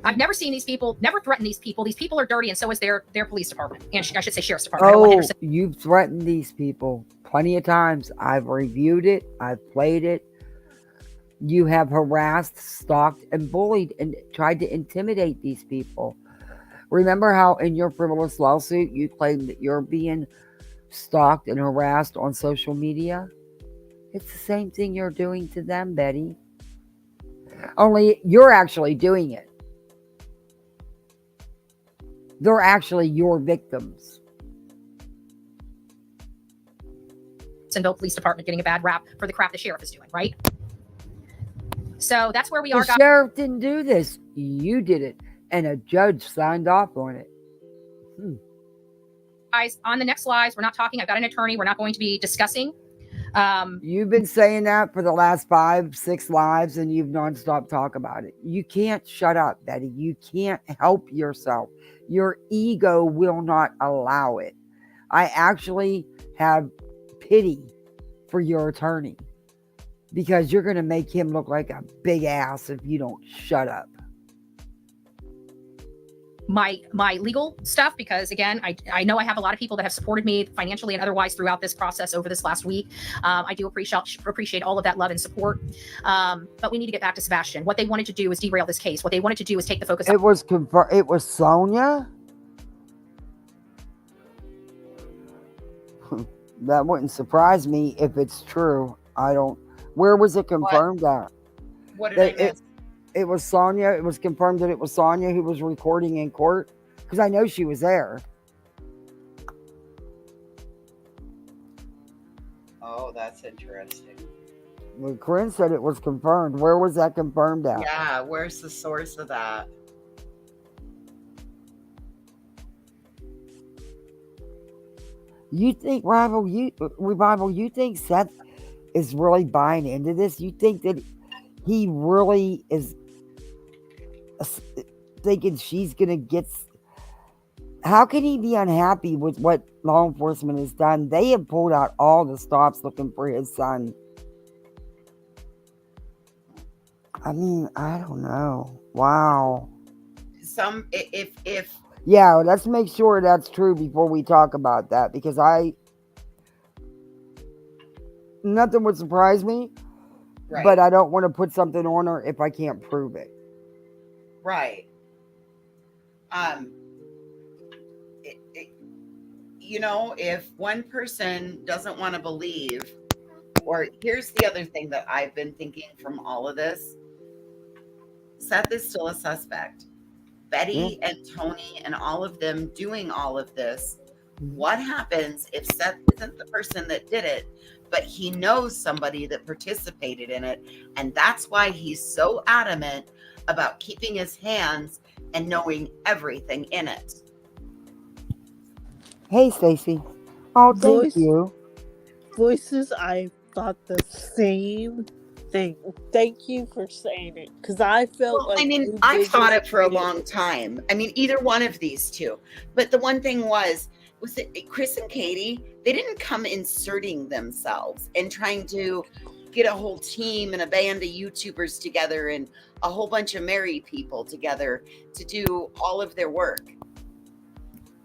I've never seen these people, never threatened these people. These people are dirty, and so is their police department. And I should say sheriff's department. I don't want Oh, Henderson. you've threatened these people plenty of times. I've reviewed it. I've played it. You have harassed, stalked, and bullied and tried to intimidate these people. Remember how in your frivolous lawsuit you claimed that you're being stalked and harassed on social media? It's the same thing you're doing to them, Betty. Only you're actually doing it. They're actually your victims. Jacksonville Police Department getting a bad rap for the crap the sheriff is doing, right? So that's where we are. The sheriff didn't do this. You did it. And a judge signed off on it. Guys, on the next lives, we're not talking. I've got an attorney. We're not going to be discussing. You've been saying that for the last 5-6 lives, and you've nonstop talk about it. You can't shut up, Betty. You can't help yourself. Your ego will not allow it. I actually have pity for your attorney because you're going to make him look like a big ass if you don't shut up. My legal stuff, because again, I know I have a lot of people that have supported me financially and otherwise throughout this process over this last week. I do appreciate all of that love and support. But we need to get back to Sebastian. What they wanted to do is derail this case. What they wanted to do is take the focus. It was confirmed. It was Sonia. That wouldn't surprise me if it's true. I don't. Where was it confirmed at? What did I miss? It was Sonia. It was confirmed that it was Sonia who was recording in court because I know she was there. Oh, that's interesting. Well, Corinne said it was confirmed. Where was that confirmed at? Yeah, where's the source of that? You think Revival? You think Seth is really buying into this? You think that he really is thinking she's gonna get? How can he be unhappy with what law enforcement has done? They have pulled out all the stops looking for his son. I mean, I don't know. Wow. If Yeah, let's make sure that's true before we talk about that, because nothing would surprise me, right. but I don't want to put something on her if I can't prove it. Right. If one person doesn't want to believe, or here's the other thing that I've been thinking from all of this, Seth is still a suspect. Betty and Tony and all of them doing all of this. What happens if Seth isn't the person that did it, but he knows somebody that participated in it? And that's why he's so adamant about keeping his hands and knowing everything in it. Hey, Stacy. Oh, thank you. Voices, I thought the same thing. Thank you for saying it, because I felt like. I mean, I've thought it for a long time. I mean, either one of these two. But the one thing was it Chris and Katie? They didn't come inserting themselves and trying to get a whole team and a band of YouTubers together and a whole bunch of married people together to do all of their work.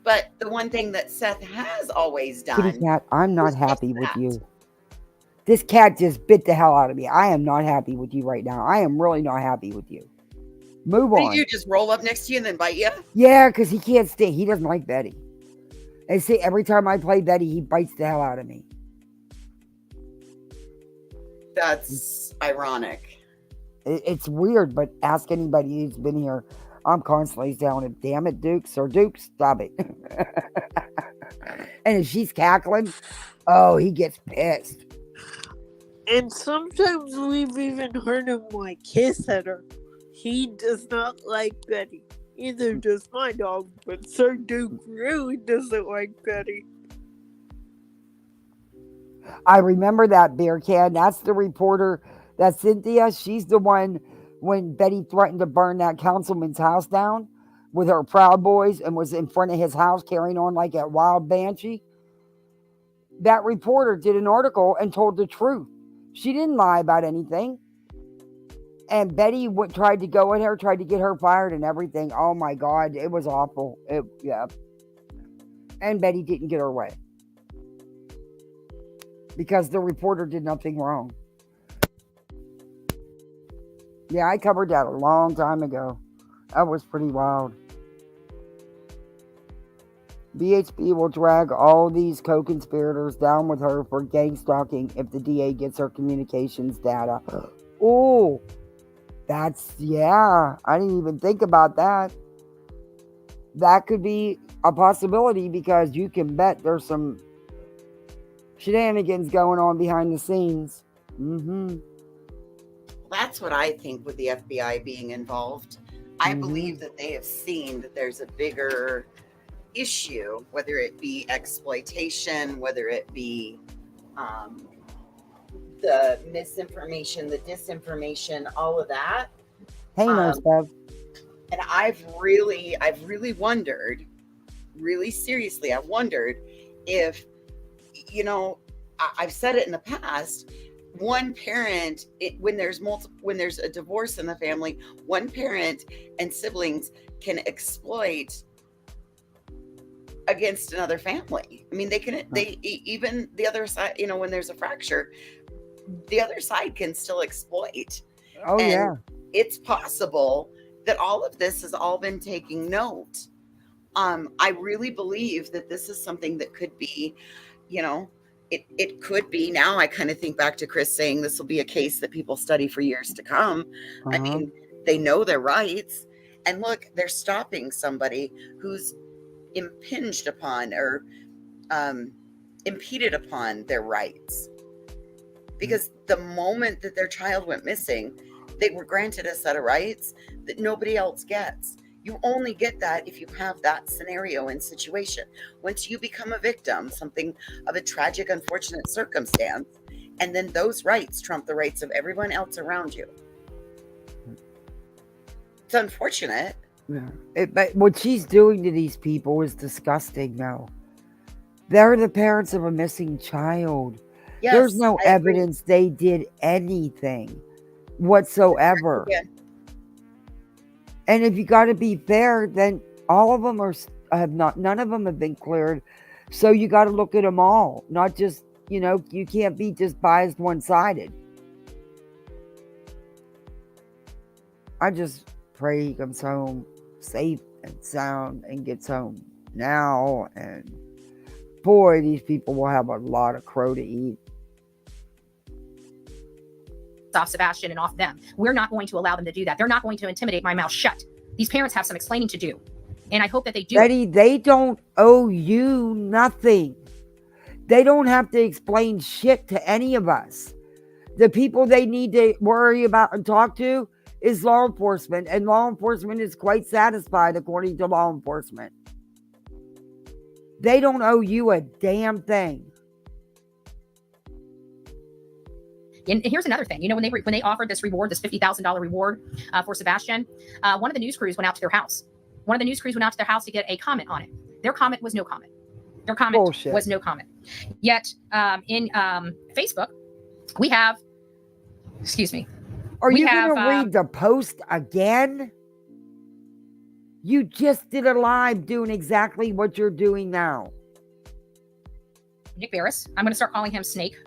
But the one thing that Seth has always done. Kitty cat, I'm not happy with you. This cat just bit the hell out of me. I am not happy with you right now. I am really not happy with you. Move on. Did you just roll up next to you and then bite you? Yeah, because he can't stay. He doesn't like Betty. And see, every time I play Betty, he bites the hell out of me. That's ironic. It's weird, but ask anybody who's been here. I'm constantly telling him, damn it, Duke. Sir Duke, stop it. And if she's cackling, oh, he gets pissed. And sometimes we've even heard him like hiss at her. He does not like Betty. Either does my dog, but Sir Duke really doesn't like Betty. I remember that, Bear Can. That's the reporter That Cynthia, she's the one when Betty threatened to burn that councilman's house down with her Proud Boys and was in front of his house carrying on like a wild banshee. That reporter did an article and told the truth. She didn't lie about anything. And Betty tried to go at her, tried to get her fired and everything. Oh my God, it was awful. Yeah. And Betty didn't get her way. Because the reporter did nothing wrong. Yeah, I covered that a long time ago. That was pretty wild. BHP will drag all these co-conspirators down with her for gang stalking if the DA gets her communications data. Oh, yeah. I didn't even think about that. That could be a possibility because you can bet there's some shenanigans going on behind the scenes. Mm-hmm. That's what I think with the FBI being involved. I believe that they have seen that there's a bigger issue, whether it be exploitation, whether it be the misinformation, the disinformation, all of that. Hey, Nurse Bev. And I've really wondered, really seriously, I've wondered if, I've said it in the past, one parent, when there's a divorce in the family, one parent and siblings can exploit against another family. I mean, even the other side, when there's a fracture, the other side can still exploit. Oh, and yeah. It's possible that all of this has all been taking note. I really believe that this is something that could be, it could be. Now I kind of think back to Chris saying this will be a case that people study for years to come. I mean, they know their rights. And look, they're stopping somebody who's impinged upon or impeded upon their rights. Because the moment that their child went missing, they were granted a set of rights that nobody else gets. You only get that if you have that scenario and situation. Once you become a victim, something of a tragic, unfortunate circumstance, and then those rights trump the rights of everyone else around you. It's unfortunate. Yeah. But what she's doing to these people is disgusting, though. They're the parents of a missing child. Yes, there's no evidence they did anything whatsoever. Yeah. And if you got to be fair, then all of them none of them have been cleared. So you got to look at them all, not just, you can't be just biased one-sided. I just pray he comes home safe and sound and gets home now. And boy, these people will have a lot of crow to eat. Off Sebastian and off them. We're not going to allow them to do that. They're not going to intimidate my mouth shut. These parents have some explaining to do. And I hope that they do. Betty, they don't owe you nothing. They don't have to explain shit to any of us. The people they need to worry about and talk to is law enforcement. And law enforcement is quite satisfied according to law enforcement. They don't owe you a damn thing. And here's another thing, when they offered this reward, this $50,000 reward for Sebastian, one of the news crews went out to their house. One of the news crews went out to their house to get a comment on it. Their comment was no comment. Their comment was no comment. Yet in Facebook, we have, excuse me. Are you going to read the post again? You just did a live doing exactly what you're doing now. Nick Barris. I'm going to start calling him Snake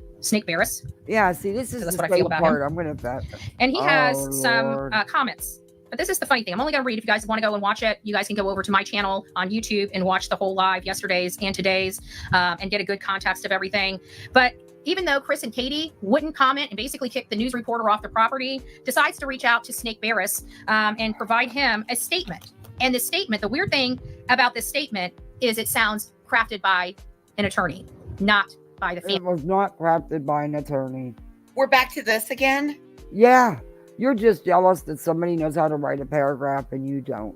Barris. Yeah, see, this is the funny part. I'm going to... And he has some comments. But this is the funny thing. I'm only going to read. If you guys want to go and watch it, you guys can go over to my channel on YouTube and watch the whole live, yesterday's and today's, and get a good context of everything. But even though Chris and Katie wouldn't comment and basically kick the news reporter off the property, decides to reach out to Snake Barris and provide him a statement. And the statement, the weird thing about this statement is it sounds crafted by an attorney, not by the family. It was not crafted by an attorney. We're back to this again? Yeah. You're just jealous that somebody knows how to write a paragraph and you don't.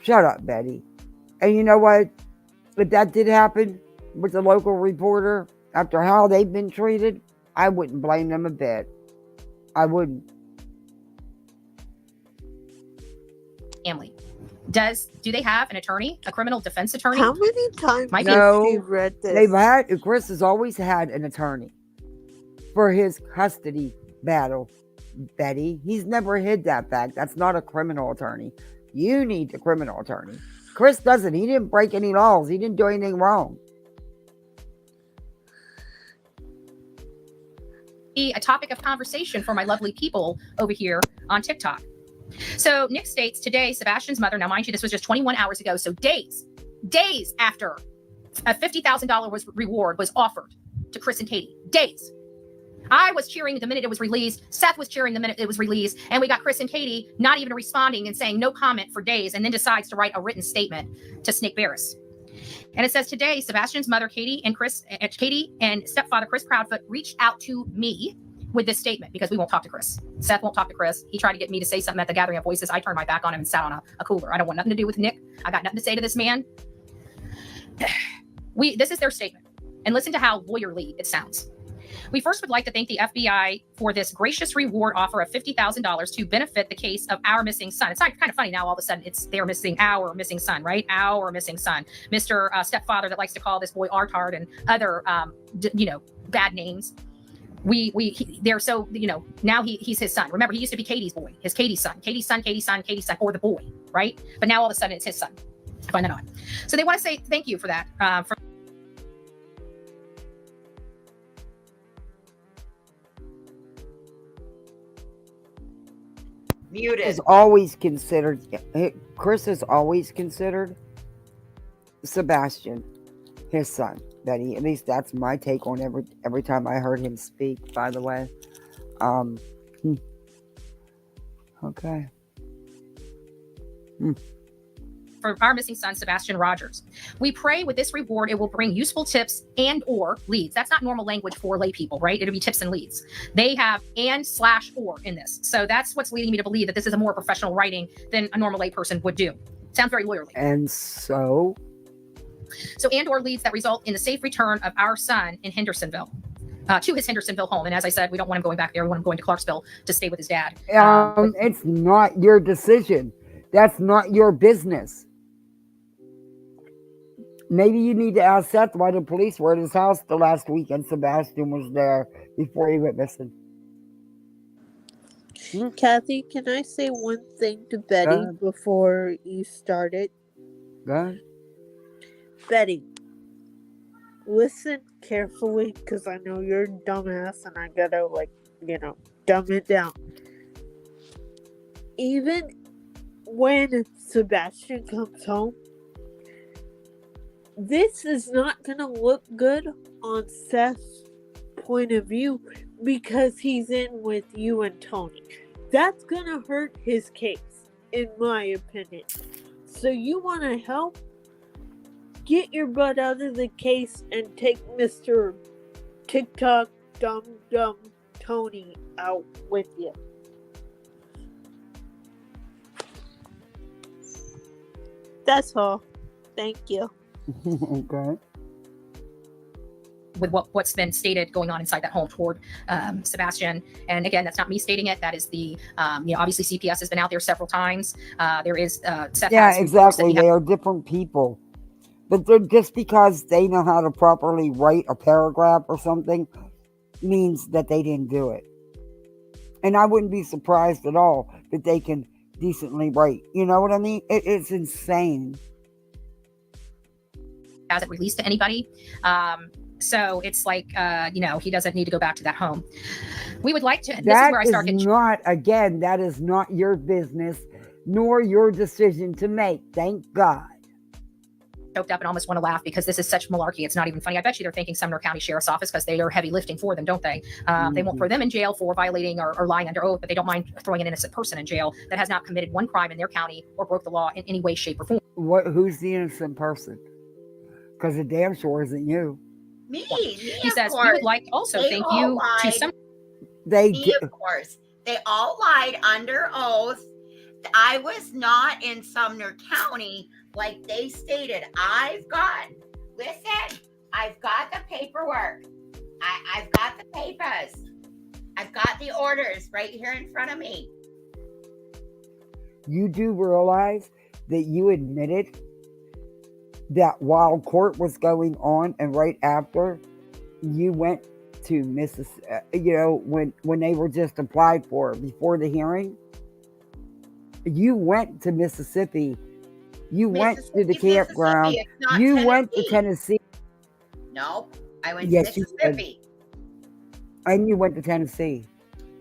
Shut up, Betty. And you know what? If that did happen with the local reporter, after how they've been treated, I wouldn't blame them a bit. I wouldn't. Family. Do they have an attorney, a criminal defense attorney? How many times Might has be- she read this? They've had, Chris has always had an attorney for his custody battle, Betty. He's never hid that fact. That's not a criminal attorney. You need a criminal attorney. Chris doesn't. He didn't break any laws. He didn't do anything wrong. A topic of conversation for my lovely people over here on TikTok. So Nick states today, Sebastian's mother, now mind you, this was just 21 hours ago, so days after a $50,000 reward was offered to Chris and Katie. Days. I was cheering the minute it was released. Seth was cheering the minute it was released. And we got Chris and Katie not even responding and saying no comment for days, and then decides to write a written statement to Snake Barris. And it says today, Sebastian's mother, Katie and stepfather, Chris Proudfoot, reached out to me with this statement because we won't talk to Chris. Seth won't talk to Chris. He tried to get me to say something at the Gathering of Voices. I turned my back on him and sat on a cooler. I don't want nothing to do with Nick. I got nothing to say to this man. This is their statement. And listen to how lawyerly it sounds. We first would like to thank the FBI for this gracious reward offer of $50,000 to benefit the case of our missing son. It's kind of funny now all of a sudden it's our missing son, right? Our missing son. Mr. Stepfather that likes to call this boy Artard and other, bad names. They're so, now he's his son. Remember, he used to be Katie's boy, Katie's son, or the boy, right? But now all of a sudden it's his son. Find that on. So they want to say thank you for that. Muted. Chris has always considered Sebastian his son, Betty. At least that's my take on every time I heard him speak, by the way. Okay. For our missing son, Sebastian Rogers. We pray with this reward, it will bring useful tips and or leads. That's not normal language for lay people, right? It'll be tips and leads. They have and/or in this. So that's what's leading me to believe that this is a more professional writing than a normal lay person would do. Sounds very lawyerly. And so and or leads that result in the safe return of our son in Hendersonville. To his Hendersonville home. And as I said, we don't want him going back there. We want him going to Clarksville to stay with his dad. It's not your decision. That's not your business. Maybe you need to ask Seth why the police were at his house the last weekend Sebastian was there before he went missing. Kathy, can I say one thing to Betty before you start it? Go ahead. Betty, listen carefully because I know you're a dumbass and I gotta, dumb it down. Even when Sebastian comes home, this is not going to look good on Seth's point of view because he's in with you and Tony. That's going to hurt his case, in my opinion. So you want to help? Get your butt out of the case and take Mr. TikTok dumb Tony out with you. That's all. Thank you. Okay. With what's been stated going on inside that home toward Sebastian. And again, that's not me stating it. That is the, obviously CPS has been out there several times. There is Seth. Yeah, exactly. They are different people. But they're just because they know how to properly write a paragraph or something means that they didn't do it. And I wouldn't be surprised at all that they can decently write. You know what I mean? It's insane. Hasn't released to anybody. So it's like, he doesn't need to go back to that home. We would like to, this is where I start getting. That is not your business, nor your decision to make. Thank God. Choked up and almost want to laugh because this is such malarkey. It's not even funny. I bet you they're thanking Sumner County Sheriff's Office because they are heavy lifting for them, don't they? They won't throw them in jail for violating or lying under oath, but they don't mind throwing an innocent person in jail that has not committed one crime in their county or broke the law in any way, shape, or form. Who's the innocent person? Because the damn sure isn't you. Me. He says, we would like to also thank you to some. Of course. They all lied under oath. I was not in Sumner County like they stated. I've got the paperwork. I've got the papers. I've got the orders right here in front of me. You do realize that you admitted that while court was going on and right after, you went to Mississippi, when they were just applied for before the hearing, you went to Mississippi. You went to the campground. It's not You Tennessee. went to Tennessee. No, I went Yes, to you did. Mississippi. And you went to Tennessee.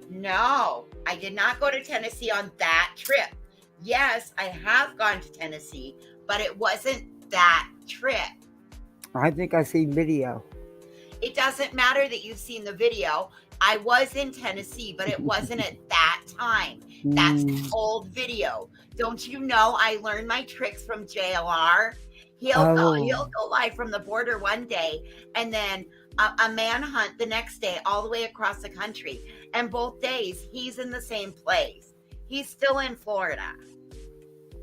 No, I did not go to Tennessee on that trip. Yes, I have gone to Tennessee, but it wasn't that trip. I think I seen video. It doesn't matter that you've seen the video. I was in Tennessee, but it wasn't at that time. That's old video. Don't you know I learned my tricks from JLR? He'll go live from the border one day and then a manhunt the next day all the way across the country. And both days he's in the same place. He's still in Florida.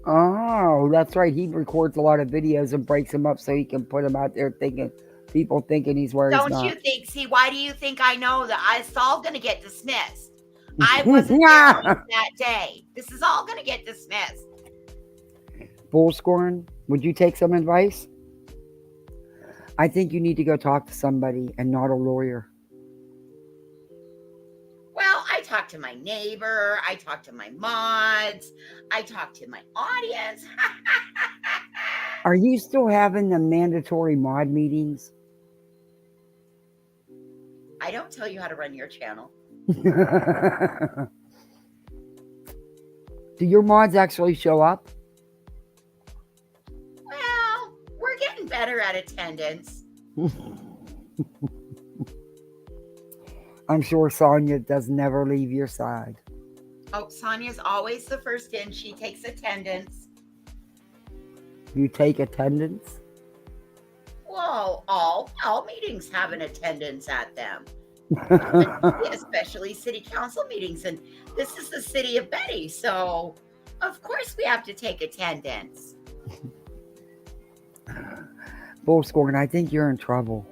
Oh, that's right. He records a lot of videos and breaks them up so he can put them out there people thinking he's where he's not. Don't you think? See, why do you think I know that it's all going to get dismissed? I wasn't there that day. This is all going to get dismissed. Bullhorn, would you take some advice? I think you need to go talk to somebody and not a lawyer. Well, I talked to my neighbor. I talked to my mods. I talked to my audience. Are you still having the mandatory mod meetings? I don't tell you how to run your channel. Do your mods actually show up? Well, we're getting better at attendance. I'm sure Sonia does never leave your side. Oh, Sonia's always the first in. She takes attendance. You take attendance? Well, all meetings have an attendance at them. Especially city council meetings. And this is the city of Betty. So, of course, we have to take attendance. Bullhorn, I think you're in trouble.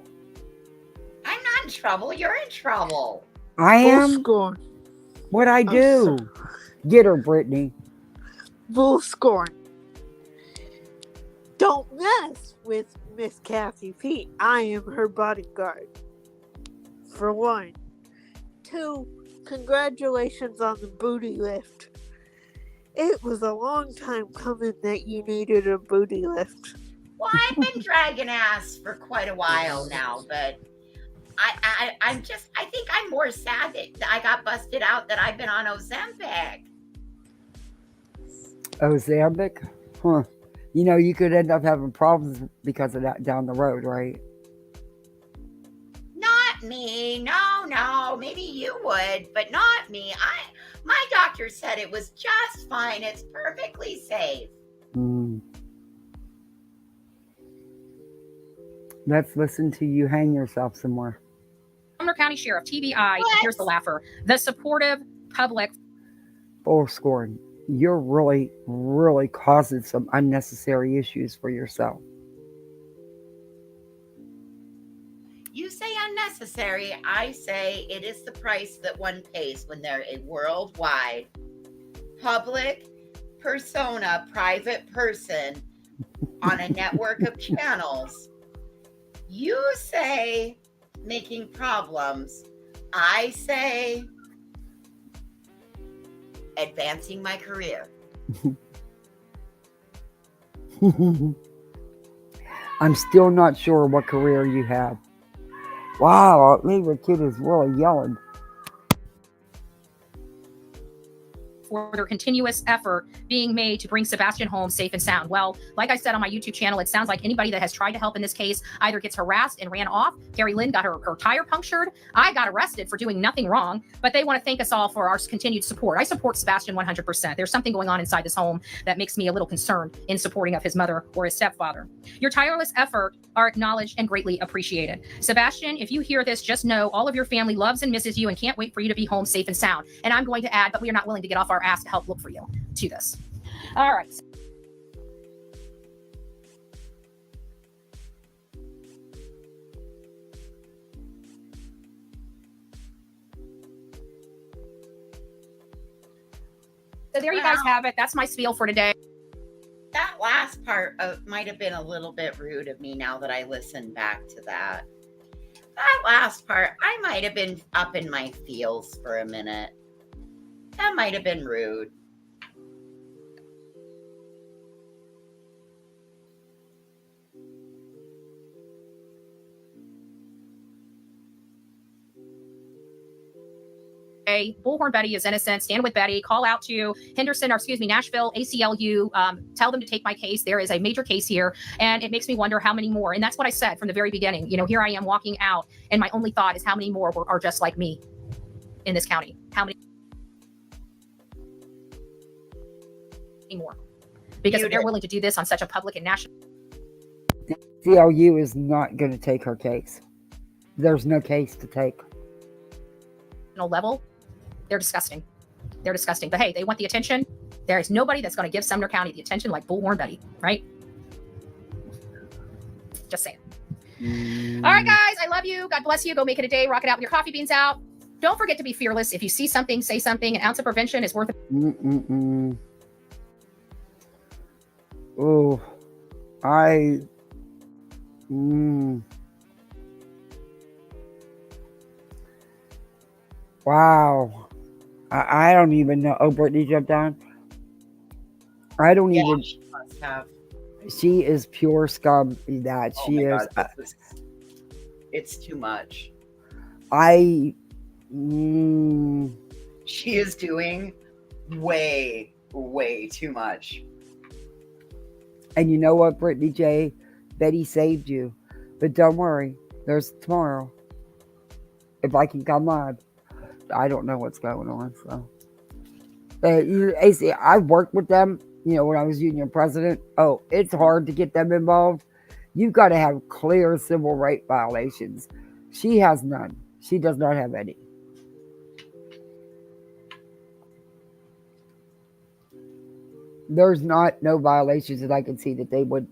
I'm not in trouble. You're in trouble. I am? Bullhorn. What'd I do? Get her, Brittany. Bullhorn. Don't mess with Miss Kathy Pete. I am her bodyguard. For one. 2, congratulations on the booty lift. It was a long time coming that you needed a booty lift. Well, I've been dragging ass for quite a while now, but I think I'm more sad that I got busted out that I've been on Ozempic. Ozempic? Huh. You know, you could end up having problems because of that down the road, right? Not me. No. Maybe you would, but not me. My doctor said it was just fine. It's perfectly safe. Let's listen to you hang yourself somewhere. Sumner County Sheriff, TBI, here's the laugher. The supportive public. Bullhorn, you're really, really causing some unnecessary issues for yourself. You say unnecessary. I say it is the price that one pays when they're a worldwide public persona, private person on a network of channels. You say making problems. I say advancing my career. I'm still not sure what career you have. Wow, our favorite kid is really yelling. For their continuous effort being made to bring Sebastian home safe and sound. Well, like I said on my YouTube channel, it sounds like anybody that has tried to help in this case either gets harassed and ran off. Carrie Lynn got her tire punctured. I got arrested for doing nothing wrong, but they want to thank us all for our continued support. I support Sebastian 100%. There's something going on inside this home that makes me a little concerned in supporting of his mother or his stepfather. Your tireless effort are acknowledged and greatly appreciated. Sebastian, if you hear this, just know all of your family loves and misses you and can't wait for you to be home safe and sound. And I'm going to add, but we are not willing to get off our ass to help look for you to this. All right. So there you guys have it. That's my spiel for today. That last part might have been a little bit rude of me now that I listened back to that. That last part, I might have been up in my feels for a minute. That might have been rude. Bullhorn Betty is innocent. Stand with Betty. Call out to Nashville, ACLU. Tell them to take my case. There is a major case here, and it makes me wonder how many more. And that's what I said from the very beginning. You know, here I am walking out, and my only thought is how many more are just like me in this county? How many more? Because if they're willing to do this on such a public and national ACLU is not going to take her case. There's no case to take. Level, they're disgusting. They're disgusting. But hey, they want the attention. There is nobody that's going to give Sumner County the attention like Bullhorn Betty, right? Just saying. All right, guys, I love you. God bless you. Go make it a day. Rock it out with your coffee beans out. Don't forget to be fearless. If you see something, say something. An ounce of prevention is worth it. Oh, wow. I don't even know. Oh, Brittany jumped down. I don't even. She must have. She is pure scum. That Oh she my is. God, it's too much. She is doing way, way too much. And you know what, Brittany J? Betty saved you. But don't worry. There's tomorrow. If I can come live. I don't know what's going on. So, I've worked with them, you know, when I was union president. Oh, it's hard to get them involved. You've got to have clear civil rights violations. She has none. She does not have any. There's no violations that I can see that they would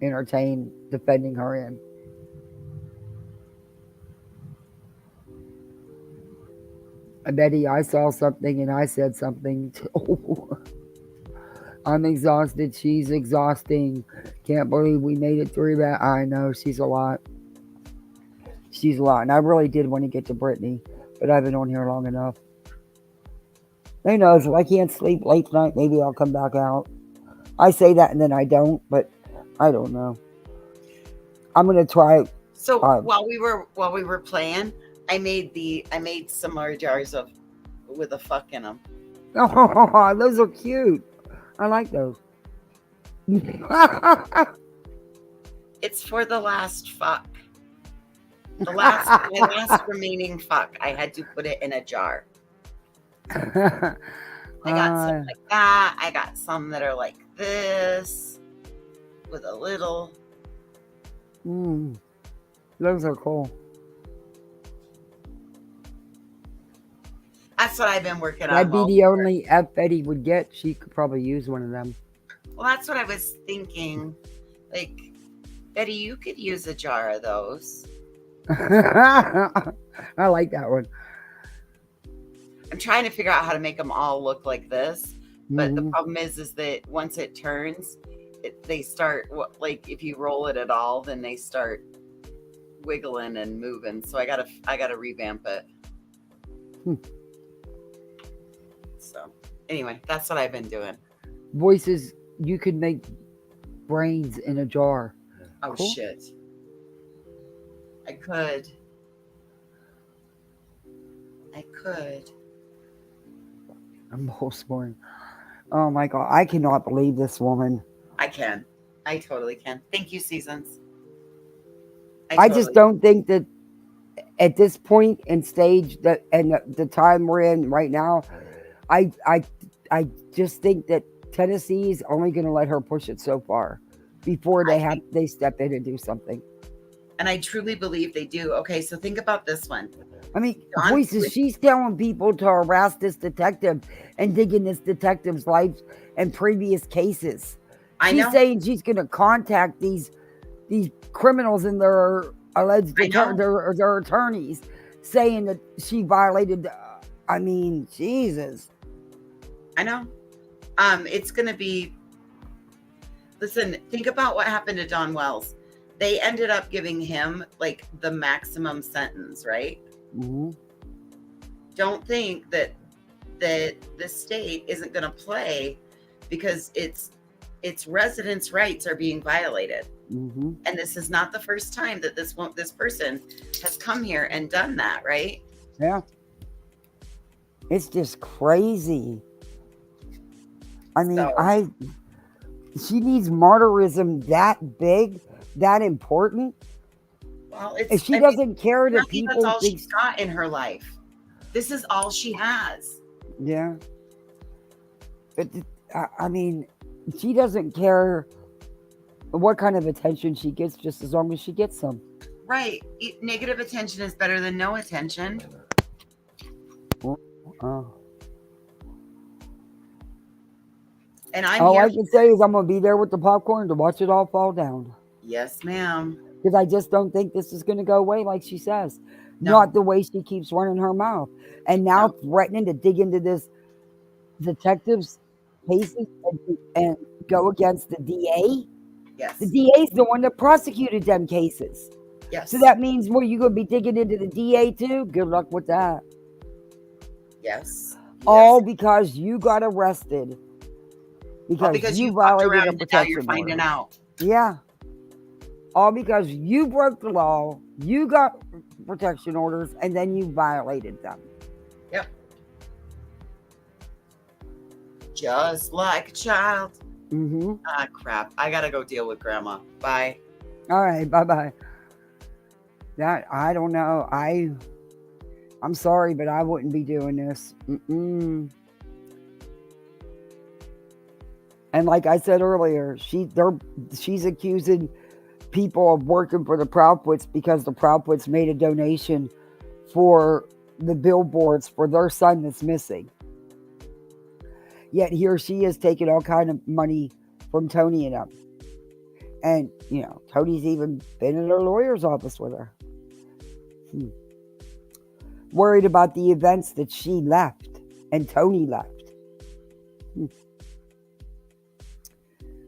entertain defending her in. Betty, I saw something and I said something too. I'm exhausted. She's exhausting. Can't believe we made it through that. I know, she's a lot. She's a lot. And I really did want to get to Brittany, but I've been on here long enough. Who knows? If I can't sleep late tonight, maybe I'll come back out. I say that and then I don't, but I don't know. I'm going to try. So while we were playing, I made some more jars with a fuck in them. Oh, those are cute. I like those. It's for the last fuck. My last remaining fuck. I had to put it in a jar. I got some like that. I got some that are like this with a little. Those are cool. That's what I've been working on. That'd be the only F Betty would get. She could probably use one of them. Well, that's what I was thinking. Like, Betty, you could use a jar of those. I like that one. I'm trying to figure out how to make them all look like this. But the problem is that once it turns, they start, like, if you roll it at all, then they start wiggling and moving. So I gotta revamp it. So anyway, that's what I've been doing. Voices, you could make brains in a jar. Oh, cool. Shit. I could. I'm most boring. Oh my God. I cannot believe this woman. I can. I totally can. Thank you, Seasons. I just don't think that at this point and stage that and the time we're in right now, I just think that Tennessee's only going to let her push it so far before they step in and do something. And I truly believe they do. Okay, so think about this one. I mean, Voices, she's telling people to harass this detective and dig in this detective's life and previous cases. She's saying she's going to contact these criminals and their alleged their attorneys, saying that she violated. I mean, Jesus. I know. It's going to be. Listen, think about what happened to Don Wells. They ended up giving him like the maximum sentence, right? Mm-hmm. Don't think that the state isn't going to play because its residents' rights are being violated. Mm-hmm. And this is not the first time that this person has come here and done that, right? Yeah. It's just crazy. I mean, So- she needs martyrism that big, that important. Well, If she doesn't care that apparently people that's all think, she's got in her life. This is all she has. yeah. But I mean, she doesn't care what kind of attention she gets, just as long as she gets some. Right. Negative attention is better than no attention. Oh. And I'm All here. I can say is I'm gonna be there with the popcorn to watch it all fall down. Yes, ma'am. Because I just don't think this is gonna go away like she says. No. Not the way she keeps running her mouth. And now threatening to dig into this detective's cases and go against the DA. Yes. The DA is the one that prosecuted them cases. Yes. So that means, well, you're gonna be digging into the DA too? Good luck with that. Yes. All because you got arrested. All because you you fucked violated around a and now protection you're finding order. out. Yeah. All because you broke the law, you got protection orders, and then you violated them. Yep. Just like a child. Mm-hmm. Ah, crap. I gotta go deal with Grandma. Bye. All right, bye-bye. That, I don't know. I'm sorry, but I wouldn't be doing this. Mm-mm. And like I said earlier, she's accusing people of working for the Proudfoots because the Proudfoots made a donation for the billboards for their son that's missing. Yet here she is taking all kind of money from Tony and them. And, you know, Tony's even been in her lawyer's office with her. Worried about the events that she left and Tony left.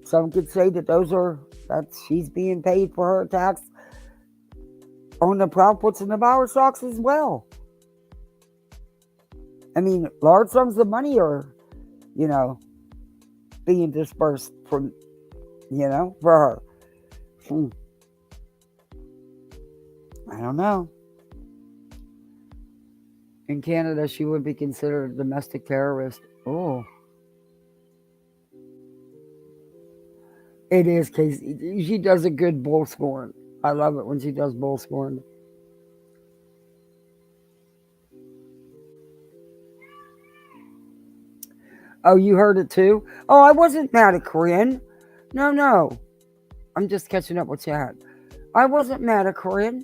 Some could say that she's being paid for her attacks on the Proudfoots and the Bowerstocks as well. I mean, large sums of money are, you know, being dispersed from, you know, for her. I don't know. In Canada, she would be considered a domestic terrorist. Oh. It is, Casey. She does a good bull scorn. I love it when she does bull scorn. Oh, you heard it too? Oh, I wasn't mad at Corinne. No. I'm just catching up with chat. I wasn't mad at Corinne.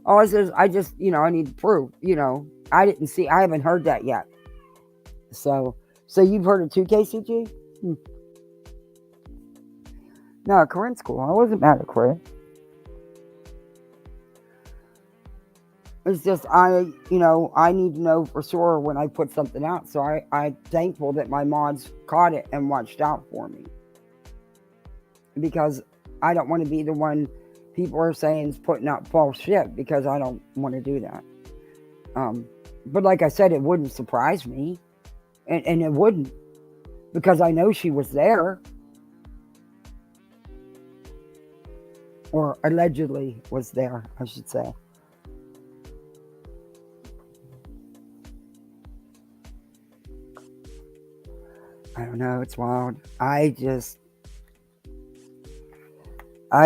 Oh, I just, you know, I need proof. You know, I haven't heard that yet. So you've heard it too, KCG? No, Corinne's cool. I wasn't mad at Corinne. It's just I need to know for sure when I put something out. So I'm thankful that my mods caught it and watched out for me. Because I don't want to be the one people are saying is putting out false shit, because I don't want to do that. But like I said, it wouldn't surprise me. And it wouldn't. Because I know she was there. Or allegedly was there, I should say. I don't know, it's wild. I've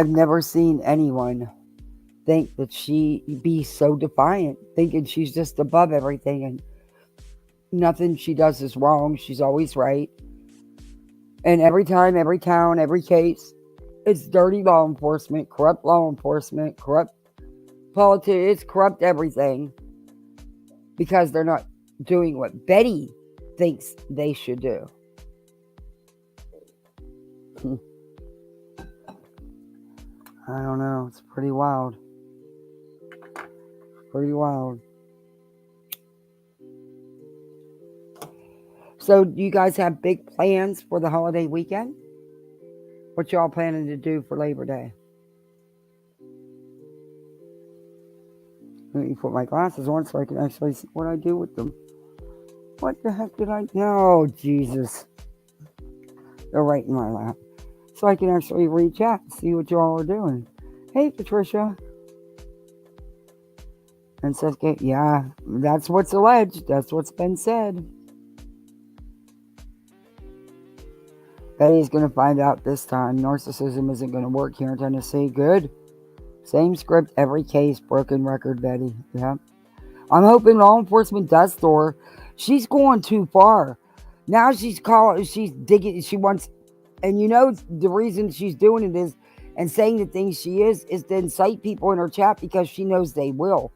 never seen anyone think that she be so defiant, thinking she's just above everything and nothing she does is wrong. She's always right. And every time, every town, every case, it's dirty law enforcement, corrupt politics, corrupt everything, because they're not doing what Betty thinks they should do. I don't know. It's pretty wild. So, do you guys have big plans for the holiday weekend? What y'all planning to do for Labor Day? Let me put my glasses on so I can actually see what I do with them. What the heck did I? No, Jesus. They're right in my lap. So I can actually read chat and see what y'all are doing. Hey, Patricia. And says, yeah, that's what's alleged. That's what's been said. Betty's going to find out this time. Narcissism isn't going to work here in Tennessee. Good. Same script, every case, broken record, Betty. Yeah. I'm hoping law enforcement does store her. She's going too far. Now she's digging, she wants, and you know the reason she's doing it is, and saying the things she is to incite people in her chat because she knows they will.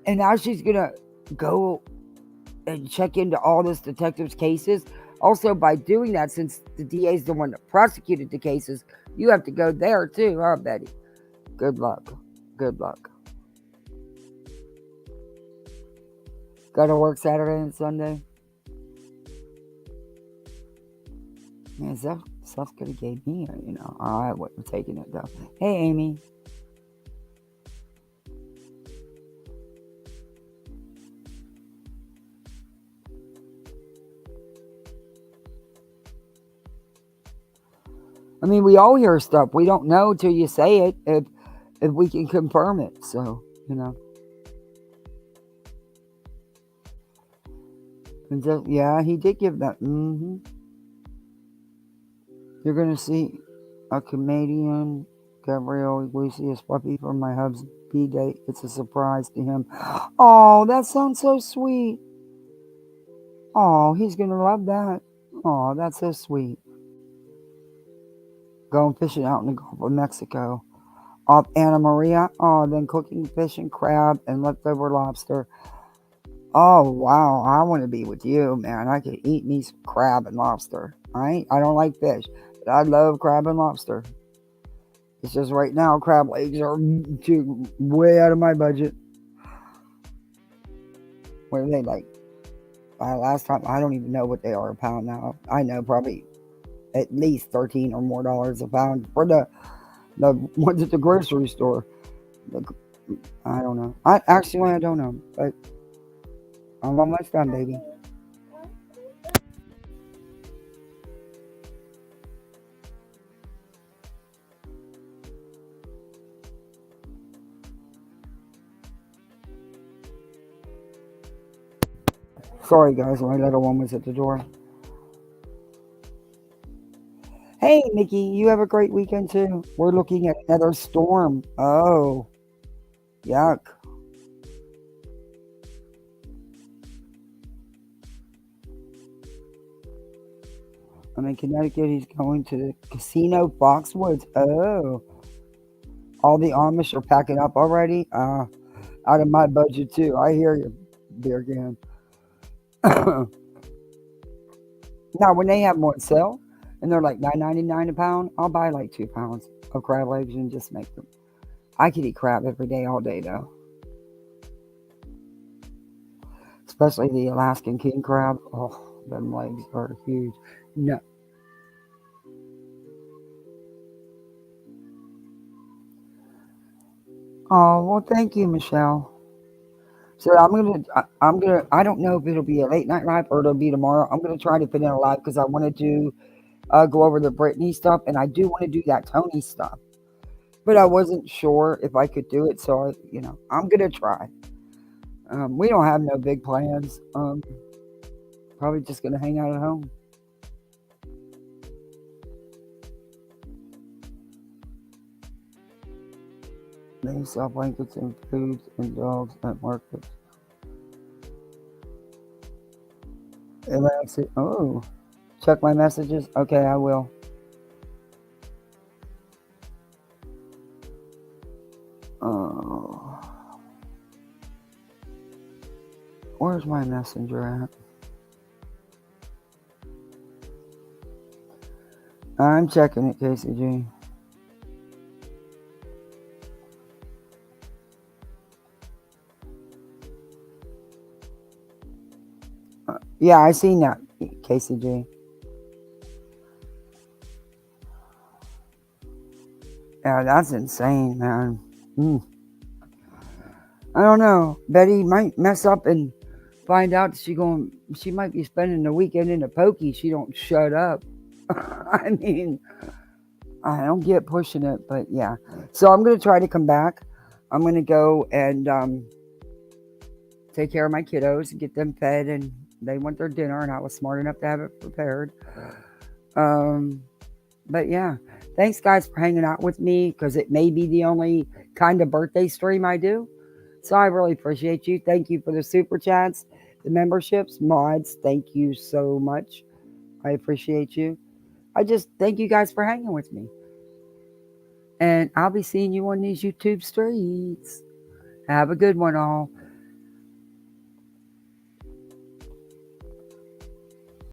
And now she's going to go and check into all this detectives' cases. Also, by doing that, since the DA is the one that prosecuted the cases, you have to go there too, huh, Betty? Good luck. Good luck. Go to work Saturday and Sunday. Man, stuff could have gave me, I wouldn't have taken it though. Hey, Amy. I mean, we all hear stuff. We don't know till you say it if we can confirm it. So, And just, yeah, he did give that. You're going to see a comedian, Gabrielle Iglesias, puppy for my hub's B-Day. It's a surprise to him. Oh, that sounds so sweet. Oh, he's going to love that. Oh, that's so sweet. Going fishing out in the Gulf of Mexico. Off Anna Maria. Oh, then cooking fish and crab and leftover lobster. Oh, wow. I want to be with you, man. I could eat me some crab and lobster. I don't like fish, but I love crab and lobster. It's just right now, crab legs are way out of my budget. What are they like? Last time, I don't even know what they are a pound now. I know probably at least $13 or more a pound for the ones at the grocery store. I don't know. I don't know, but I'm almost done, baby. Sorry, guys. My little one was at the door. Hey, Nikki, you have a great weekend, too. We're looking at another storm. Oh, yuck. I'm in Connecticut. He's going to the casino Foxwoods. Oh. All the Amish are packing up already. Out of my budget, too. I hear you, Beer Gan. Now, when they have them on sale, and they're like $9.99 a pound, I'll buy like 2 pounds of crab legs and just make them. I could eat crab every day, all day, though. Especially the Alaskan king crab. Oh, them legs are huge. No. Oh, well, thank you, Michelle. So I don't know if it'll be a late night live or it'll be tomorrow. I'm gonna try to fit in a live because I want to do go over the Brittany stuff, and I do want to do that Tony stuff, but I wasn't sure if I could do it. So I'm gonna try. We don't have no big plans. Probably just gonna hang out at home. They sell blankets and foods and dogs at markets. Oh, check my messages. Okay, I will. Oh, where's my messenger at? I'm checking it, KCG. Yeah, I seen that. Casey G. Yeah, that's insane, man. I don't know. Betty might mess up and find out she might be spending the weekend in the pokey. She don't shut up. I mean, I don't get pushing it, but yeah. So I'm gonna try to come back. I'm gonna go and take care of my kiddos and get them fed, and they want their dinner, and I was smart enough to have it prepared. But yeah, thanks guys for hanging out with me, because it may be the only kind of birthday stream I do. So I really appreciate you. Thank you for the super chats, the memberships, mods. Thank you so much. I appreciate you. I just thank you guys for hanging with me. And I'll be seeing you on these YouTube streets. Have a good one, all.